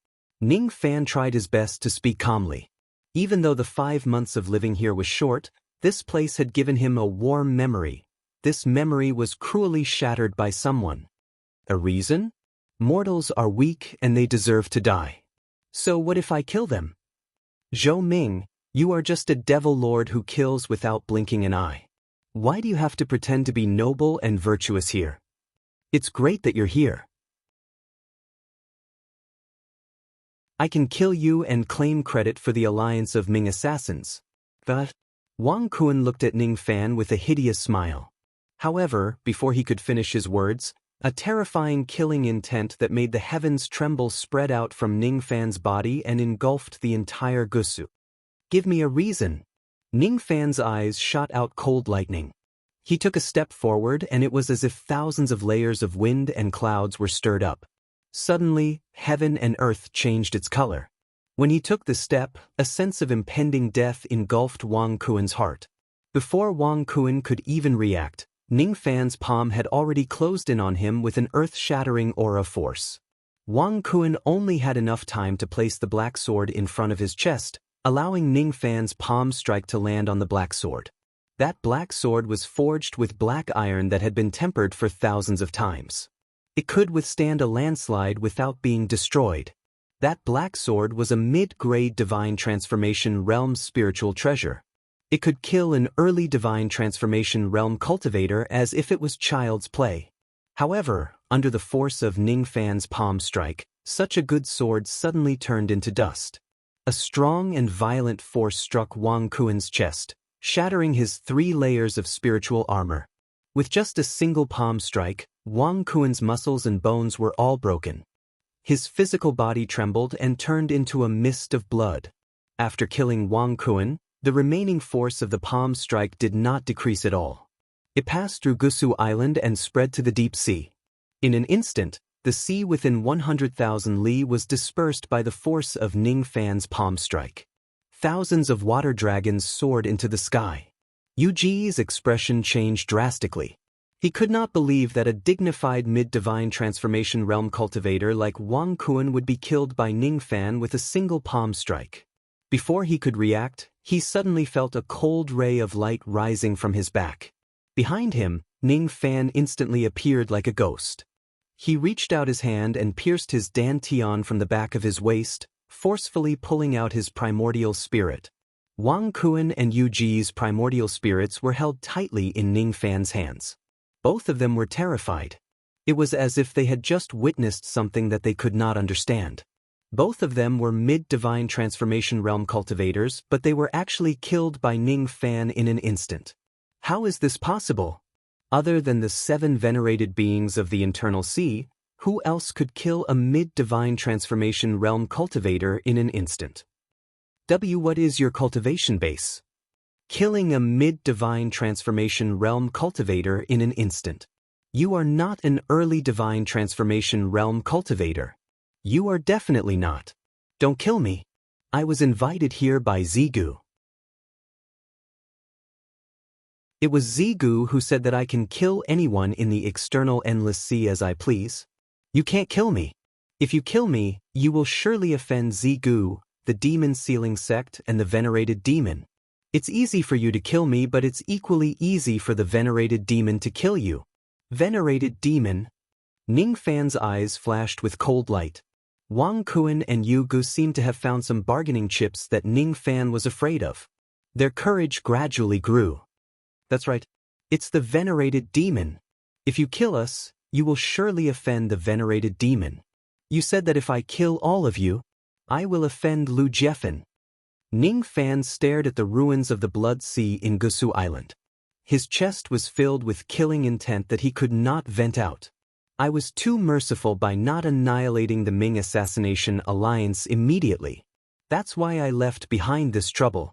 Ning Fan tried his best to speak calmly. Even though the 5 months of living here was short, this place had given him a warm memory. This memory was cruelly shattered by someone. A reason? Mortals are weak and they deserve to die. So what if I kill them? Zhou Ming, you are just a devil lord who kills without blinking an eye. Why do you have to pretend to be noble and virtuous here? It's great that you're here. I can kill you and claim credit for the alliance of Ming assassins. But Wang Kuan looked at Ning Fan with a hideous smile. However, before he could finish his words, a terrifying killing intent that made the heavens tremble spread out from Ning Fan's body and engulfed the entire Gusu. Give me a reason. Ning Fan's eyes shot out cold lightning. He took a step forward and it was as if thousands of layers of wind and clouds were stirred up. Suddenly, heaven and earth changed its color. When he took the step, a sense of impending death engulfed Wang Kuen's heart. Before Wang Kuen could even react, Ning Fan's palm had already closed in on him with an earth-shattering aura force. Wang Kuen only had enough time to place the black sword in front of his chest, allowing Ning Fan's palm strike to land on the black sword. That black sword was forged with black iron that had been tempered for thousands of times. It could withstand a landslide without being destroyed. That black sword was a mid-grade divine transformation realm spiritual treasure. It could kill an early divine transformation realm cultivator as if it was child's play. However, under the force of Ning Fan's palm strike, such a good sword suddenly turned into dust. A strong and violent force struck Wang Kuen's chest, shattering his 3 layers of spiritual armor. With just a single palm strike, Wang Kuen's muscles and bones were all broken. His physical body trembled and turned into a mist of blood. After killing Wang Kuen, the remaining force of the palm strike did not decrease at all. It passed through Gusu Island and spread to the deep sea. In an instant, the sea within 100,000 li was dispersed by the force of Ning Fan's palm strike. Thousands of water dragons soared into the sky. Yu Ji's expression changed drastically. He could not believe that a dignified mid-divine transformation realm cultivator like Wang Kuen would be killed by Ning Fan with a single palm strike. Before he could react, he suddenly felt a cold ray of light rising from his back. Behind him, Ning Fan instantly appeared like a ghost. He reached out his hand and pierced his dantian from the back of his waist, forcefully pulling out his primordial spirit. Wang Kuen and Yu Ji's primordial spirits were held tightly in Ning Fan's hands. Both of them were terrified. It was as if they had just witnessed something that they could not understand. Both of them were mid-divine transformation realm cultivators, but they were actually killed by Ning Fan in an instant. How is this possible? Other than the 7 venerated beings of the Internal Sea, who else could kill a mid-divine transformation realm cultivator in an instant? What is your cultivation base? Killing a mid-divine transformation realm cultivator in an instant. You are not an early divine transformation realm cultivator. You are definitely not. Don't kill me. I was invited here by Zigu. It was Zigu who said that I can kill anyone in the external endless sea as I please. You can't kill me. If you kill me, you will surely offend Zigu, the demon sealing sect and the venerated demon. It's easy for you to kill me, but it's equally easy for the venerated demon to kill you. Venerated demon? Ning Fan's eyes flashed with cold light. Wang Kuen and Yu Gu seemed to have found some bargaining chips that Ning Fan was afraid of. Their courage gradually grew. That's right. It's the venerated demon. If you kill us, you will surely offend the venerated demon. You said that if I kill all of you, I will offend Lu Jiefan. Ning Fan stared at the ruins of the Blood Sea in Gusu Island. His chest was filled with killing intent that he could not vent out. I was too merciful by not annihilating the Ming Assassination Alliance immediately. That's why I left behind this trouble.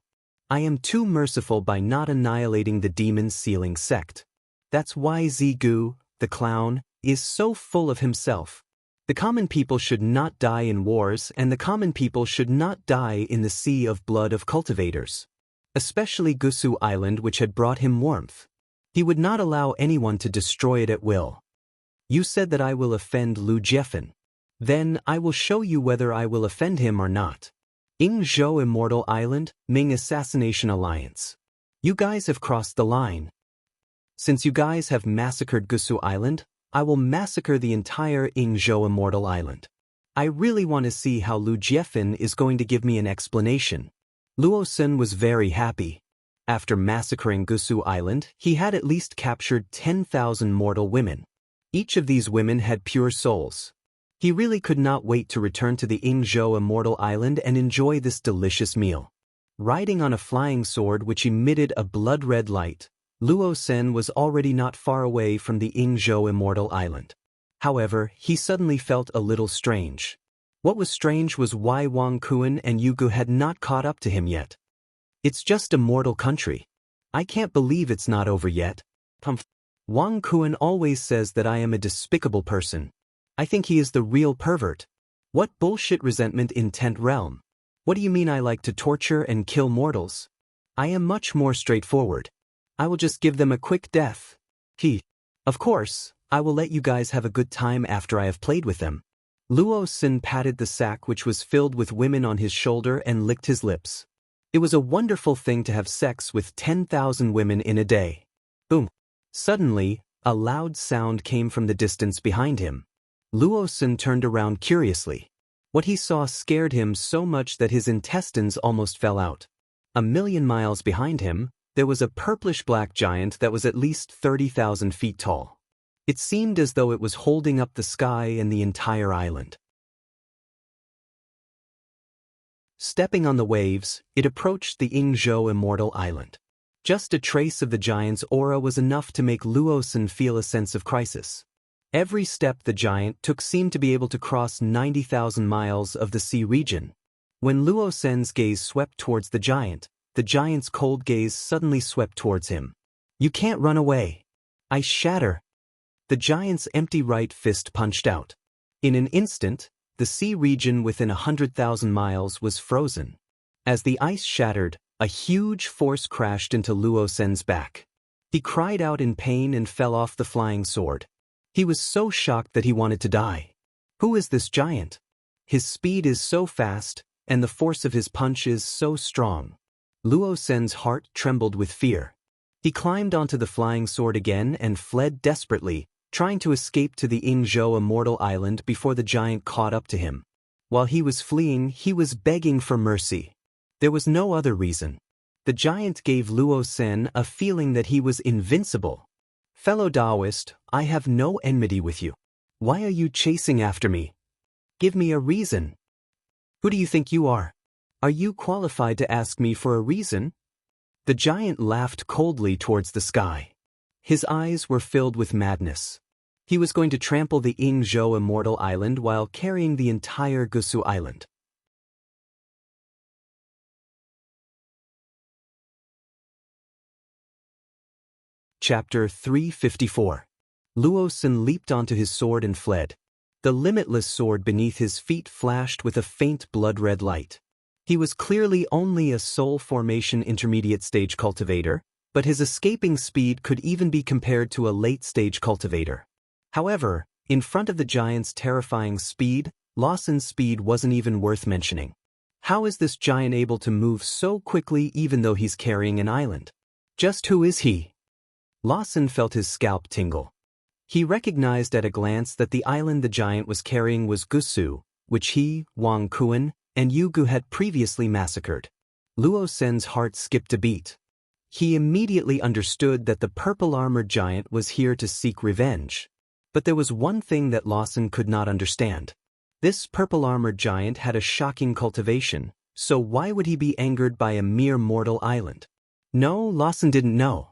I am too merciful by not annihilating the demon sealing sect. That's why Zigu, the clown, is so full of himself. The common people should not die in wars, and the common people should not die in the sea of blood of cultivators. Especially Gusu Island, which had brought him warmth. He would not allow anyone to destroy it at will. You said that I will offend Lu Jiefan. Then I will show you whether I will offend him or not. Yingzhou Immortal Island, Ming Assassination Alliance. You guys have crossed the line. Since you guys have massacred Gusu Island, I will massacre the entire Yingzhou Immortal Island. I really want to see how Lu Jiefan is going to give me an explanation. Luo Sun was very happy. After massacring Gusu Island, he had at least captured 10,000 mortal women. Each of these women had pure souls. He really could not wait to return to the Yingzhou Immortal Island and enjoy this delicious meal. Riding on a flying sword which emitted a blood-red light, Luo Sen was already not far away from the Yingzhou Immortal Island. However, he suddenly felt a little strange. What was strange was why Wang Kuen and Yu Gu had not caught up to him yet. It's just a mortal country. I can't believe it's not over yet. Humph. Wang Kuan always says that I am a despicable person. I think he is the real pervert. What bullshit resentment in 10th realm? What do you mean I like to torture and kill mortals? I am much more straightforward. I will just give them a quick death. Of course, I will let you guys have a good time after I have played with them. Luo Xin patted the sack which was filled with women on his shoulder and licked his lips. It was a wonderful thing to have sex with 10,000 women in a day. Boom. Suddenly, a loud sound came from the distance behind him. Luo Xin turned around curiously. What he saw scared him so much that his intestines almost fell out. 1,000,000 miles behind him, there was a purplish-black giant that was at least 30,000 feet tall. It seemed as though it was holding up the sky and the entire island. Stepping on the waves, it approached the Yingzhou Immortal Island. Just a trace of the giant's aura was enough to make Luo Xin feel a sense of crisis. Every step the giant took seemed to be able to cross 90,000 miles of the sea region. When Luo Xin's gaze swept towards the giant's cold gaze suddenly swept towards him. You can't run away. I shatter. The giant's empty right fist punched out. In an instant, the sea region within 100,000 miles was frozen. As the ice shattered, a huge force crashed into Luo Xin's back. He cried out in pain and fell off the flying sword. He was so shocked that he wanted to die. Who is this giant? His speed is so fast, and the force of his punch is so strong. Luo Xin's heart trembled with fear. He climbed onto the flying sword again and fled desperately, trying to escape to the Yingzhou Immortal Island before the giant caught up to him. While he was fleeing, he was begging for mercy. There was no other reason. The giant gave Luo Xin a feeling that he was invincible. Fellow Taoist, I have no enmity with you. Why are you chasing after me? Give me a reason. Who do you think you are? Are you qualified to ask me for a reason? The giant laughed coldly towards the sky. His eyes were filled with madness. He was going to trample the Yingzhou Immortal Island while carrying the entire Gusu Island. Chapter 354. Luo Xin leaped onto his sword and fled. The limitless sword beneath his feet flashed with a faint blood-red light. He was clearly only a soul formation intermediate stage cultivator, but his escaping speed could even be compared to a late-stage cultivator. However, in front of the giant's terrifying speed, Lawson's speed wasn't even worth mentioning. How is this giant able to move so quickly even though he's carrying an island? Just who is he? Lawson felt his scalp tingle. He recognized at a glance that the island the giant was carrying was Gusu, which he, Wang Kuan, and Yugu had previously massacred. Luo Xin's heart skipped a beat. He immediately understood that the purple-armored giant was here to seek revenge. But there was one thing that Lawson could not understand. This purple-armored giant had a shocking cultivation, so why would he be angered by a mere mortal island? No, Lawson didn't know.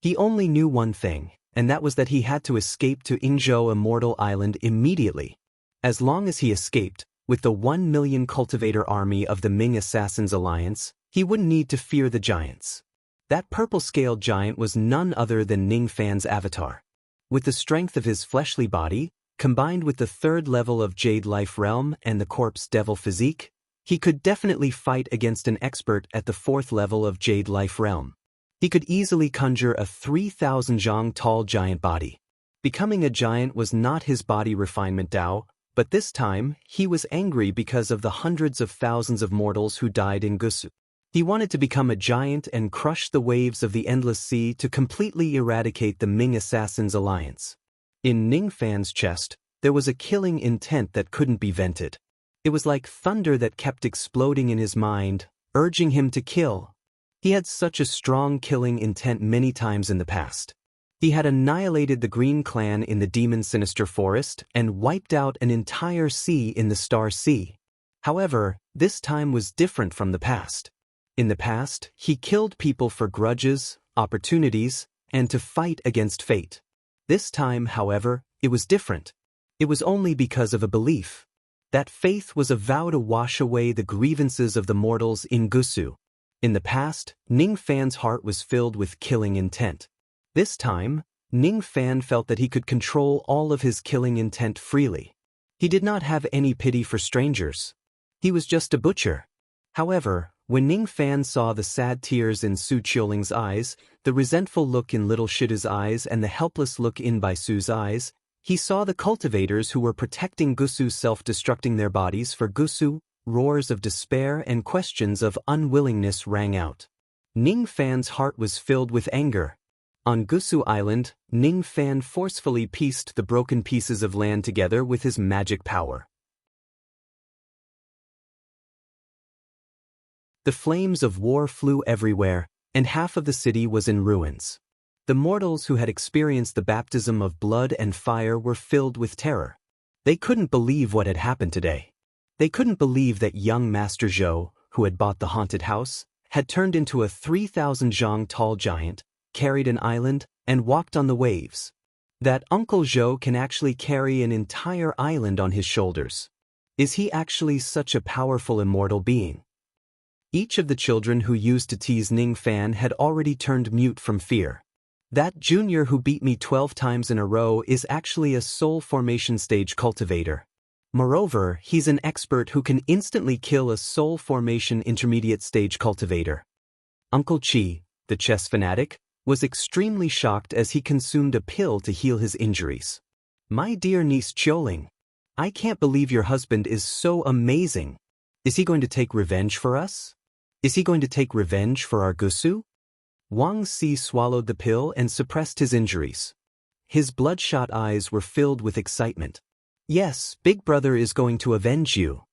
He only knew one thing, and that was that he had to escape to Yingzhou Immortal Island immediately. As long as he escaped, with the 1 million cultivator army of the Ming Assassins Alliance, he wouldn't need to fear the giants. That purple-scaled giant was none other than Ning Fan's avatar. With the strength of his fleshly body, combined with the 3rd level of Jade Life Realm and the Corpse Devil physique, he could definitely fight against an expert at the 4th level of Jade Life Realm. He could easily conjure a 3,000 zhang tall giant body. Becoming a giant was not his body refinement Dao, but this time, he was angry because of the hundreds of thousands of mortals who died in Gusu. He wanted to become a giant and crush the waves of the endless sea to completely eradicate the Ming Assassins Alliance. In Ning Fan's chest, there was a killing intent that couldn't be vented. It was like thunder that kept exploding in his mind, urging him to kill. He had such a strong killing intent many times in the past. He had annihilated the Green Clan in the Demon Sinister Forest and wiped out an entire sea in the Star Sea. However, this time was different from the past. In the past, he killed people for grudges, opportunities, and to fight against fate. This time, however, it was different. It was only because of a belief. That faith was a vow to wash away the grievances of the mortals in Gusu. In the past, Ning Fan's heart was filled with killing intent. This time, Ning Fan felt that he could control all of his killing intent freely. He did not have any pity for strangers. He was just a butcher. However, when Ning Fan saw the sad tears in Su Qiuling's eyes, the resentful look in little Shida's eyes and the helpless look in Bai Su's eyes, he saw the cultivators who were protecting Gusu self-destructing their bodies for Gusu. Roars of despair and questions of unwillingness rang out. Ning Fan's heart was filled with anger. On Gusu Island, Ning Fan forcefully pieced the broken pieces of land together with his magic power. The flames of war flew everywhere, and half of the city was in ruins. The mortals who had experienced the baptism of blood and fire were filled with terror. They couldn't believe what had happened today. They couldn't believe that young Master Zhou, who had bought the haunted house, had turned into a 3,000 zhang tall giant, carried an island, and walked on the waves. That Uncle Zhou can actually carry an entire island on his shoulders. Is he actually such a powerful immortal being? Each of the children who used to tease Ning Fan had already turned mute from fear. That junior who beat me 12 times in a row is actually a soul formation stage cultivator. Moreover, he's an expert who can instantly kill a soul formation intermediate stage cultivator. Uncle Qi, the chess fanatic, was extremely shocked as he consumed a pill to heal his injuries. My dear niece Qiuling, I can't believe your husband is so amazing. Is he going to take revenge for us? Is he going to take revenge for our Gusu? Wang Si swallowed the pill and suppressed his injuries. His bloodshot eyes were filled with excitement. Yes, Big Brother is going to avenge you.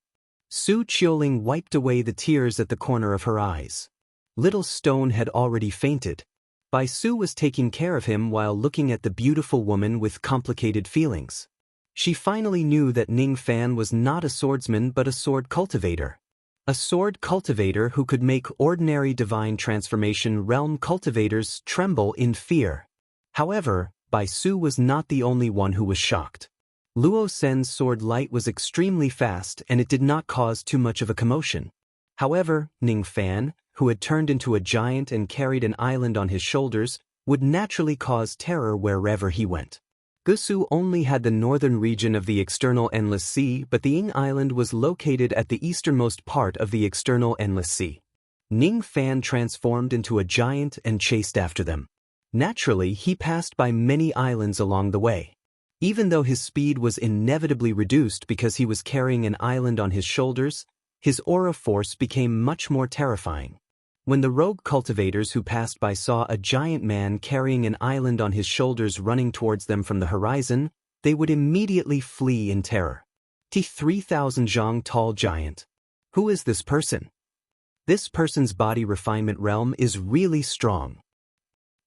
Su Qiuling wiped away the tears at the corner of her eyes. Little Stone had already fainted. Bai Su was taking care of him while looking at the beautiful woman with complicated feelings. She finally knew that Ning Fan was not a swordsman but a sword cultivator. A sword cultivator who could make ordinary divine transformation realm cultivators tremble in fear. However, Bai Su was not the only one who was shocked. Luo Sen's sword light was extremely fast and it did not cause too much of a commotion. However, Ning Fan, who had turned into a giant and carried an island on his shoulders, would naturally cause terror wherever he went. Gusu only had the northern region of the external Endless Sea, but the Ying Island was located at the easternmost part of the external Endless Sea. Ning Fan transformed into a giant and chased after them. Naturally, he passed by many islands along the way. Even though his speed was inevitably reduced because he was carrying an island on his shoulders, his aura force became much more terrifying. When the rogue cultivators who passed by saw a giant man carrying an island on his shoulders running towards them from the horizon, they would immediately flee in terror. T-3,000 zhang tall giant. Who is this person? This person's body refinement realm is really strong.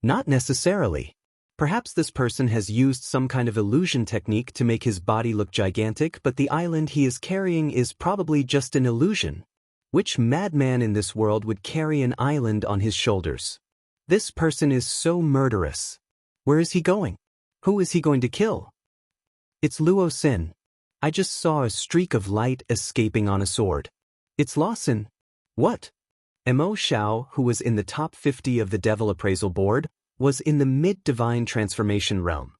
Not necessarily. Perhaps this person has used some kind of illusion technique to make his body look gigantic, but the island he is carrying is probably just an illusion. Which madman in this world would carry an island on his shoulders? This person is so murderous. Where is he going? Who is he going to kill? It's Luo Sin. I just saw a streak of light escaping on a sword. It's Lawson. What? Mo Xiao, who was in the top 50 of the Devil Appraisal Board, was in the mid-divine transformation realm.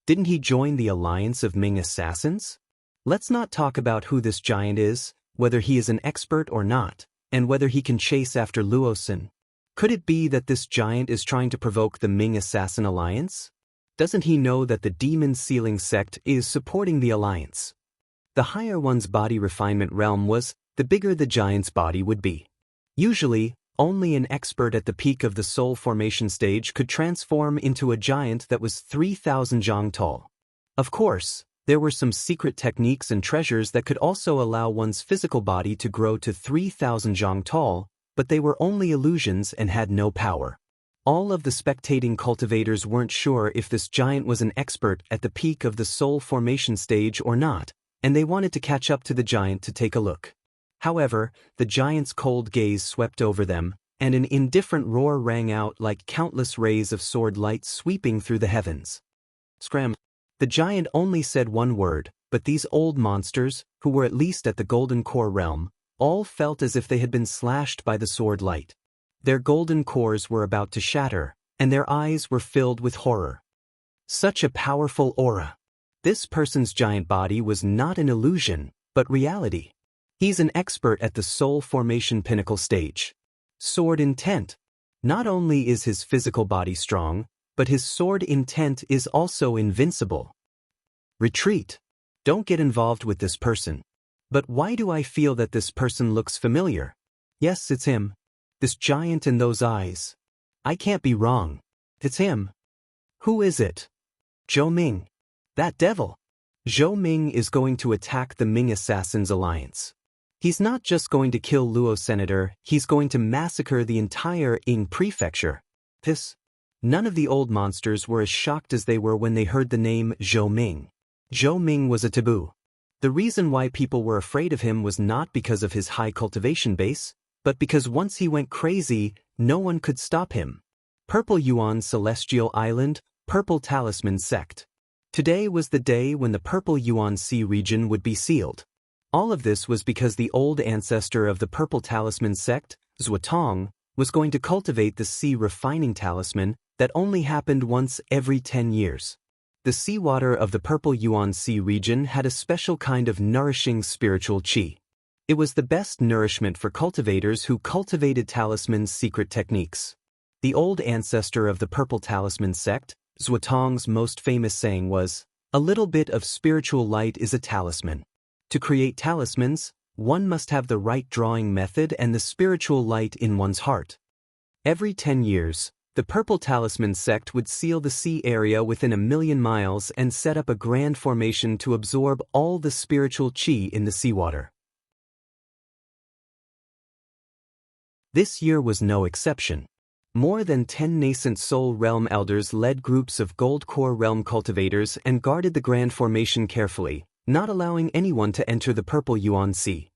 Didn't he join the alliance of Ming assassins? Let's not talk about who this giant is, whether he is an expert or not, and whether he can chase after Luo Sin. Could it be that this giant is trying to provoke the Ming assassin alliance? Doesn't he know that the demon sealing sect is supporting the alliance? The higher one's body refinement realm was, the bigger the giant's body would be. Usually, only an expert at the peak of the soul formation stage could transform into a giant that was 3,000 zhang tall. Of course, there were some secret techniques and treasures that could also allow one's physical body to grow to 3,000 zhang tall, but they were only illusions and had no power. All of the spectating cultivators weren't sure if this giant was an expert at the peak of the soul formation stage or not, and they wanted to catch up to the giant to take a look. However, the giant's cold gaze swept over them, and an indifferent roar rang out like countless rays of sword light sweeping through the heavens. Scram! The giant only said one word, but these old monsters, who were at least at the Golden Core realm, all felt as if they had been slashed by the sword light. Their golden cores were about to shatter, and their eyes were filled with horror. Such a powerful aura. This person's giant body was not an illusion, but reality. He's an expert at the soul formation pinnacle stage. Sword intent. Not only is his physical body strong, but his sword intent is also invincible. Retreat. Don't get involved with this person. But why do I feel that this person looks familiar? Yes, it's him. This giant in those eyes. I can't be wrong. It's him. Who is it? Zhou Ming. That devil. Zhou Ming is going to attack the Ming Assassins Alliance. He's not just going to kill Luo Senator, he's going to massacre the entire Ying prefecture. None of the old monsters were as shocked as they were when they heard the name Zhou Ming. Zhou Ming was a taboo. The reason why people were afraid of him was not because of his high cultivation base, but because once he went crazy, no one could stop him. Purple Yuan Celestial Island, Purple Talisman Sect. Today was the day when the Purple Yuan Sea region would be sealed. All of this was because the old ancestor of the Purple Talisman Sect, Zuotong, was going to cultivate the sea refining talisman that only happened once every 10 years. The seawater of the Purple Yuan Sea region had a special kind of nourishing spiritual qi. It was the best nourishment for cultivators who cultivated talisman's secret techniques. The old ancestor of the Purple Talisman Sect, Zuotong's most famous saying was, "A little bit of spiritual light is a talisman." To create talismans, one must have the right drawing method and the spiritual light in one's heart. Every 10 years, the Purple Talisman Sect would seal the sea area within 1,000,000 miles and set up a grand formation to absorb all the spiritual qi in the seawater. This year was no exception. More than 10 nascent Soul Realm elders led groups of Gold Core Realm cultivators and guarded the grand formation carefully, not allowing anyone to enter the Purple Yuan Sea.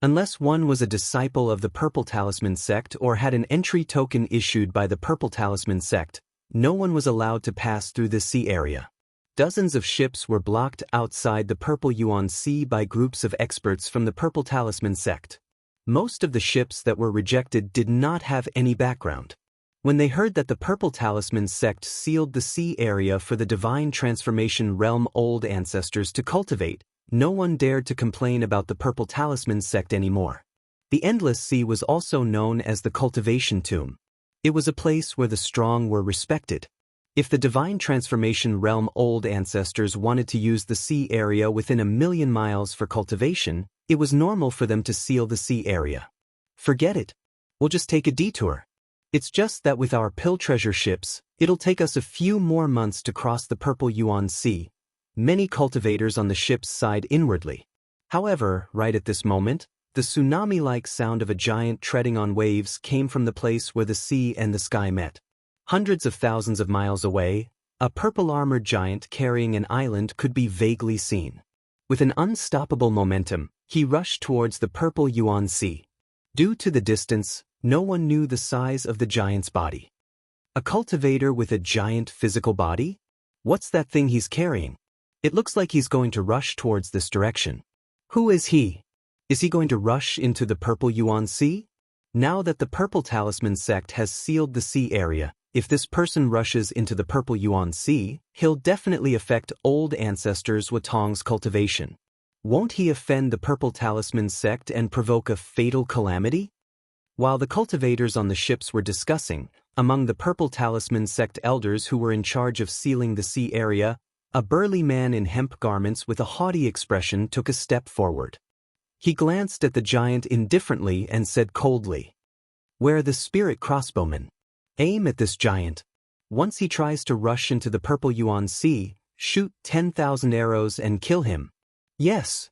Unless one was a disciple of the Purple Talisman Sect or had an entry token issued by the Purple Talisman Sect, no one was allowed to pass through the sea area. Dozens of ships were blocked outside the Purple Yuan Sea by groups of experts from the Purple Talisman Sect. Most of the ships that were rejected did not have any background. When they heard that the Purple Talisman Sect sealed the sea area for the Divine Transformation Realm old ancestors to cultivate, no one dared to complain about the Purple Talisman Sect anymore. The Endless Sea was also known as the Cultivation Tomb. It was a place where the strong were respected. If the Divine Transformation Realm old ancestors wanted to use the sea area within 1,000,000 miles for cultivation, it was normal for them to seal the sea area. Forget it. We'll just take a detour. It's just that with our pill treasure ships, it'll take us a few more months to cross the Purple Yuan Sea. Many cultivators on the ships sighed inwardly. However, right at this moment, the tsunami-like sound of a giant treading on waves came from the place where the sea and the sky met. Hundreds of thousands of miles away, a purple-armored giant carrying an island could be vaguely seen. With an unstoppable momentum, he rushed towards the Purple Yuan Sea. Due to the distance, no one knew the size of the giant's body. A cultivator with a giant physical body? What's that thing he's carrying? It looks like he's going to rush towards this direction. Who is he? Is he going to rush into the Purple Yuan Sea? Now that the Purple Talisman Sect has sealed the sea area, if this person rushes into the Purple Yuan Sea, he'll definitely affect old ancestors Watong's cultivation. Won't he offend the Purple Talisman Sect and provoke a fatal calamity? While the cultivators on the ships were discussing, among the Purple Talisman Sect elders who were in charge of sealing the sea area, a burly man in hemp garments with a haughty expression took a step forward. He glanced at the giant indifferently and said coldly, "Where are the spirit crossbowmen? Aim at this giant. Once he tries to rush into the Purple Yuan Sea, shoot 10,000 arrows and kill him." Yes.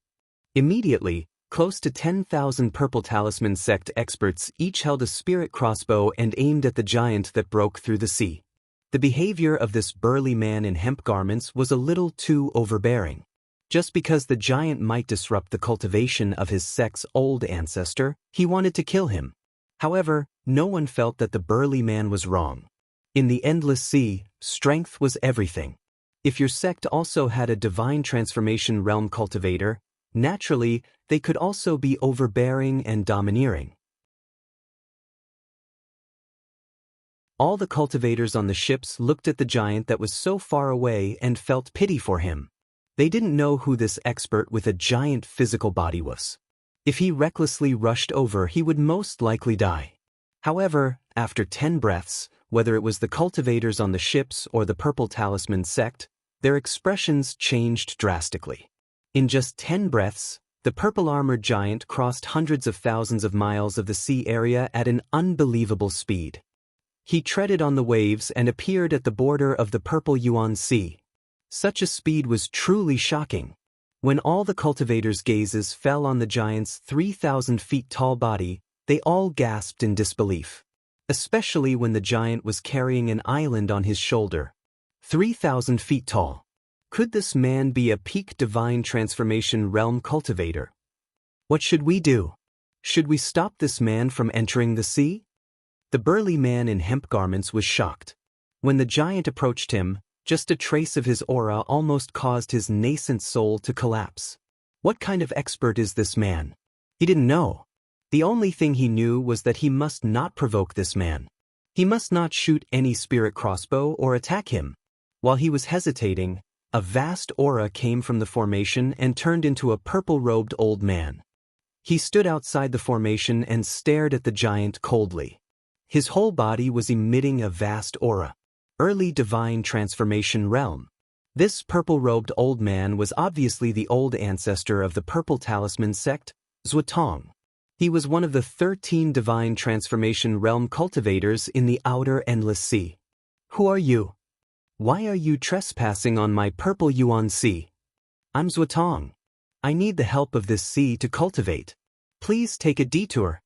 Immediately, close to 10,000 Purple Talisman Sect experts each held a spirit crossbow and aimed at the giant that broke through the sea. The behavior of this burly man in hemp garments was a little too overbearing. Just because the giant might disrupt the cultivation of his sect's old ancestor, he wanted to kill him. However, no one felt that the burly man was wrong. In the Endless Sea, strength was everything. If your sect also had a Divine Transformation Realm cultivator, naturally, they could also be overbearing and domineering. All the cultivators on the ships looked at the giant that was so far away and felt pity for him. They didn't know who this expert with a giant physical body was. If he recklessly rushed over, he would most likely die. However, after 10 breaths, whether it was the cultivators on the ships or the Purple Talisman sect, their expressions changed drastically. In just 10 breaths, the purple-armored giant crossed hundreds of thousands of miles of the sea area at an unbelievable speed. He treaded on the waves and appeared at the border of the Purple Yuan Sea. Such a speed was truly shocking. When all the cultivators' gazes fell on the giant's 3,000 feet tall body, they all gasped in disbelief. Especially when the giant was carrying an island on his shoulder. 3,000 feet tall. Could this man be a peak divine transformation realm cultivator? What should we do? Should we stop this man from entering the sea? The burly man in hemp garments was shocked. When the giant approached him, just a trace of his aura almost caused his nascent soul to collapse. What kind of expert is this man? He didn't know. The only thing he knew was that he must not provoke this man. He must not shoot any spirit crossbow or attack him. While he was hesitating, a vast aura came from the formation and turned into a purple-robed old man. He stood outside the formation and stared at the giant coldly. His whole body was emitting a vast aura. Early divine transformation realm. This purple-robed old man was obviously the old ancestor of the Purple Talisman sect, Zuotong. He was one of the 13 divine transformation realm cultivators in the outer endless sea. Who are you? Why are you trespassing on my Purple Yuan Sea? I'm Zuotong. I need the help of this sea to cultivate. Please take a detour.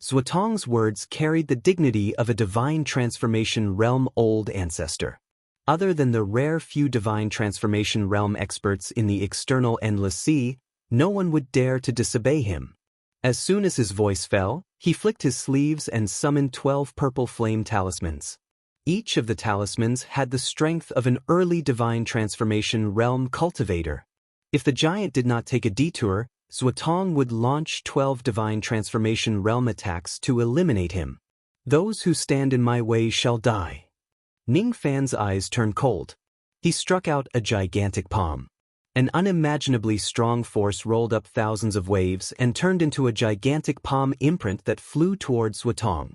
Zuotong's words carried the dignity of a divine transformation realm old ancestor. Other than the rare few divine transformation realm experts in the external endless sea, no one would dare to disobey him. As soon as his voice fell, he flicked his sleeves and summoned 12 purple flame talismans. Each of the talismans had the strength of an early divine transformation realm cultivator. If the giant did not take a detour, Zuotong would launch 12 divine transformation realm attacks to eliminate him. Those who stand in my way shall die. Ning Fan's eyes turned cold. He struck out a gigantic palm. An unimaginably strong force rolled up thousands of waves and turned into a gigantic palm imprint that flew towards Zuotong.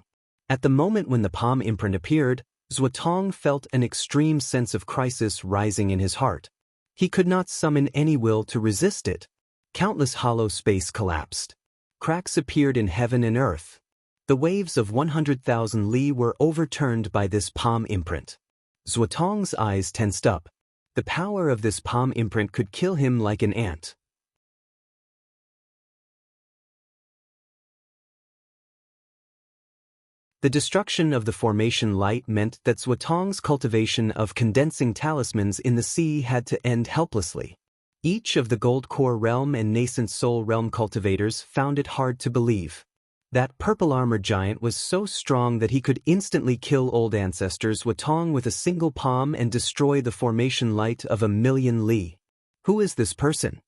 At the moment when the palm imprint appeared, Zuotong felt an extreme sense of crisis rising in his heart. He could not summon any will to resist it. Countless hollow space collapsed. Cracks appeared in heaven and earth. The waves of 100,000 li were overturned by this palm imprint. Zuotong's eyes tensed up. The power of this palm imprint could kill him like an ant. The destruction of the formation light meant that Zuotong's cultivation of condensing talismans in the sea had to end helplessly. Each of the Gold Core Realm and Nascent Soul Realm cultivators found it hard to believe. That purple-armored giant was so strong that he could instantly kill old ancestors Zuotong with a single palm and destroy the formation light of 1,000,000 li. Who is this person?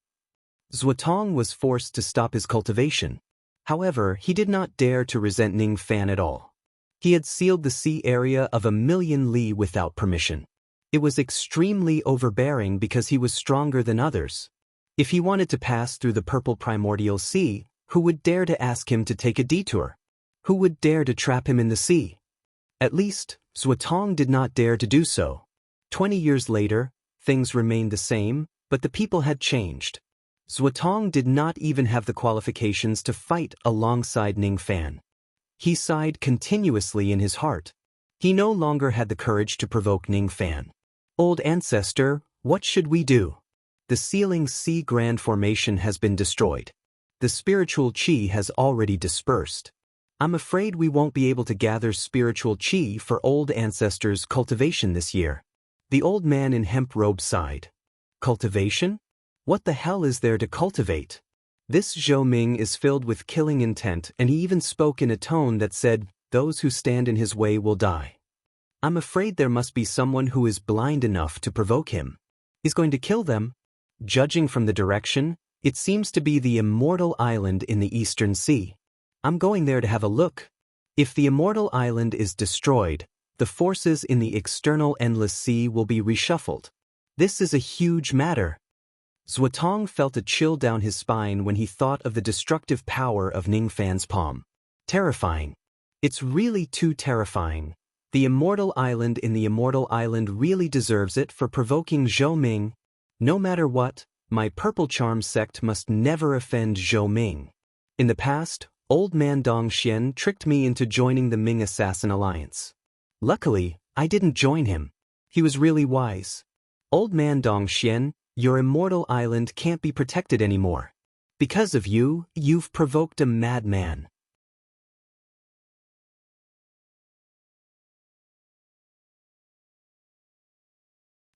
Zuotong was forced to stop his cultivation. However, he did not dare to resent Ning Fan at all. He had sealed the sea area of 1,000,000 li without permission. It was extremely overbearing because he was stronger than others. If he wanted to pass through the purple primordial sea, who would dare to ask him to take a detour? Who would dare to trap him in the sea? At least, Zuotong did not dare to do so. 20 years later, things remained the same, but the people had changed. Zuotong did not even have the qualifications to fight alongside Ning Fan. He sighed continuously in his heart. He no longer had the courage to provoke Ning Fan. Old ancestor, what should we do? The sealing sea grand formation has been destroyed. The spiritual chi has already dispersed. I'm afraid we won't be able to gather spiritual chi for old ancestors' cultivation this year. The old man in hemp robe sighed. Cultivation? What the hell is there to cultivate? This Zhou Ming is filled with killing intent, and he even spoke in a tone that said, "Those who stand in his way will die." I'm afraid there must be someone who is blind enough to provoke him. He's going to kill them. Judging from the direction, it seems to be the Immortal Island in the Eastern Sea. I'm going there to have a look. If the Immortal Island is destroyed, The forces in the external endless sea will be reshuffled. This is a huge matter. Zuotong felt a chill down his spine when he thought of the destructive power of Ningfan's palm. Terrifying. It's really too terrifying. The Immortal Island in the Immortal Island really deserves it for provoking Zhou Ming. No matter what, my Purple Charm sect must never offend Zhou Ming. In the past, Old Man Dong Xian tricked me into joining the Ming Assassin Alliance. Luckily, I didn't join him. He was really wise. Old Man Dong Xian, your Immortal Island can't be protected anymore. Because of you, you've provoked a madman.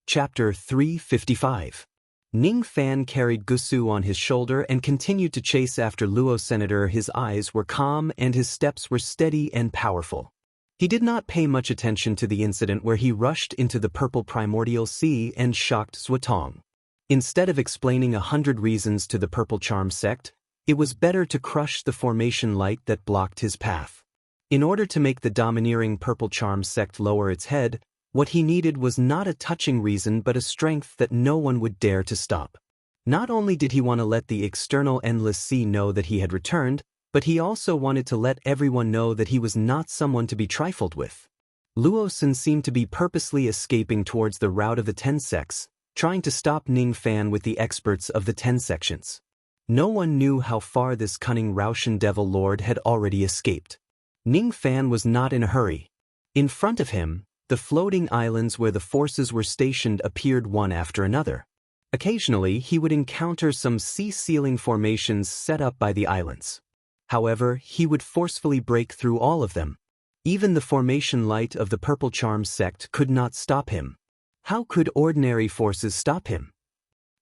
Chapter 355. Ning Fan carried Gusu on his shoulder and continued to chase after Luo Senator. His eyes were calm and his steps were steady and powerful. He did not pay much attention to the incident where he rushed into the purple primordial sea and shocked Zuotong. Instead of explaining 100 reasons to the Purple Charm sect, it was better to crush the formation light that blocked his path. In order to make the domineering Purple Charm sect lower its head, what he needed was not a touching reason but a strength that no one would dare to stop. Not only did he want to let the external endless sea know that he had returned, but he also wanted to let everyone know that he was not someone to be trifled with. Luosen seemed to be purposely escaping towards the route of the 10 sects, trying to stop Ning Fan with the experts of the 10 sections. No one knew how far this cunning Raoshan Devil Lord had already escaped. Ning Fan was not in a hurry. In front of him, the floating islands where the forces were stationed appeared one after another. Occasionally, he would encounter some sea-sealing formations set up by the islands. However, he would forcefully break through all of them. Even the formation light of the Purple Charm sect could not stop him. How could ordinary forces stop him?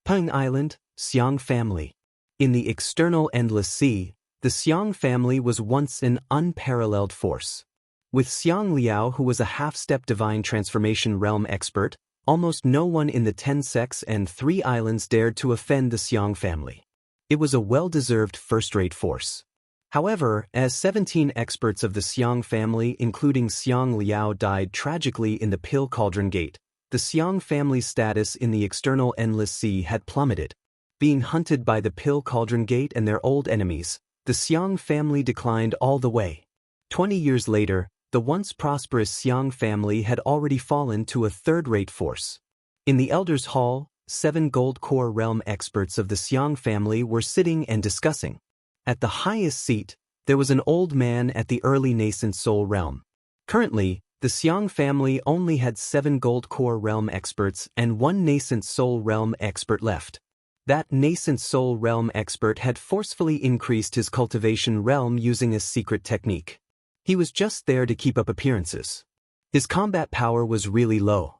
Peng Island, Xiang family. In the external endless sea, the Xiang family was once an unparalleled force. With Xiang Liao, who was a half-step divine transformation realm expert, almost no one in the 10 sects and 3 islands dared to offend the Xiang family. It was a well-deserved first-rate force. However, as 17 experts of the Xiang family, including Xiang Liao, died tragically in the Pill Cauldron Gate, the Xiang family's status in the external endless sea had plummeted. Being hunted by the Pill Cauldron Gate and their old enemies, the Xiang family declined all the way. 20 years later, the once prosperous Xiang family had already fallen to a third-rate force. In the Elders' Hall, 7 Gold Core realm experts of the Xiang family were sitting and discussing. At the highest seat, there was an old man at the early nascent soul realm. Currently, the Xiang family only had 7 Gold Core realm experts and 1 nascent soul realm expert left. That nascent soul realm expert had forcefully increased his cultivation realm using a secret technique. He was just there to keep up appearances. His combat power was really low.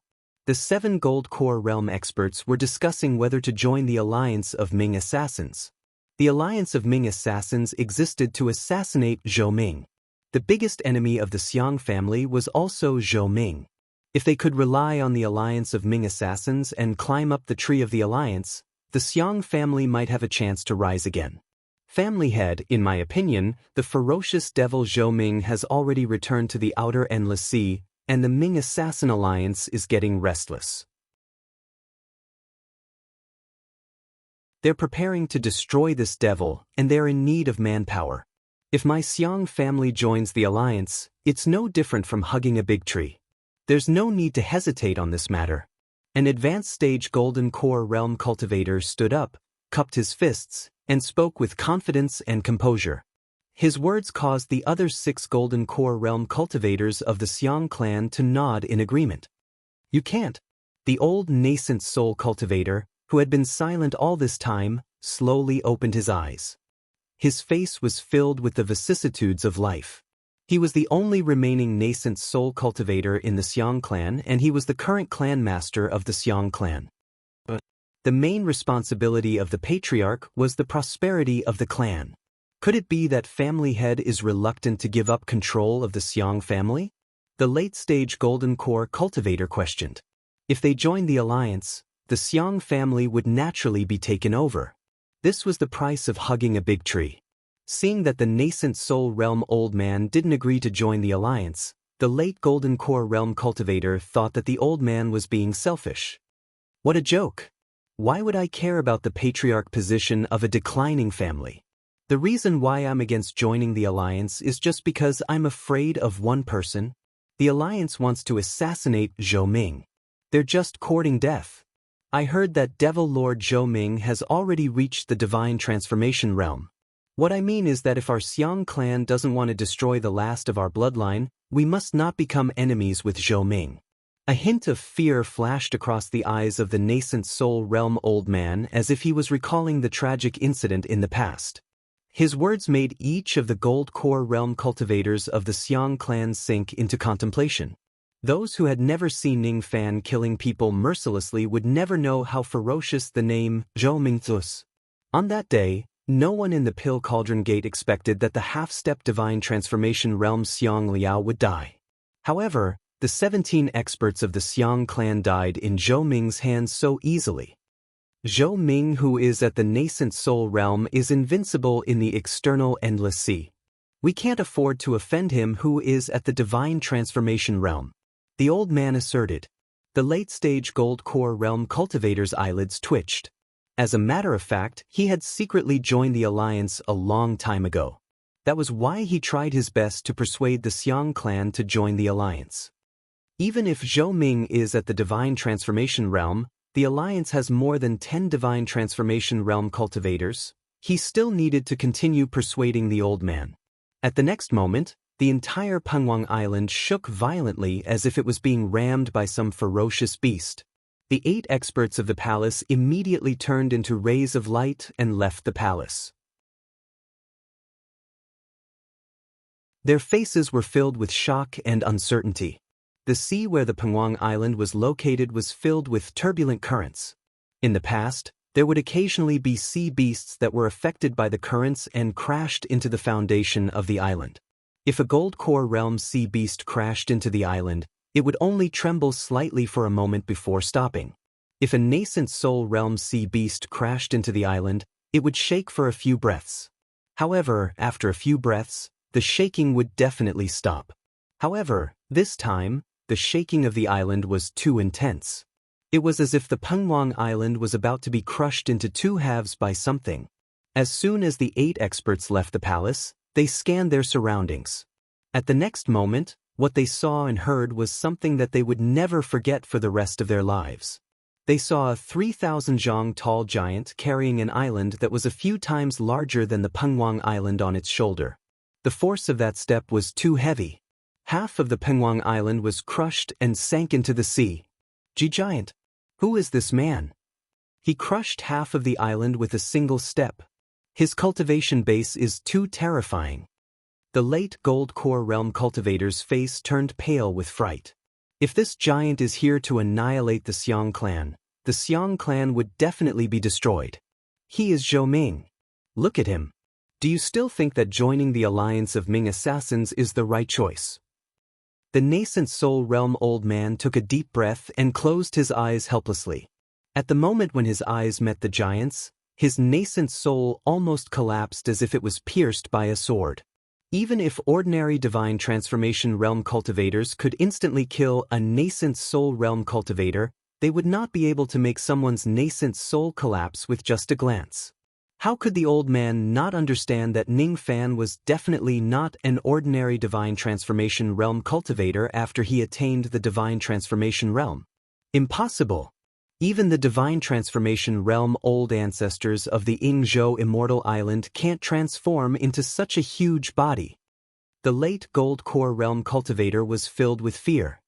The 7 Gold Core realm experts were discussing whether to join the alliance of Ming assassins. The alliance of Ming assassins existed to assassinate Zhou Ming. The biggest enemy of the Xiang family was also Zhou Ming. If they could rely on the alliance of Ming assassins and climb up the tree of the alliance, the Xiang family might have a chance to rise again. Family head, in my opinion, the ferocious devil Zhou Ming has already returned to the outer endless sea, and the Ming Assassin Alliance is getting restless. They're preparing to destroy this devil, and they're in need of manpower. If my Xiang family joins the alliance, it's no different from hugging a big tree. There's no need to hesitate on this matter. An advanced stage Golden Core realm cultivator stood up, cupped his fists, and spoke with confidence and composure. His words caused the other 6 Golden Core realm cultivators of the Xiang clan to nod in agreement. You can't. The old nascent soul cultivator, who had been silent all this time, slowly opened his eyes. His face was filled with the vicissitudes of life. He was the only remaining nascent soul cultivator in the Xiang clan, and he was the current clan master of the Xiang clan. But the main responsibility of the patriarch was the prosperity of the clan. Could it be that family head is reluctant to give up control of the Xiang family? The late-stage Golden Core cultivator questioned. If they joined the alliance, the Xiang family would naturally be taken over. This was the price of hugging a big tree. Seeing that the nascent soul realm old man didn't agree to join the alliance, The late Golden Core Realm cultivator thought that the old man was being selfish. What a joke! Why would I care about the patriarch position of a declining family? The reason why I'm against joining the alliance is just because I'm afraid of one person. The alliance wants to assassinate Zhou Ming. They're just courting death. I heard that Devil Lord Zhou Ming has already reached the divine transformation realm. What I mean is that if our Xiang clan doesn't want to destroy the last of our bloodline, we must not become enemies with Zhou Ming. A hint of fear flashed across the eyes of the nascent soul realm old man as if he was recalling the tragic incident in the past. His words made each of the gold core realm cultivators of the Xiang clan sink into contemplation. Those who had never seen Ning Fan killing people mercilessly would never know how ferocious the name Zhou Ming was. On that day, no one in the Pill Cauldron Gate expected that the half-step divine transformation realm Xiang Liao would die. However, the 17 experts of the Xiang clan died in Zhou Ming's hands so easily. Zhou Ming, who is at the nascent soul realm, is invincible in the external endless sea. We can't afford to offend him who is at the divine transformation realm, the old man asserted. The late-stage gold core realm cultivator's eyelids twitched. As a matter of fact, he had secretly joined the alliance a long time ago. That was why he tried his best to persuade the Xiang clan to join the alliance. Even if Zhou Ming is at the divine transformation realm, the alliance has more than 10 divine transformation realm cultivators. He still needed to continue persuading the old man. At the next moment, the entire Pengwang Island shook violently as if it was being rammed by some ferocious beast. The 8 experts of the palace immediately turned into rays of light and left the palace. Their faces were filled with shock and uncertainty. The sea where the Pengwang Island was located was filled with turbulent currents. In the past, there would occasionally be sea beasts that were affected by the currents and crashed into the foundation of the island. If a gold core realm sea beast crashed into the island, it would only tremble slightly for a moment before stopping. If a nascent soul realm sea beast crashed into the island, it would shake for a few breaths. However, after a few breaths, the shaking would definitely stop. However, this time, the shaking of the island was too intense. It was as if the Pengwang Island was about to be crushed into 2 halves by something. As soon as the 8 experts left the palace, they scanned their surroundings. At the next moment, what they saw and heard was something that they would never forget for the rest of their lives. They saw a 3,000 zhang tall giant carrying an island that was a few times larger than the Pengwang Island on its shoulder. The force of that step was too heavy. Half of the Pengwang Island was crushed and sank into the sea. Giant, who is this man? He crushed half of the island with a single step. His cultivation base is too terrifying. The late gold core realm cultivator's face turned pale with fright. If this giant is here to annihilate the Xiang clan would definitely be destroyed. He is Zhou Ming. Look at him. Do you still think that joining the alliance of Ming assassins is the right choice? The nascent soul realm old man took a deep breath and closed his eyes helplessly. At the moment when his eyes met the giant's, his nascent soul almost collapsed as if it was pierced by a sword. Even if ordinary divine transformation realm cultivators could instantly kill a nascent soul realm cultivator, they would not be able to make someone's nascent soul collapse with just a glance. How could the old man not understand that Ning Fan was definitely not an ordinary divine transformation realm cultivator after he attained the divine transformation realm? Impossible! Even the divine transformation realm old ancestors of the Yingzhou Immortal Island can't transform into such a huge body. The late gold core realm cultivator was filled with fear.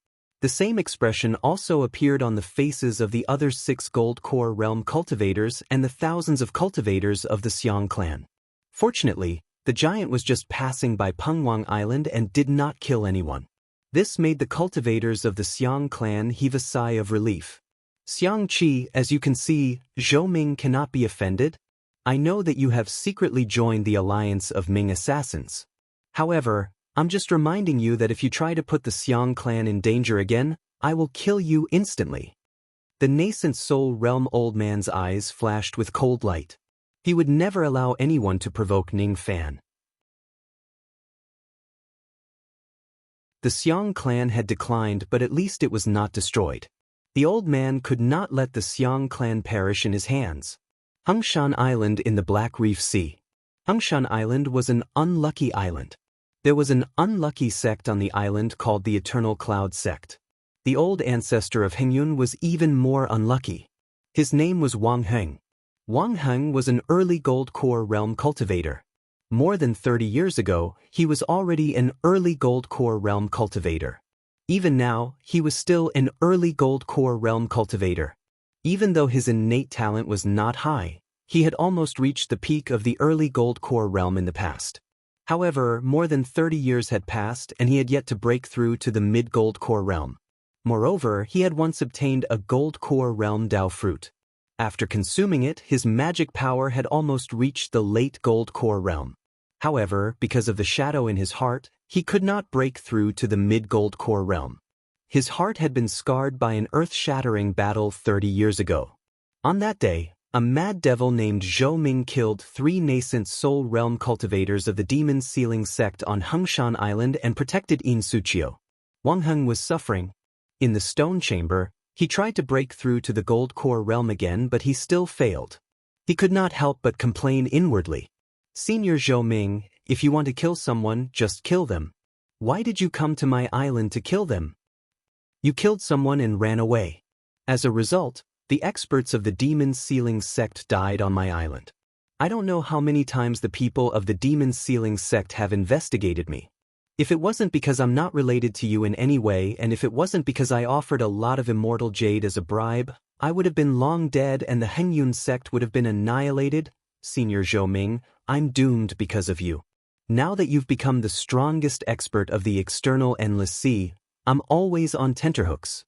The same expression also appeared on the faces of the other 6 gold core realm cultivators and the thousands of cultivators of the Xiang clan. Fortunately, the giant was just passing by Pengwang Island and did not kill anyone. This made the cultivators of the Xiang clan heave a sigh of relief. Xiang Qi, as you can see, Zhou Ming cannot be offended. I know that you have secretly joined the alliance of Ming assassins. However, I'm just reminding you that if you try to put the Xiang clan in danger again, I will kill you instantly. The nascent soul realm old man's eyes flashed with cold light. He would never allow anyone to provoke Ning Fan. The Xiong clan had declined, but at least it was not destroyed. The old man could not let the Xiong clan perish in his hands. Hengshan Island in the Black Reef Sea. Hengshan Island was an unlucky island. There was an unlucky sect on the island called the Eternal Cloud Sect. The old ancestor of Hengyun was even more unlucky. His name was Wang Heng. Wang Heng was an early gold core realm cultivator. More than 30 years ago, he was already an early gold core realm cultivator. Even now, he was still an early gold core realm cultivator. Even though his innate talent was not high, he had almost reached the peak of the early gold core realm in the past. However, more than 30 years had passed and he had yet to break through to the mid-gold core realm. Moreover, he had once obtained a gold core realm Dao fruit. After consuming it, his magic power had almost reached the late gold core realm. However, because of the shadow in his heart, he could not break through to the mid-gold core realm. His heart had been scarred by an earth-shattering battle 30 years ago. On that day, a mad devil named Zhou Ming killed 3 nascent soul realm cultivators of the Demon Sealing sect on Hengshan Island and protected In Suchio. Wang Heng was suffering. In the stone chamber, he tried to break through to the gold core realm again, but he still failed. He could not help but complain inwardly. Senior Zhou Ming, if you want to kill someone, just kill them. Why did you come to my island to kill them? You killed someone and ran away. As a result, the experts of the Demon Sealing sect died on my island. I don't know how many times the people of the Demon Sealing sect have investigated me. If it wasn't because I'm not related to you in any way, and if it wasn't because I offered a lot of immortal jade as a bribe, I would have been long dead and the Hengyun sect would have been annihilated. Senior Zhou Ming, I'm doomed because of you. Now that you've become the strongest expert of the external endless sea, I'm always on tenterhooks.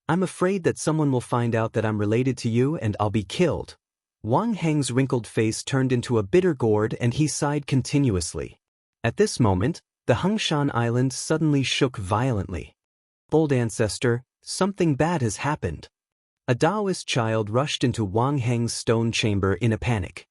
I'm afraid that someone will find out that I'm related to you and I'll be killed. Wang Heng's wrinkled face turned into a bitter gourd and he sighed continuously. At this moment, the Hengshan Island suddenly shook violently. Old ancestor, something bad has happened. A Taoist child rushed into Wang Heng's stone chamber in a panic.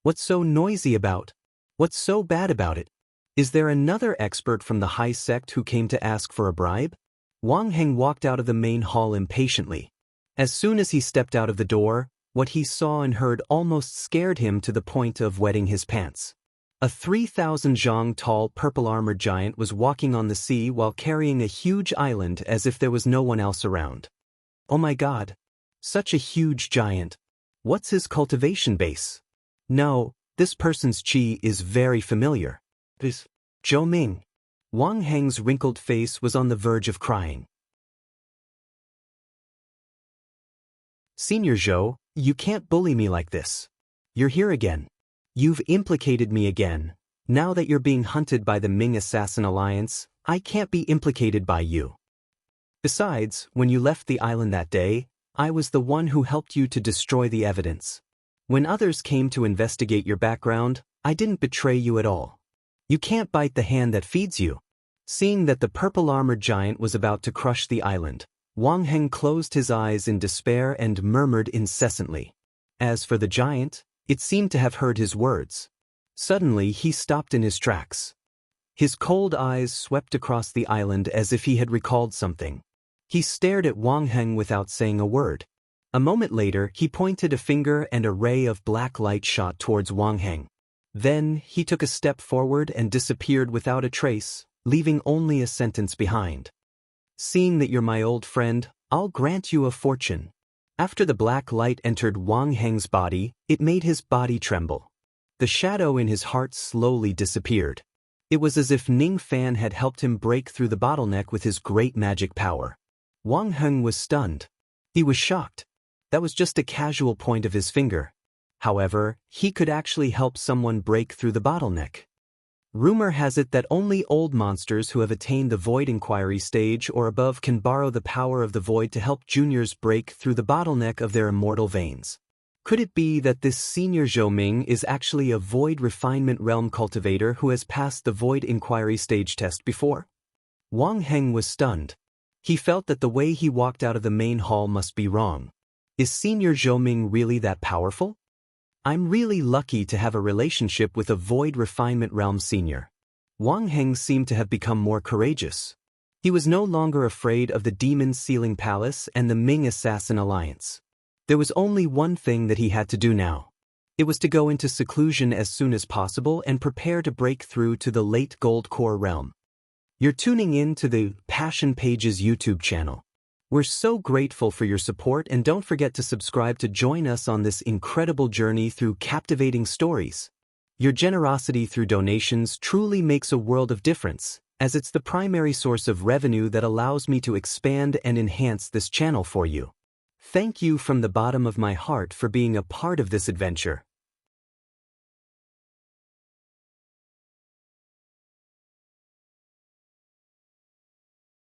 What's so noisy about? What's so bad about it? Is there another expert from the high sect who came to ask for a bribe? Wang Heng walked out of the main hall impatiently. As soon as he stepped out of the door, what he saw and heard almost scared him to the point of wetting his pants. A 3,000 zhang tall purple-armored giant was walking on the sea while carrying a huge island as if there was no one else around. Oh my god! Such a huge giant. What's his cultivation base? No, this person's chi is very familiar. This Zhou Ming. Wang Heng's wrinkled face was on the verge of crying. Senior Zhou, you can't bully me like this. You're here again. You've implicated me again. Now that you're being hunted by the Ming Assassin Alliance, I can't be implicated by you. Besides, when you left the island that day, I was the one who helped you to destroy the evidence. When others came to investigate your background, I didn't betray you at all. You can't bite the hand that feeds you. Seeing that the purple-armored giant was about to crush the island, Wang Heng closed his eyes in despair and murmured incessantly. As for the giant, it seemed to have heard his words. Suddenly he stopped in his tracks. His cold eyes swept across the island as if he had recalled something. He stared at Wang Heng without saying a word. A moment later, he pointed a finger and a ray of black light shot towards Wang Heng. Then, he took a step forward and disappeared without a trace, leaving only a sentence behind. Seeing that you're my old friend, I'll grant you a fortune. After the black light entered Wang Heng's body, it made his body tremble. The shadow in his heart slowly disappeared. It was as if Ning Fan had helped him break through the bottleneck with his great magic power. Wang Heng was stunned. He was shocked. That was just a casual point of his finger. However, he could actually help someone break through the bottleneck. Rumor has it that only old monsters who have attained the Void Inquiry stage or above can borrow the power of the Void to help juniors break through the bottleneck of their immortal veins. Could it be that this senior Zhou Ming is actually a Void Refinement Realm cultivator who has passed the Void Inquiry stage test before? Wang Heng was stunned. He felt that the way he walked out of the main hall must be wrong. Is Senior Zhou Ming really that powerful? I'm really lucky to have a relationship with a Void Refinement Realm senior. Wang Heng seemed to have become more courageous. He He was no longer afraid of the Demon Sealing Palace and the Ming Assassin Alliance. There was only one thing that he had to do now. It was to go into seclusion as soon as possible and prepare to break through to the late Gold Core realm. You're tuning in to the Passion Pages YouTube channel. We're so grateful for your support, and don't forget to subscribe to join us on this incredible journey through captivating stories. Your generosity through donations truly makes a world of difference, as it's the primary source of revenue that allows me to expand and enhance this channel for you. Thank you from the bottom of my heart for being a part of this adventure.